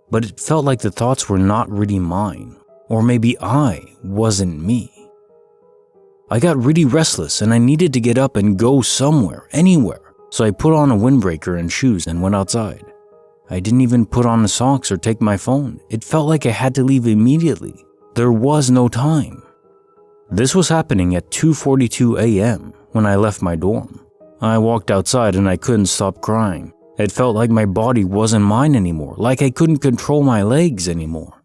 but it felt like the thoughts were not really mine, Or maybe I wasn't me. I got really restless and I needed to get up and go somewhere, anywhere, so I put on a windbreaker and shoes and went outside. I didn't even put on the socks or take my phone. It felt like I had to leave immediately. There was no time. This was happening at 2:42 a.m. when I left my dorm. I walked outside and I couldn't stop crying. It felt like my body wasn't mine anymore, like I couldn't control my legs anymore.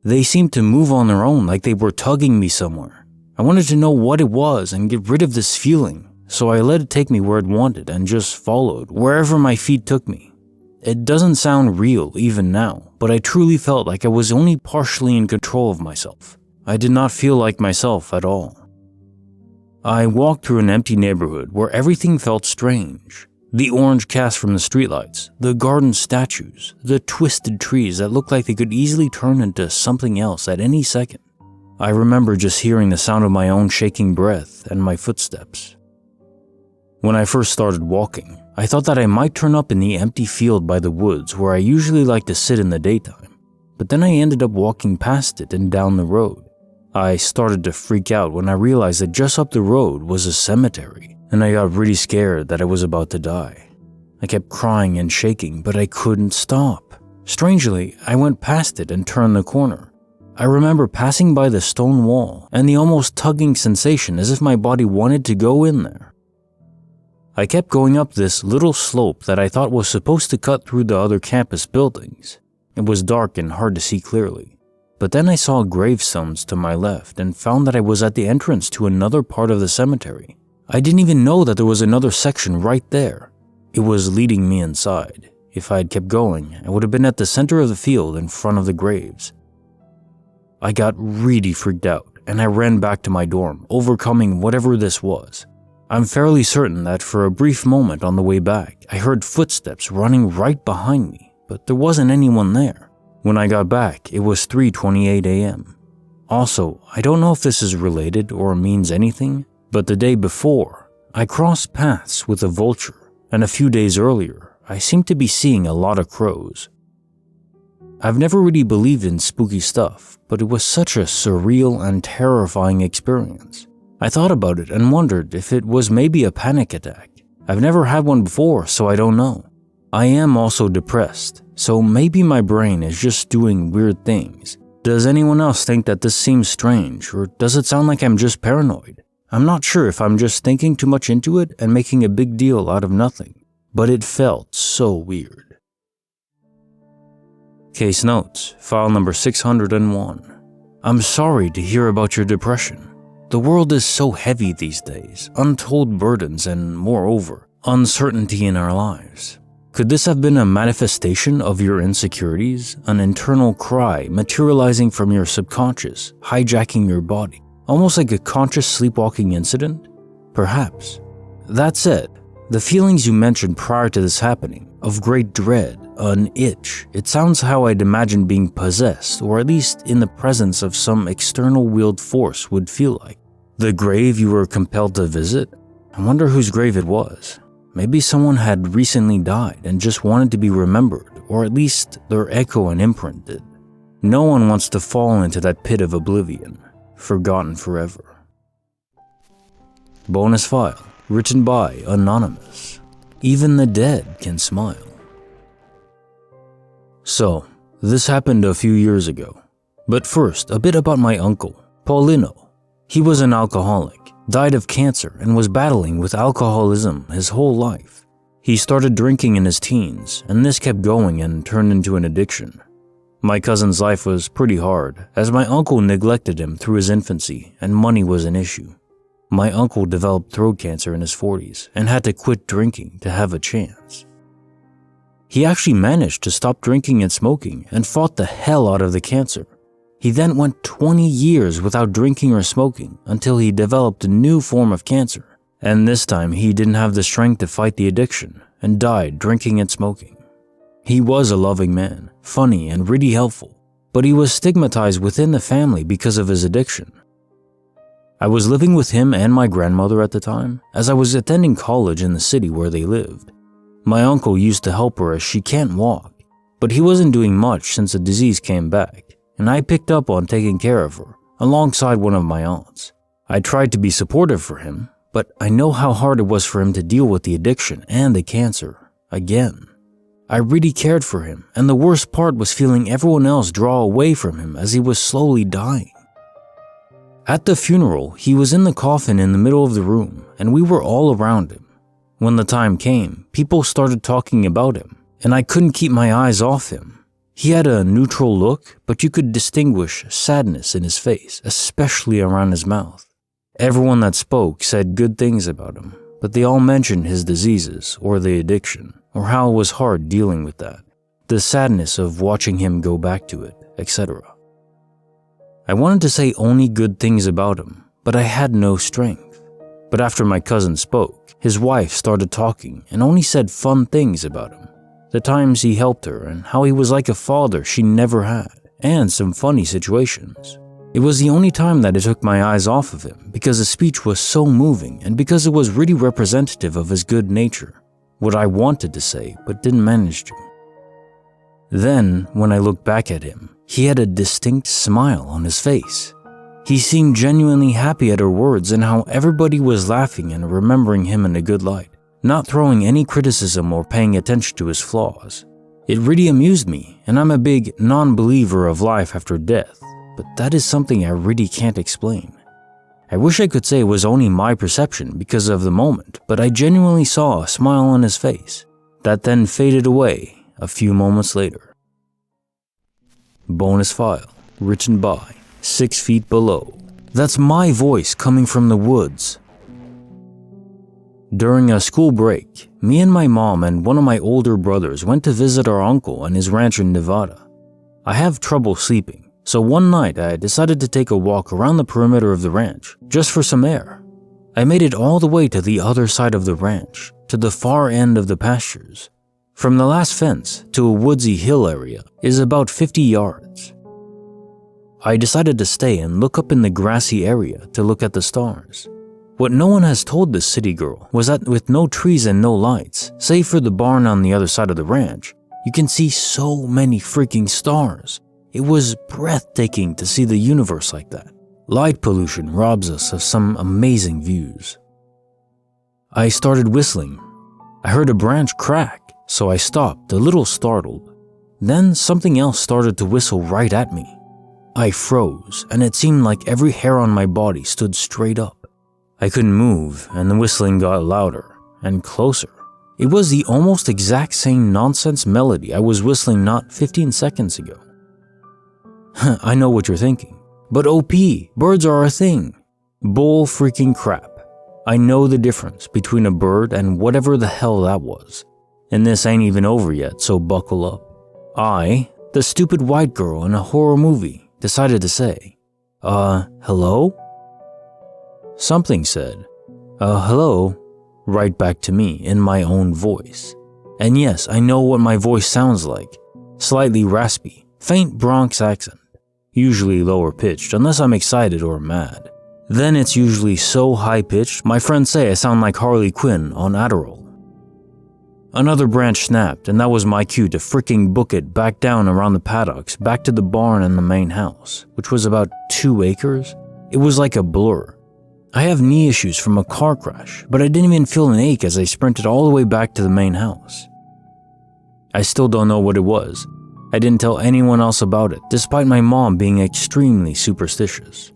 They seemed to move on their own, like they were tugging me somewhere. I wanted to know what it was and get rid of this feeling, so I let it take me where it wanted and just followed wherever my feet took me. It doesn't sound real even now, but I truly felt like I was only partially in control of myself. I did not feel like myself at all. I walked through an empty neighborhood where everything felt strange. The orange cast from the streetlights, the garden statues, the twisted trees that looked like they could easily turn into something else at any second. I remember just hearing the sound of my own shaking breath and my footsteps. When I first started walking, I thought that I might turn up in the empty field by the woods where I usually like to sit in the daytime, but then I ended up walking past it and down the road. I started to freak out when I realized that just up the road was a cemetery, and I got really scared that I was about to die. I kept crying and shaking, but I couldn't stop. Strangely, I went past it and turned the corner. I remember passing by the stone wall and the almost tugging sensation as if my body wanted to go in there. I kept going up this little slope that I thought was supposed to cut through the other campus buildings. It was dark and hard to see clearly. But then I saw gravestones to my left and found that I was at the entrance to another part of the cemetery. I didn't even know that there was another section right there. It was leading me inside. If I had kept going, I would have been at the center of the field in front of the graves. I got really freaked out and I ran back to my dorm, overcoming whatever this was. I'm fairly certain that for a brief moment on the way back, I heard footsteps running right behind me, but there wasn't anyone there. When I got back, it was 3:28 a.m. Also, I don't know if this is related or means anything, but the day before, I crossed paths with a vulture, and a few days earlier, I seemed to be seeing a lot of crows. I've never really believed in spooky stuff, but it was such a surreal and terrifying experience. I thought about it and wondered if it was maybe a panic attack. I've never had one before, so I don't know. I am also depressed, so maybe my brain is just doing weird things. Does anyone else think that this seems strange, or does it sound like I'm just paranoid? I'm not sure if I'm just thinking too much into it and making a big deal out of nothing, but it felt so weird. Case notes, file number 601. I'm sorry to hear about your depression. The world is so heavy these days, untold burdens and, moreover, uncertainty in our lives. Could this have been a manifestation of your insecurities, an internal cry materializing from your subconscious, hijacking your body, almost like a conscious sleepwalking incident? Perhaps. That said, the feelings you mentioned prior to this happening, of great dread, an itch, it sounds how I'd imagine being possessed, or at least in the presence of some external willed force would feel like. The grave you were compelled to visit? I wonder whose grave it was. Maybe someone had recently died and just wanted to be remembered, or at least their echo and imprint did. No one wants to fall into that pit of oblivion, forgotten forever. Bonus file, written by Anonymous. Even the dead can smile. So, this happened a few years ago. But first, a bit about my uncle, Paulino. He was an alcoholic, died of cancer, and was battling with alcoholism his whole life. He started drinking in his teens, and this kept going and turned into an addiction. My cousin's life was pretty hard, as my uncle neglected him through his infancy, and money was an issue. My uncle developed throat cancer in his 40s and had to quit drinking to have a chance. He actually managed to stop drinking and smoking and fought the hell out of the cancer. He then went 20 years without drinking or smoking until he developed a new form of cancer. And this time he didn't have the strength to fight the addiction and died drinking and smoking. He was a loving man, funny and really helpful, but he was stigmatized within the family because of his addiction. I was living with him and my grandmother at the time, as I was attending college in the city where they lived. My uncle used to help her as she can't walk, but he wasn't doing much since the disease came back, and I picked up on taking care of her, alongside one of my aunts. I tried to be supportive for him, but I know how hard it was for him to deal with the addiction and the cancer, again. I really cared for him, and the worst part was feeling everyone else draw away from him as he was slowly dying. At the funeral, he was in the coffin in the middle of the room, and we were all around him. When the time came, people started talking about him, and I couldn't keep my eyes off him. He had a neutral look, but you could distinguish sadness in his face, especially around his mouth. Everyone that spoke said good things about him, but they all mentioned his diseases or the addiction, or how it was hard dealing with that, the sadness of watching him go back to it, etc. I wanted to say only good things about him, but I had no strength. But after my cousin spoke, his wife started talking and only said fun things about him. The times he helped her and how he was like a father she never had, and some funny situations. It was the only time that I took my eyes off of him because his speech was so moving and because it was really representative of his good nature, what I wanted to say but didn't manage to. Then, when I looked back at him, he had a distinct smile on his face. He seemed genuinely happy at her words and how everybody was laughing and remembering him in a good light, not throwing any criticism or paying attention to his flaws. It really amused me, and I'm a big non-believer of life after death, but that is something I really can't explain. I wish I could say it was only my perception because of the moment, but I genuinely saw a smile on his face that then faded away a few moments later. Bonus file, written by 6 Feet Below. That's my voice coming from the woods. During a school break, me and my mom and one of my older brothers went to visit our uncle and his ranch in Nevada. I have trouble sleeping, so one night I decided to take a walk around the perimeter of the ranch, just for some air. I made it all the way to the other side of the ranch, to the far end of the pastures. From the last fence to a woodsy hill area is about 50 yards. I decided to stay and look up in the grassy area to look at the stars. What no one has told this city girl was that with no trees and no lights, save for the barn on the other side of the ranch, you can see so many freaking stars. It was breathtaking to see the universe like that. Light pollution robs us of some amazing views. I started whistling. I heard a branch crack, so I stopped, a little startled. Then something else started to whistle right at me. I froze, and it seemed like every hair on my body stood straight up. I couldn't move, and the whistling got louder and closer. It was the almost exact same nonsense melody I was whistling not 15 seconds ago. I know what you're thinking, but OP, birds are a thing. Bull freaking crap. I know the difference between a bird and whatever the hell that was. And this ain't even over yet, so buckle up. I, the stupid white girl in a horror movie, decided to say, hello? Something said, hello, right back to me in my own voice. And yes, I know what my voice sounds like. Slightly raspy, faint Bronx accent. Usually lower pitched unless I'm excited or mad. Then it's usually so high pitched, my friends say I sound like Harley Quinn on Adderall. Another branch snapped, and that was my cue to freaking book it back down around the paddocks, back to the barn and the main house, which was about 2 acres. It was like a blur. I have knee issues from a car crash, but I didn't even feel an ache as I sprinted all the way back to the main house. I still don't know what it was. I didn't tell anyone else about it, despite my mom being extremely superstitious.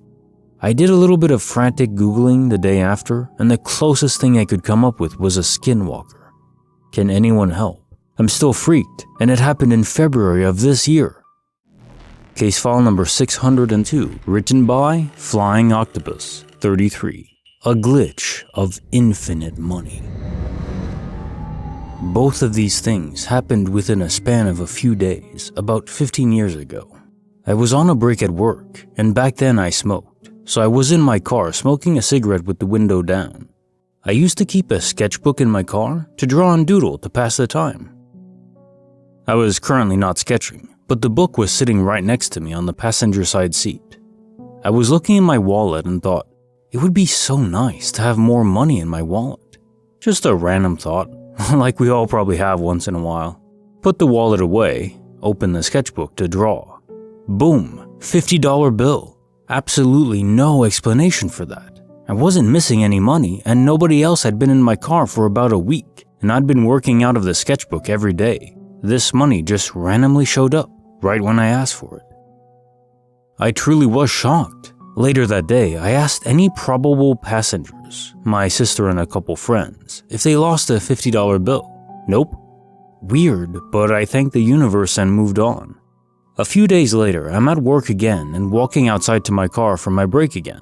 I did a little bit of frantic Googling the day after, and the closest thing I could come up with was a skinwalker. Can anyone help? I'm still freaked, and it happened in February of this year. Case file number 602, written by Flying Octopus 33. A glitch of infinite money. Both of these things happened within a span of a few days, about 15 years ago. I was on a break at work, and back then I smoked, so I was in my car smoking a cigarette with the window down. I used to keep a sketchbook in my car to draw and doodle to pass the time. I was currently not sketching, but the book was sitting right next to me on the passenger side seat. I was looking in my wallet and thought, it would be so nice to have more money in my wallet. Just a random thought, like we all probably have once in a while. Put the wallet away, open the sketchbook to draw. Boom, $50 bill. Absolutely no explanation for that. I wasn't missing any money, and nobody else had been in my car for about a week, and I'd been working out of the sketchbook every day. This money just randomly showed up, right when I asked for it. I truly was shocked. Later that day, I asked any probable passengers, my sister and a couple friends, if they lost a $50 bill. Nope. Weird, but I thanked the universe and moved on. A few days later, I'm at work again and walking outside to my car for my break again.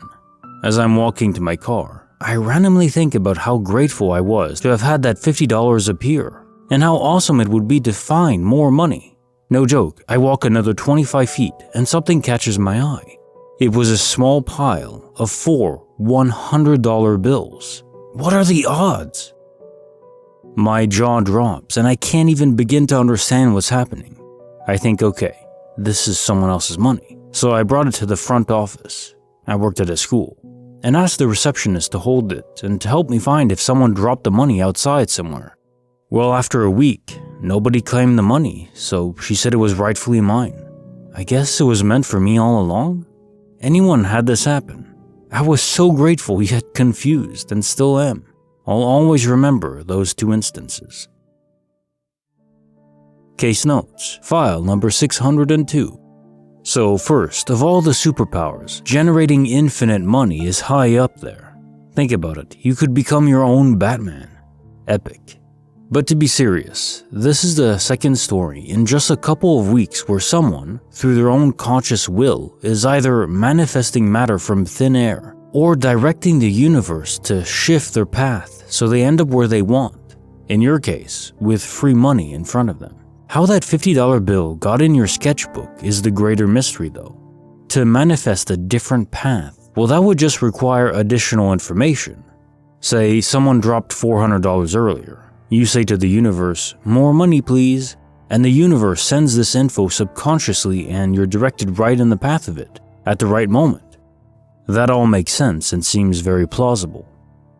As I'm walking to my car, I randomly think about how grateful I was to have had that $50 appear, and how awesome it would be to find more money. No joke, I walk another 25 feet and something catches my eye. It was a small pile of 4 $100 bills. What are the odds? My jaw drops and I can't even begin to understand what's happening. I think, okay, this is someone else's money. So I brought it to the front office. I worked at a school, and asked the receptionist to hold it and to help me find if someone dropped the money outside somewhere. Well, after a week, nobody claimed the money, so she said it was rightfully mine. I guess it was meant for me all along? Anyone had this happen. I was so grateful yet confused, and still am. I'll always remember those 2 instances. Case notes, file number 602. So first, of all the superpowers, generating infinite money is high up there. Think about it, you could become your own Batman. Epic. But to be serious, this is the second story in just a couple of weeks where someone, through their own conscious will, is either manifesting matter from thin air or directing the universe to shift their path so they end up where they want. In your case, with free money in front of them. How that $50 bill got in your sketchbook is the greater mystery though. To manifest a different path, well, that would just require additional information. Say someone dropped $400 earlier. You say to the universe, more money please, and the universe sends this info subconsciously and you're directed right in the path of it, at the right moment. That all makes sense and seems very plausible.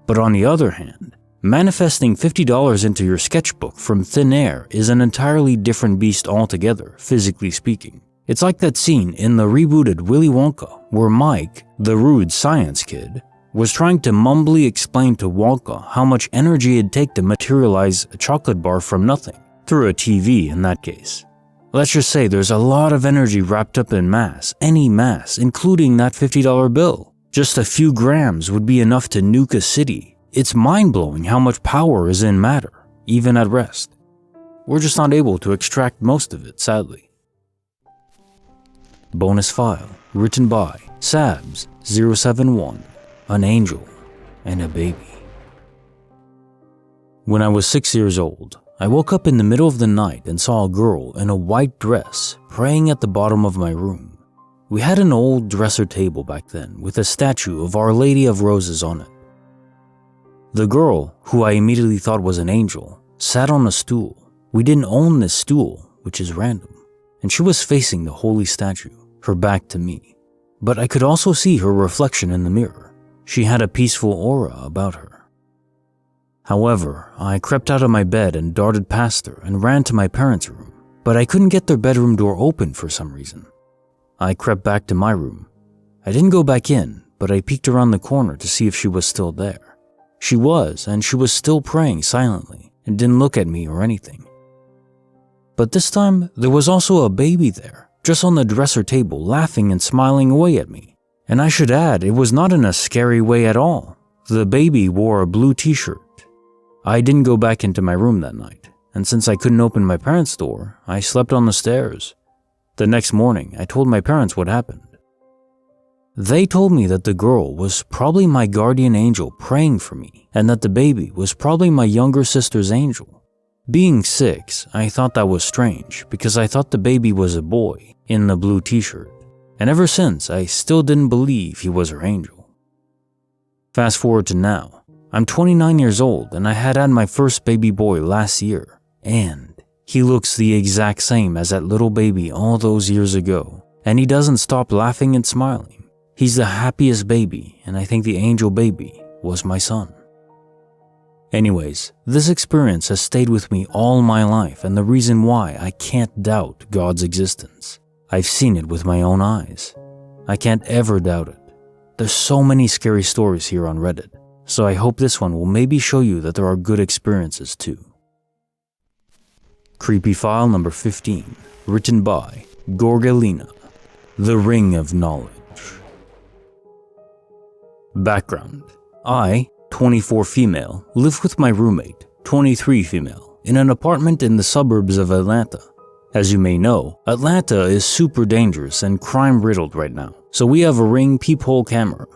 But on the other hand, manifesting $50 into your sketchbook from thin air is an entirely different beast altogether, physically speaking. It's like that scene in the rebooted Willy Wonka where Mike, the rude science kid, was trying to mumbly explain to Wonka how much energy it'd take to materialize a chocolate bar from nothing, through a TV in that case. Let's just say there's a lot of energy wrapped up in mass, any mass, including that $50 bill. Just a few grams would be enough to nuke a city. It's mind-blowing how much power is in matter, even at rest. We're just not able to extract most of it, sadly. Bonus file, written by Sabs071, an angel and a baby. When I was 6 years old, I woke up in the middle of the night and saw a girl in a white dress praying at the bottom of my room. We had an old dresser table back then with a statue of Our Lady of Roses on it. The girl, who I immediately thought was an angel, sat on a stool. We didn't own this stool, which is random, and she was facing the holy statue, her back to me. But I could also see her reflection in the mirror. She had a peaceful aura about her. However, I crept out of my bed and darted past her and ran to my parents' room, but I couldn't get their bedroom door open for some reason. I crept back to my room. I didn't go back in, but I peeked around the corner to see if she was still there. She was, and she was still praying silently and didn't look at me or anything. But this time, there was also a baby there, just on the dresser table, laughing and smiling away at me. And I should add, it was not in a scary way at all. The baby wore a blue t-shirt. I didn't go back into my room that night, and since I couldn't open my parents' door, I slept on the stairs. The next morning, I told my parents what happened. They told me that the girl was probably my guardian angel praying for me, and that the baby was probably my younger sister's angel. Being 6, I thought that was strange because I thought the baby was a boy in the blue t-shirt. And ever since, I still didn't believe he was her angel. Fast forward to now. I'm 29 years old and I had my first baby boy last year. And he looks the exact same as that little baby all those years ago. And he doesn't stop laughing and smiling. He's the happiest baby, and I think the angel baby was my son. Anyways, this experience has stayed with me all my life and the reason why I can't doubt God's existence. I've seen it with my own eyes. I can't ever doubt it. There's so many scary stories here on Reddit, so I hope this one will maybe show you that there are good experiences too. Creepy file number 15, written by Gorgelina, The Ring of Knowledge. Background: I, 24 female, live with my roommate, 23 female, in an apartment in the suburbs of Atlanta. As you may know, Atlanta is super dangerous and crime-riddled right now, so we have a Ring peephole camera,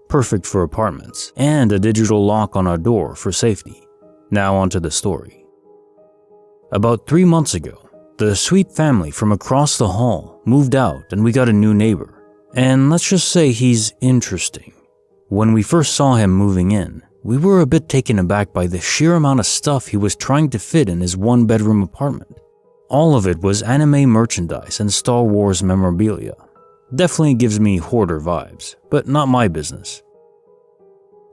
perfect for apartments, and a digital lock on our door for safety. Now onto the story. About 3 months ago, the sweet family from across the hall moved out and we got a new neighbor. And let's just say he's interesting. When we first saw him moving in, we were a bit taken aback by the sheer amount of stuff he was trying to fit in his one-bedroom apartment. All of it was anime merchandise and Star Wars memorabilia. Definitely gives me hoarder vibes, but not my business.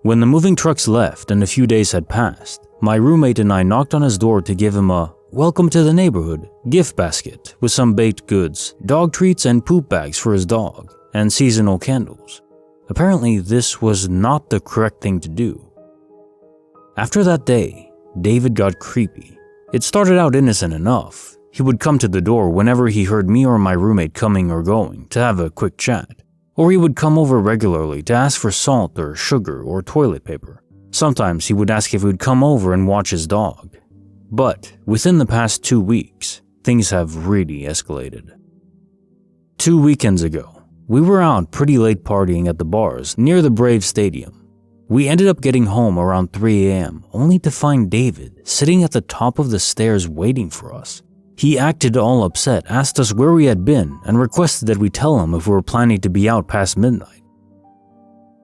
When the moving trucks left and a few days had passed, my roommate and I knocked on his door to give him a "welcome to the neighborhood" gift basket with some baked goods, dog treats and poop bags for his dog, and seasonal candles. Apparently, this was not the correct thing to do. After that day, David got creepy. It started out innocent enough. He would come to the door whenever he heard me or my roommate coming or going to have a quick chat. Or he would come over regularly to ask for salt or sugar or toilet paper. Sometimes he would ask if we would come over and watch his dog. But within the past 2 weeks, things have really escalated. 2 weekends ago, we were out pretty late partying at the bars near the Braves Stadium. We ended up getting home around 3 a.m. only to find David sitting at the top of the stairs waiting for us. He acted all upset, asked us where we had been, and requested that we tell him if we were planning to be out past midnight.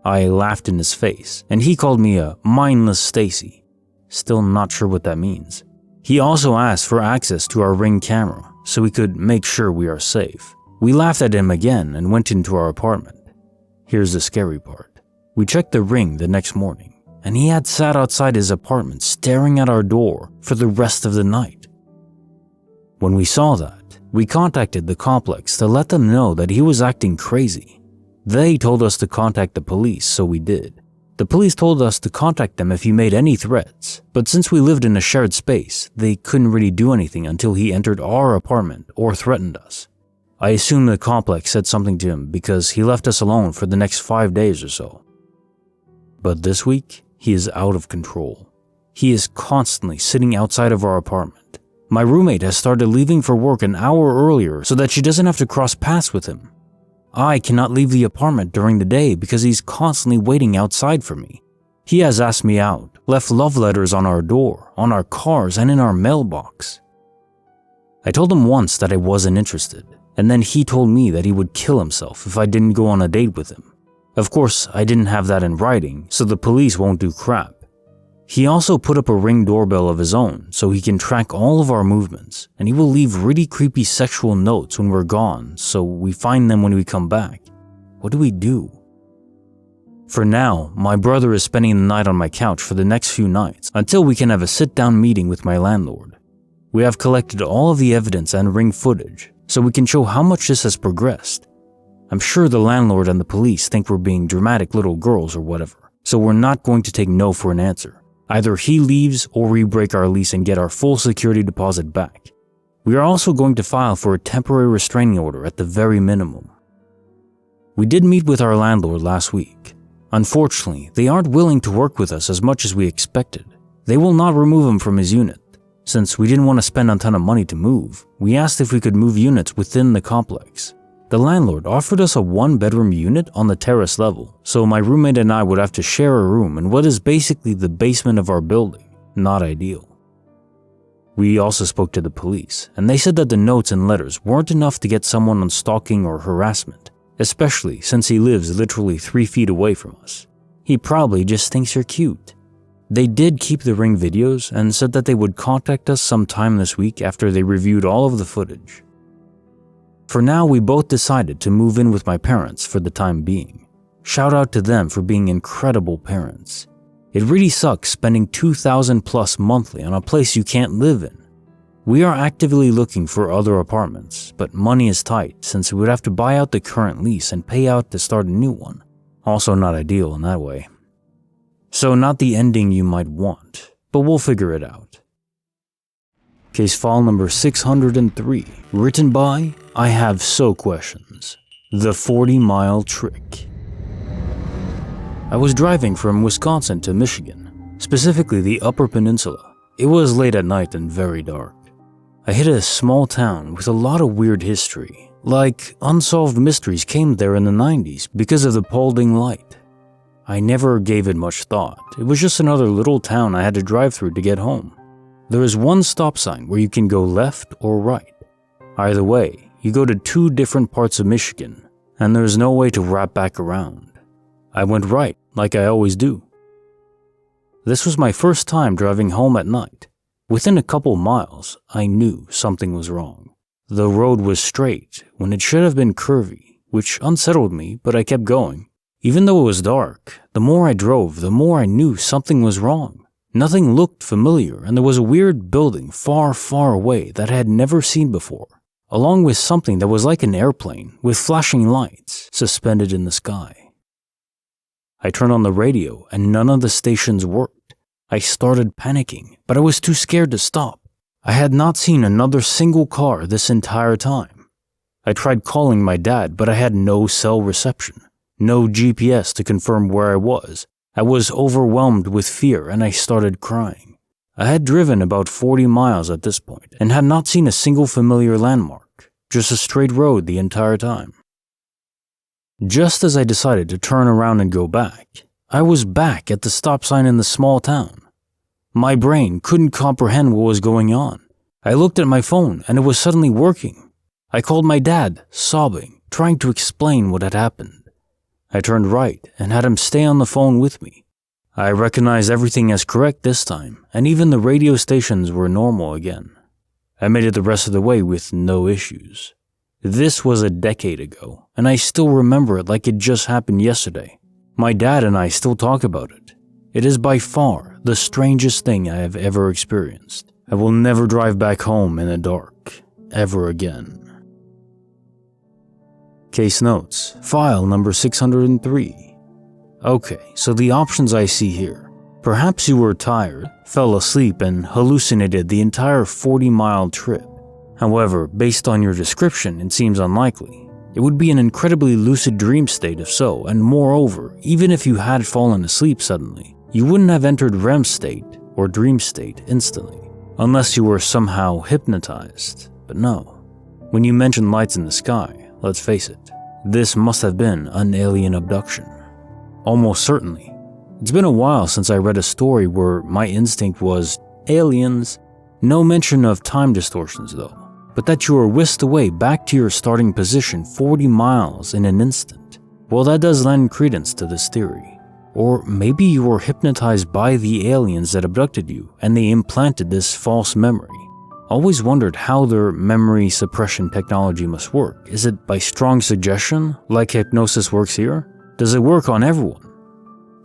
I laughed in his face, and he called me a mindless Stacy. Still not sure what that means. He also asked for access to our Ring camera, so we could make sure we are safe. We laughed at him again and went into our apartment. Here's the scary part. We checked the Ring the next morning, and he had sat outside his apartment staring at our door for the rest of the night. When we saw that, we contacted the complex to let them know that he was acting crazy. They told us to contact the police, so we did. The police told us to contact them if he made any threats, but since we lived in a shared space, they couldn't really do anything until he entered our apartment or threatened us. I assume the complex said something to him because he left us alone for the next 5 days or so. But this week, he is out of control. He is constantly sitting outside of our apartment. My roommate has started leaving for work an hour earlier so that she doesn't have to cross paths with him. I cannot leave the apartment during the day because he's constantly waiting outside for me. He has asked me out, left love letters on our door, on our cars, and in our mailbox. I told him once that I wasn't interested, and then he told me that he would kill himself if I didn't go on a date with him. Of course, I didn't have that in writing, so the police won't do crap. He also put up a Ring doorbell of his own so he can track all of our movements, and he will leave really creepy sexual notes when we're gone, so we find them when we come back. What do we do? For now, my brother is spending the night on my couch for the next few nights until we can have a sit-down meeting with my landlord. We have collected all of the evidence and Ring footage, so we can show how much this has progressed. I'm sure the landlord and the police think we're being dramatic little girls or whatever, so we're not going to take no for an answer. Either he leaves or we break our lease and get our full security deposit back. We are also going to file for a temporary restraining order at the very minimum. We did meet with our landlord last week. Unfortunately, they aren't willing to work with us as much as we expected. They will not remove him from his unit. Since we didn't want to spend a ton of money to move, we asked if we could move units within the complex. The landlord offered us a 1-bedroom unit on the terrace level, so my roommate and I would have to share a room in what is basically the basement of our building. Not ideal. We also spoke to the police, and they said that the notes and letters weren't enough to get someone on stalking or harassment, especially since he lives literally 3 feet away from us. He probably just thinks you're cute. They did keep the Ring videos and said that they would contact us sometime this week after they reviewed all of the footage. For now, we both decided to move in with my parents for the time being. Shout out to them for being incredible parents. It really sucks spending $2,000 plus monthly on a place you can't live in. We are actively looking for other apartments, but money is tight since we would have to buy out the current lease and pay out to start a new one. Also not ideal in that way. So not the ending you might want, but we'll figure it out. Case file number 603, written by I Have So Questions, The 40-Mile Trick. I was driving from Wisconsin to Michigan, specifically the Upper Peninsula. It was late at night and very dark. I hit a small town with a lot of weird history, like unsolved mysteries came there in the 90s because of the Paulding Light. I never gave it much thought. It was just another little town I had to drive through to get home. There is one stop sign where you can go left or right. Either way, you go to 2 different parts of Michigan, and there is no way to wrap back around. I went right, like I always do. This was my first time driving home at night. Within a couple miles, I knew something was wrong. The road was straight when it should have been curvy, which unsettled me, but I kept going. Even though it was dark, the more I drove, the more I knew something was wrong. Nothing looked familiar, and there was a weird building far, far away that I had never seen before, along with something that was like an airplane with flashing lights suspended in the sky. I turned on the radio and none of the stations worked. I started panicking, but I was too scared to stop. I had not seen another single car this entire time. I tried calling my dad, but I had no cell reception. No GPS to confirm where I was. I was overwhelmed with fear and I started crying. I had driven about 40 miles at this point and had not seen a single familiar landmark, just a straight road the entire time. Just as I decided to turn around and go back, I was back at the stop sign in the small town. My brain couldn't comprehend what was going on. I looked at my phone and it was suddenly working. I called my dad, sobbing, trying to explain what had happened. I turned right and had him stay on the phone with me. I recognized everything as correct this time, and even the radio stations were normal again. I made it the rest of the way with no issues. This was a decade ago, and I still remember it like it just happened yesterday. My dad and I still talk about it. It is by far the strangest thing I have ever experienced. I will never drive back home in the dark, ever again. Case notes, file number 603. Okay, so the options I see here. Perhaps you were tired, fell asleep, and hallucinated the entire 40-mile trip. However, based on your description, it seems unlikely. It would be an incredibly lucid dream state if so, and moreover, even if you had fallen asleep suddenly, you wouldn't have entered REM state or dream state instantly, unless you were somehow hypnotized. But no. When you mention lights in the sky, let's face it, this must have been an alien abduction. Almost certainly. It's been a while since I read a story where my instinct was aliens. No mention of time distortions though, but that you were whisked away back to your starting position 40 miles in an instant. Well, that does lend credence to this theory. Or maybe you were hypnotized by the aliens that abducted you and they implanted this false memory. Always wondered how their memory suppression technology must work. Is it by strong suggestion, like hypnosis works here? Does it work on everyone?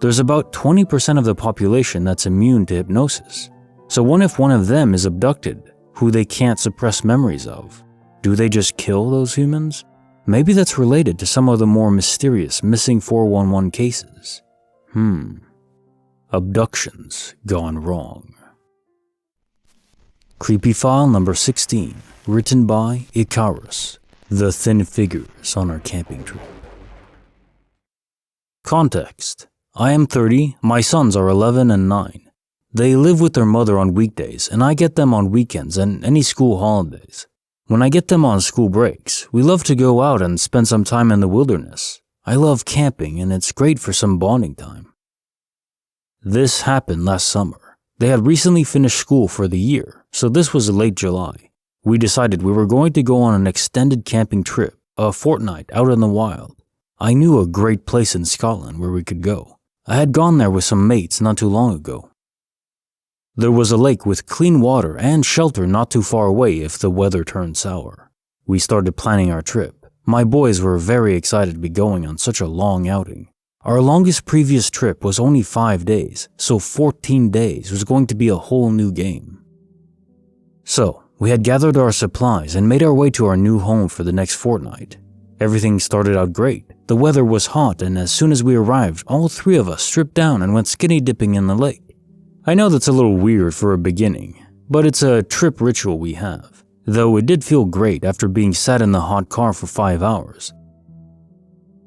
There's about 20% of the population that's immune to hypnosis. So what if one of them is abducted, who they can't suppress memories of? Do they just kill those humans? Maybe that's related to some of the more mysterious missing 411 cases. Abductions gone wrong. Creepy file number 16, written by Icarus, the thin figures on our camping trip. Context: I am 30, my sons are 11 and 9. They live with their mother on weekdays, and I get them on weekends and any school holidays. When I get them on school breaks, we love to go out and spend some time in the wilderness. I love camping, and it's great for some bonding time. This happened last summer. They had recently finished school for the year, so this was late July. We decided we were going to go on an extended camping trip, a fortnight out in the wild. I knew a great place in Scotland where we could go. I had gone there with some mates not too long ago. There was a lake with clean water and shelter not too far away if the weather turned sour. We started planning our trip. My boys were very excited to be going on such a long outing. Our longest previous trip was only 5 days, so 14 days was going to be a whole new game. So, We had gathered our supplies and made our way to our new home for the next fortnight. Everything started out great. The weather was hot, and as soon as we arrived, all three of us stripped down and went skinny dipping in the lake. I know that's a little weird for a beginning, but it's a trip ritual we have, though it did feel great after being sat in the hot car for 5 hours.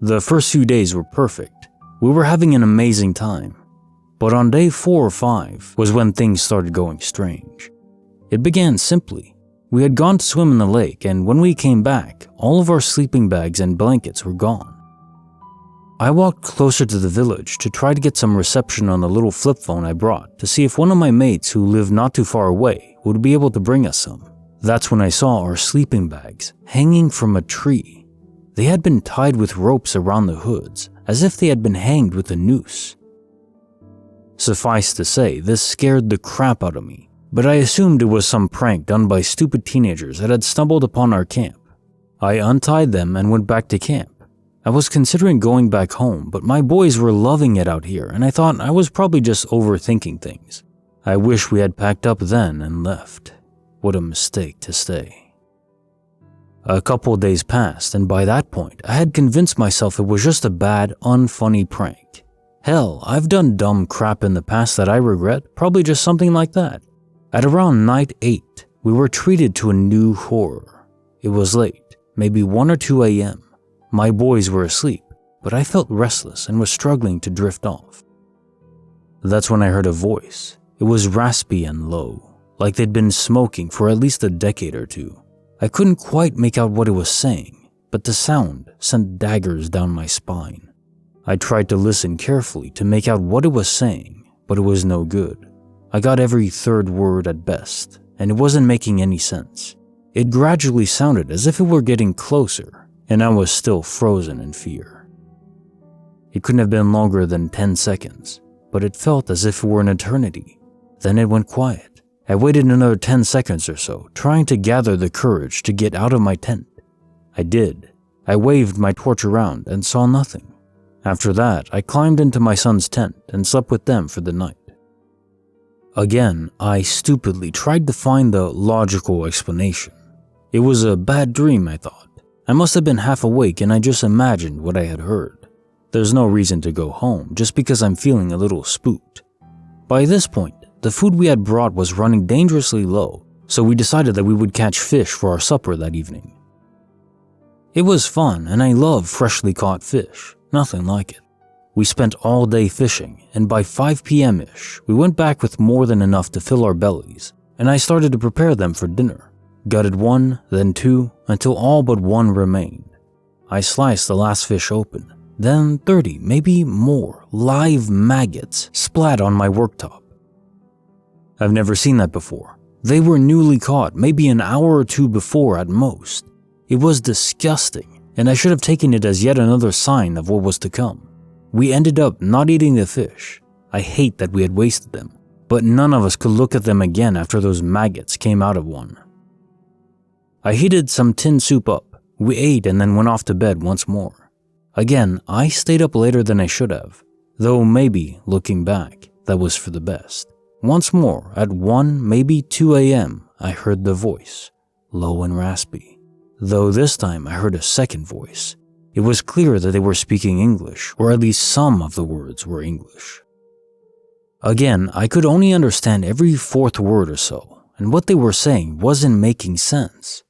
The first few days were perfect. We were having an amazing time. But on day 4 or 5 was when things started going strange. It began simply. We had gone to swim in the lake, and when we came back, all of our sleeping bags and blankets were gone. I walked closer to the village to try to get some reception on the little flip phone I brought to see if one of my mates who lived not too far away would be able to bring us some. That's when I saw our sleeping bags hanging from a tree. They had been tied with ropes around the hoods, as if they had been hanged with a noose. Suffice to say, this scared the crap out of me, but I assumed it was some prank done by stupid teenagers that had stumbled upon our camp. I untied them and went back to camp. I was considering going back home, but my boys were loving it out here, and I thought I was probably just overthinking things. I wish we had packed up then and left. What a mistake to stay. A couple days passed, and by that point, I had convinced myself it was just a bad, unfunny prank. Hell, I've done dumb crap in the past that I regret, probably just something like that. At around night 8, we were treated to a new horror. It was late, maybe 1 or 2 a.m. My boys were asleep, but I felt restless and was struggling to drift off. That's when I heard a voice. It was raspy and low, like they'd been smoking for at least a decade or two. I couldn't quite make out what it was saying, but the sound sent daggers down my spine. I tried to listen carefully to make out what it was saying, but it was no good. I got every third word at best, and it wasn't making any sense. It gradually sounded as if it were getting closer, and I was still frozen in fear. It couldn't have been longer than 10 seconds, but it felt as if it were an eternity. Then it went quiet. I waited another 10 seconds or so, trying to gather the courage to get out of my tent. I did. I waved my torch around and saw nothing. After that, I climbed into my son's tent and slept with them for the night. Again, I stupidly tried to find the logical explanation. It was a bad dream, I thought. I must have been half awake and I just imagined what I had heard. There's no reason to go home just because I'm feeling a little spooked. By this point, the food we had brought was running dangerously low, so we decided that we would catch fish for our supper that evening. It was fun and I love freshly caught fish. Nothing like it. We spent all day fishing, and by 5 p.m.-ish, we went back with more than enough to fill our bellies, and I started to prepare them for dinner. Gutted 1, then 2, until all but 1 remained. I sliced the last fish open, then 30, maybe more, live maggots splat on my worktop. I've never seen that before. They were newly caught, maybe an hour or 2 before at most. It was disgusting. And I should have taken it as yet another sign of what was to come. We ended up not eating the fish. I hate that we had wasted them, but none of us could look at them again after those maggots came out of one. I heated some tin soup up. We ate and then went off to bed once more. Again, I stayed up later than I should have, though maybe, looking back, that was for the best. Once more, at 1, maybe 2 a.m., I heard the voice, low and raspy. Though this time I heard a second voice. It was clear that they were speaking English, or at least some of the words were English. Again, I could only understand every 4th word or so, and what they were saying wasn't making sense.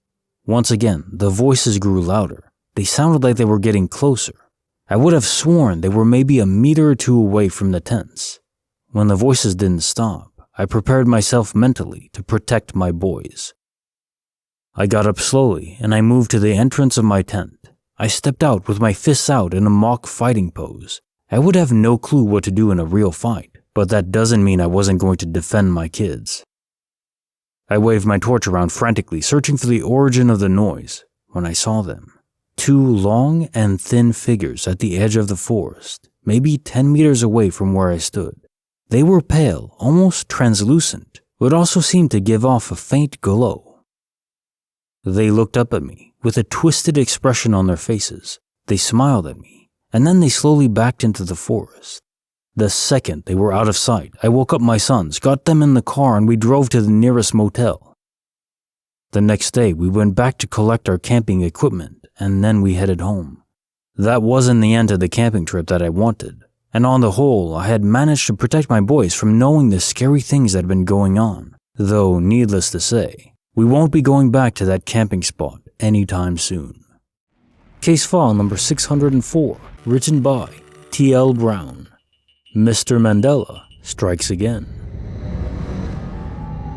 Once again, the voices grew louder. They sounded like they were getting closer. I would have sworn they were maybe a meter or 2 away from the tents. When the voices didn't stop, I prepared myself mentally to protect my boys. I got up slowly and I moved to the entrance of my tent. I stepped out with my fists out in a mock fighting pose. I would have no clue what to do in a real fight, but that doesn't mean I wasn't going to defend my kids. I waved my torch around frantically, searching for the origin of the noise, when I saw them. 2 long and thin figures at the edge of the forest, maybe 10 meters away from where I stood. They were pale, almost translucent, but also seemed to give off a faint glow. They looked up at me, with a twisted expression on their faces. They smiled at me, and then they slowly backed into the forest. The second they were out of sight, I woke up my sons, got them in the car, and we drove to the nearest motel. The next day, we went back to collect our camping equipment, and then we headed home. That wasn't the end of the camping trip that I wanted, and on the whole, I had managed to protect my boys from knowing the scary things that had been going on, though needless to say, we won't be going back to that camping spot anytime soon. Case file number 604, written by T.L. Brown. Mr. Mandela strikes again.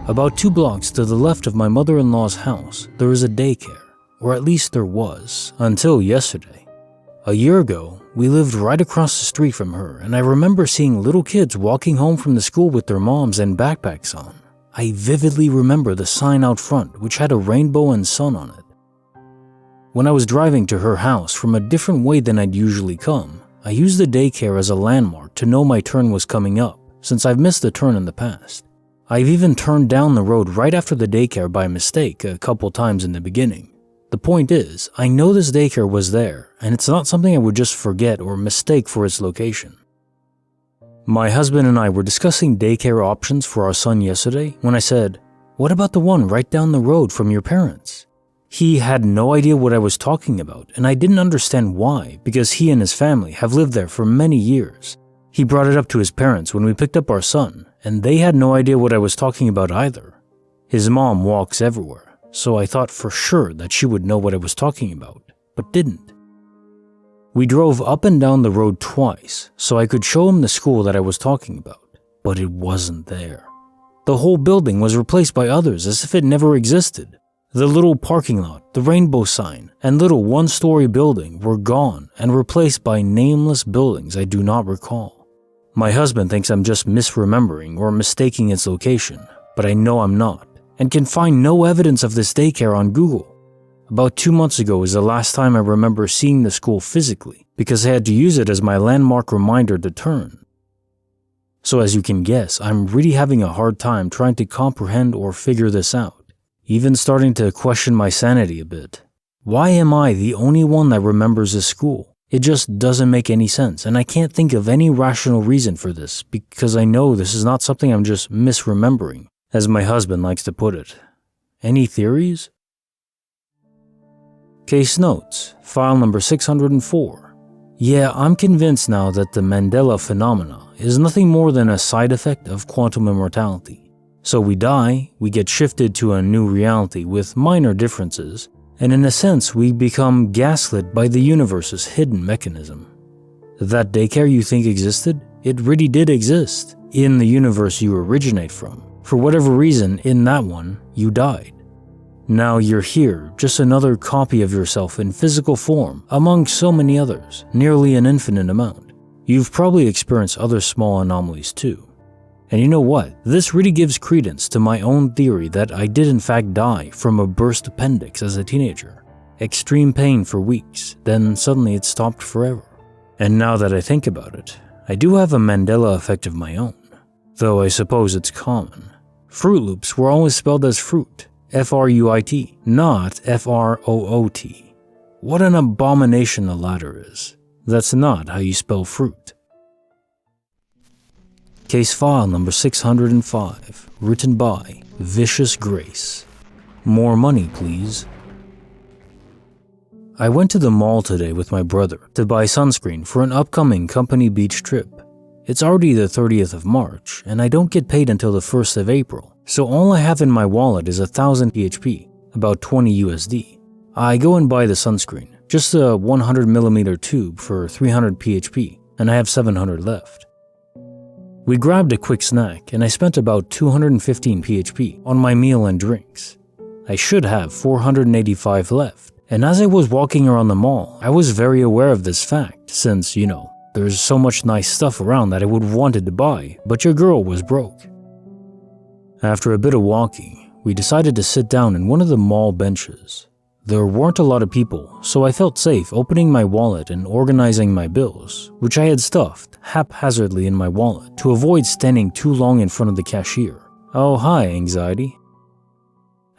About 2 blocks to the left of my mother-in-law's house, there is a daycare, or at least there was, until yesterday. A year ago, we lived right across the street from her, and I remember seeing little kids walking home from the school with their moms and backpacks on. I vividly remember the sign out front, which had a rainbow and sun on it. When I was driving to her house from a different way than I'd usually come, I used the daycare as a landmark to know my turn was coming up, since I've missed the turn in the past. I've even turned down the road right after the daycare by mistake a couple times in the beginning. The point is, I know this daycare was there, and it's not something I would just forget or mistake for its location. My husband and I were discussing daycare options for our son yesterday when I said, "What about the one right down the road from your parents?" He had no idea what I was talking about, and I didn't understand why, because he and his family have lived there for many years. He brought it up to his parents when we picked up our son, and they had no idea what I was talking about either. His mom walks everywhere, so I thought for sure that she would know what I was talking about, but didn't. We drove up and down the road twice so I could show him the school that I was talking about, but it wasn't there. The whole building was replaced by others as if it never existed. The little parking lot, the rainbow sign, and little one-story building were gone and replaced by nameless buildings I do not recall. My husband thinks I'm just misremembering or mistaking its location, but I know I'm not, and can find no evidence of this daycare on Google. About 2 months ago is the last time I remember seeing the school physically, because I had to use it as my landmark reminder to turn. So as you can guess, I'm really having a hard time trying to comprehend or figure this out, even starting to question my sanity a bit. Why am I the only one that remembers this school? It just doesn't make any sense, and I can't think of any rational reason for this, because I know this is not something I'm just misremembering, as my husband likes to put it. Any theories? Case notes, file number 604. Yeah, I'm convinced now that the Mandela phenomena is nothing more than a side effect of quantum immortality. So we die, we get shifted to a new reality with minor differences, and in a sense we become gaslit by the universe's hidden mechanism. That daycare you think existed? It really did exist, in the universe you originate from. For whatever reason, in that one, you died. Now you're here, just another copy of yourself in physical form, among so many others, nearly an infinite amount. You've probably experienced other small anomalies too. And you know what? This really gives credence to my own theory that I did in fact die from a burst appendix as a teenager. Extreme pain for weeks, then suddenly it stopped forever. And now that I think about it, I do have a Mandela effect of my own, though I suppose it's common. Fruit Loops were always spelled as fruit, F-R-U-I-T, not F-R-O-O-T. What an abomination the latter is. That's not how you spell fruit. Case file number 605, written by Vicious Grace. More money, please. I went to the mall today with my brother to buy sunscreen for an upcoming company beach trip. It's already the 30th of March, and I don't get paid until the 1st of April, so all I have in my wallet is 1,000 PHP, about 20 USD. I go and buy the sunscreen, just a 100mm tube for 300 PHP, and I have 700 left. We grabbed a quick snack, and I spent about 215 PHP on my meal and drinks. I should have 485 left, and as I was walking around the mall, I was very aware of this fact, since, there's so much nice stuff around that I would wanted to buy, but your girl was broke. After a bit of walking, we decided to sit down in one of the mall benches. There weren't a lot of people, so I felt safe opening my wallet and organizing my bills, which I had stuffed haphazardly in my wallet to avoid standing too long in front of the cashier. Oh, hi, anxiety.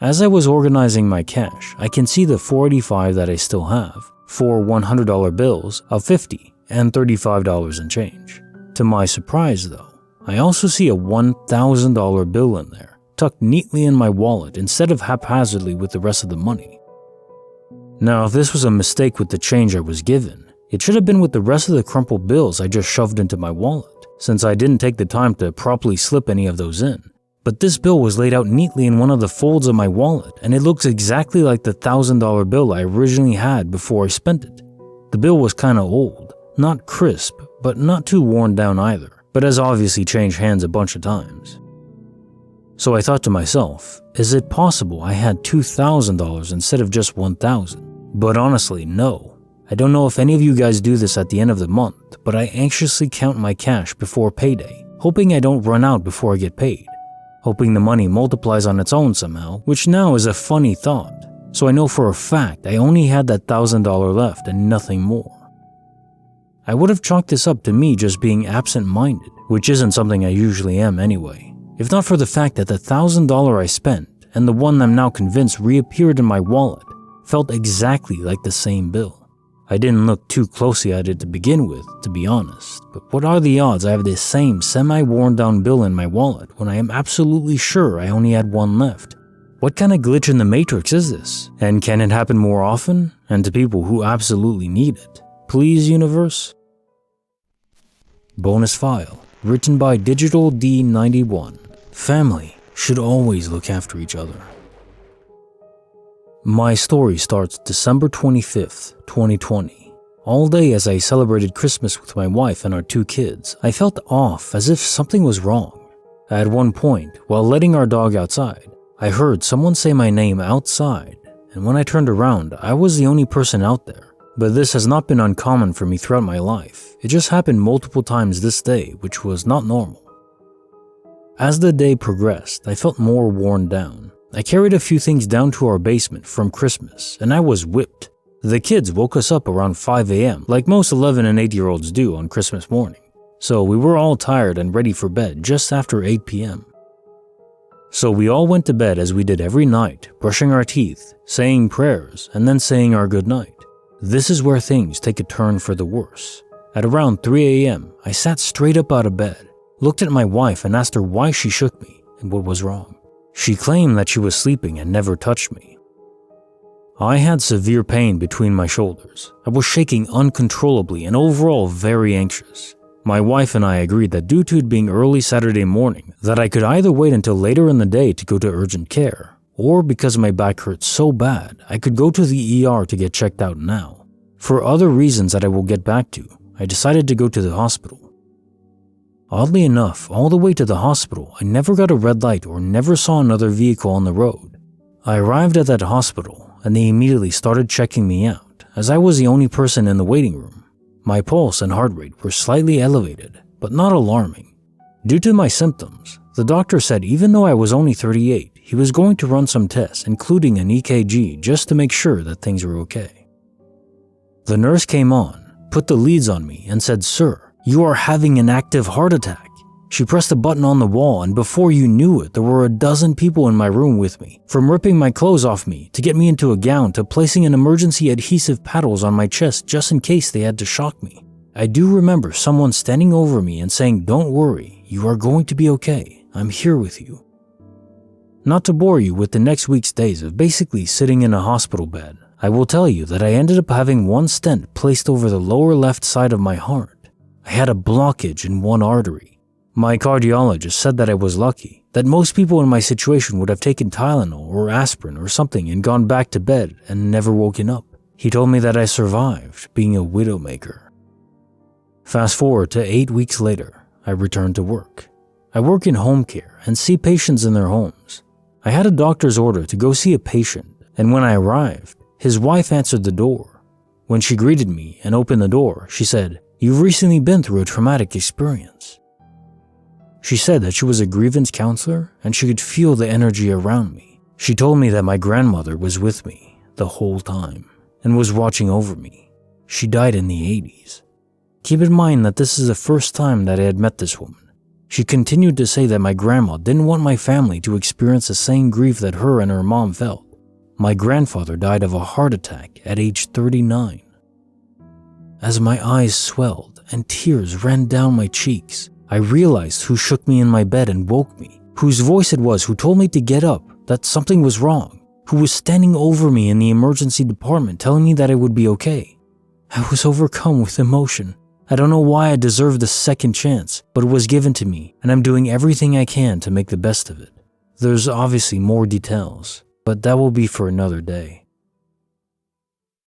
As I was organizing my cash, I can see the $4.85 that I still have, 4 $100 bills of $50 and $35 and change. To my surprise, though, I also see a $1,000 bill in there, tucked neatly in my wallet instead of haphazardly with the rest of the money. Now, if this was a mistake with the change I was given, it should have been with the rest of the crumpled bills I just shoved into my wallet, since I didn't take the time to properly slip any of those in. But this bill was laid out neatly in one of the folds of my wallet, and it looks exactly like the $1,000 bill I originally had before I spent it. The bill was kinda old, not crisp, but not too worn down either, but has obviously changed hands a bunch of times. So I thought to myself, is it possible I had $2,000 instead of just $1,000? But honestly, no. I don't know if any of you guys do this at the end of the month, but I anxiously count my cash before payday, hoping I don't run out before I get paid. Hoping the money multiplies on its own somehow, which now is a funny thought. So I know for a fact I only had that $1,000 left and nothing more. I would have chalked this up to me just being absent-minded, which isn't something I usually am anyway, if not for the fact that the $1,000 I spent and the one I'm now convinced reappeared in my wallet felt exactly like the same bill. I didn't look too closely at it to begin with, to be honest, but what are the odds I have this same semi-worn down bill in my wallet when I am absolutely sure I only had one left? What kind of glitch in the Matrix is this? And can it happen more often, and to people who absolutely need it? Please, universe? Bonus file, written by Digital D91. Family should always look after each other. My story starts December 25th, 2020. All day as I celebrated Christmas with my wife and our 2 kids, I felt off as if something was wrong. At one point, while letting our dog outside, I heard someone say my name outside, and when I turned around, I was the only person out there. But this has not been uncommon for me throughout my life. It just happened multiple times this day, which was not normal. As the day progressed, I felt more worn down. I carried a few things down to our basement from Christmas, and I was whipped. The kids woke us up around 5 a.m., like most 11 and 8-year-olds do on Christmas morning. So we were all tired and ready for bed just after 8 p.m. So we all went to bed as we did every night, brushing our teeth, saying prayers, and then saying our goodnight. This is where things take a turn for the worse. At around 3 a.m., I sat straight up out of bed, looked at my wife and asked her why she shook me and what was wrong. She claimed that she was sleeping and never touched me. I had severe pain between my shoulders. I was shaking uncontrollably and overall very anxious. My wife and I agreed that due to it being early Saturday morning, that I could either wait until later in the day to go to urgent care, or because my back hurt so bad, I could go to the ER to get checked out now. For other reasons that I will get back to, I decided to go to the hospital. Oddly enough, all the way to the hospital, I never got a red light or never saw another vehicle on the road. I arrived at that hospital, and they immediately started checking me out, as I was the only person in the waiting room. My pulse and heart rate were slightly elevated, but not alarming. Due to my symptoms, the doctor said even though I was only 38, he was going to run some tests, including an EKG, just to make sure that things were okay. The nurse came on, put the leads on me, and said, "Sir, you are having an active heart attack." She pressed a button on the wall, and before you knew it, there were a dozen people in my room with me, from ripping my clothes off me to get me into a gown to placing an emergency adhesive paddles on my chest just in case they had to shock me. I do remember someone standing over me and saying, "Don't worry, you are going to be okay. I'm here with you." Not to bore you with the next week's days of basically sitting in a hospital bed, I will tell you that I ended up having one stent placed over the lower left side of my heart. I had a blockage in one artery. My cardiologist said that I was lucky, that most people in my situation would have taken Tylenol or aspirin or something and gone back to bed and never woken up. He told me that I survived being a widowmaker. Fast forward to 8 weeks later, I returned to work. I work in home care and see patients in their homes. I had a doctor's order to go see a patient, and when I arrived, his wife answered the door. When she greeted me and opened the door, she said, "You've recently been through a traumatic experience." She said that she was a grievance counselor and she could feel the energy around me. She told me that my grandmother was with me the whole time and was watching over me. She died in the 80s. Keep in mind that this is the first time that I had met this woman. She continued to say that my grandma didn't want my family to experience the same grief that her and her mom felt. My grandfather died of a heart attack at age 39. As my eyes swelled and tears ran down my cheeks, I realized who shook me in my bed and woke me. whose voice it was who told me to get up, that something was wrong, who was standing over me in the emergency department telling me that it would be okay. I was overcome with emotion. I don't know why I deserved a second chance, but it was given to me, and I'm doing everything I can to make the best of it. There's obviously more details, but that will be for another day.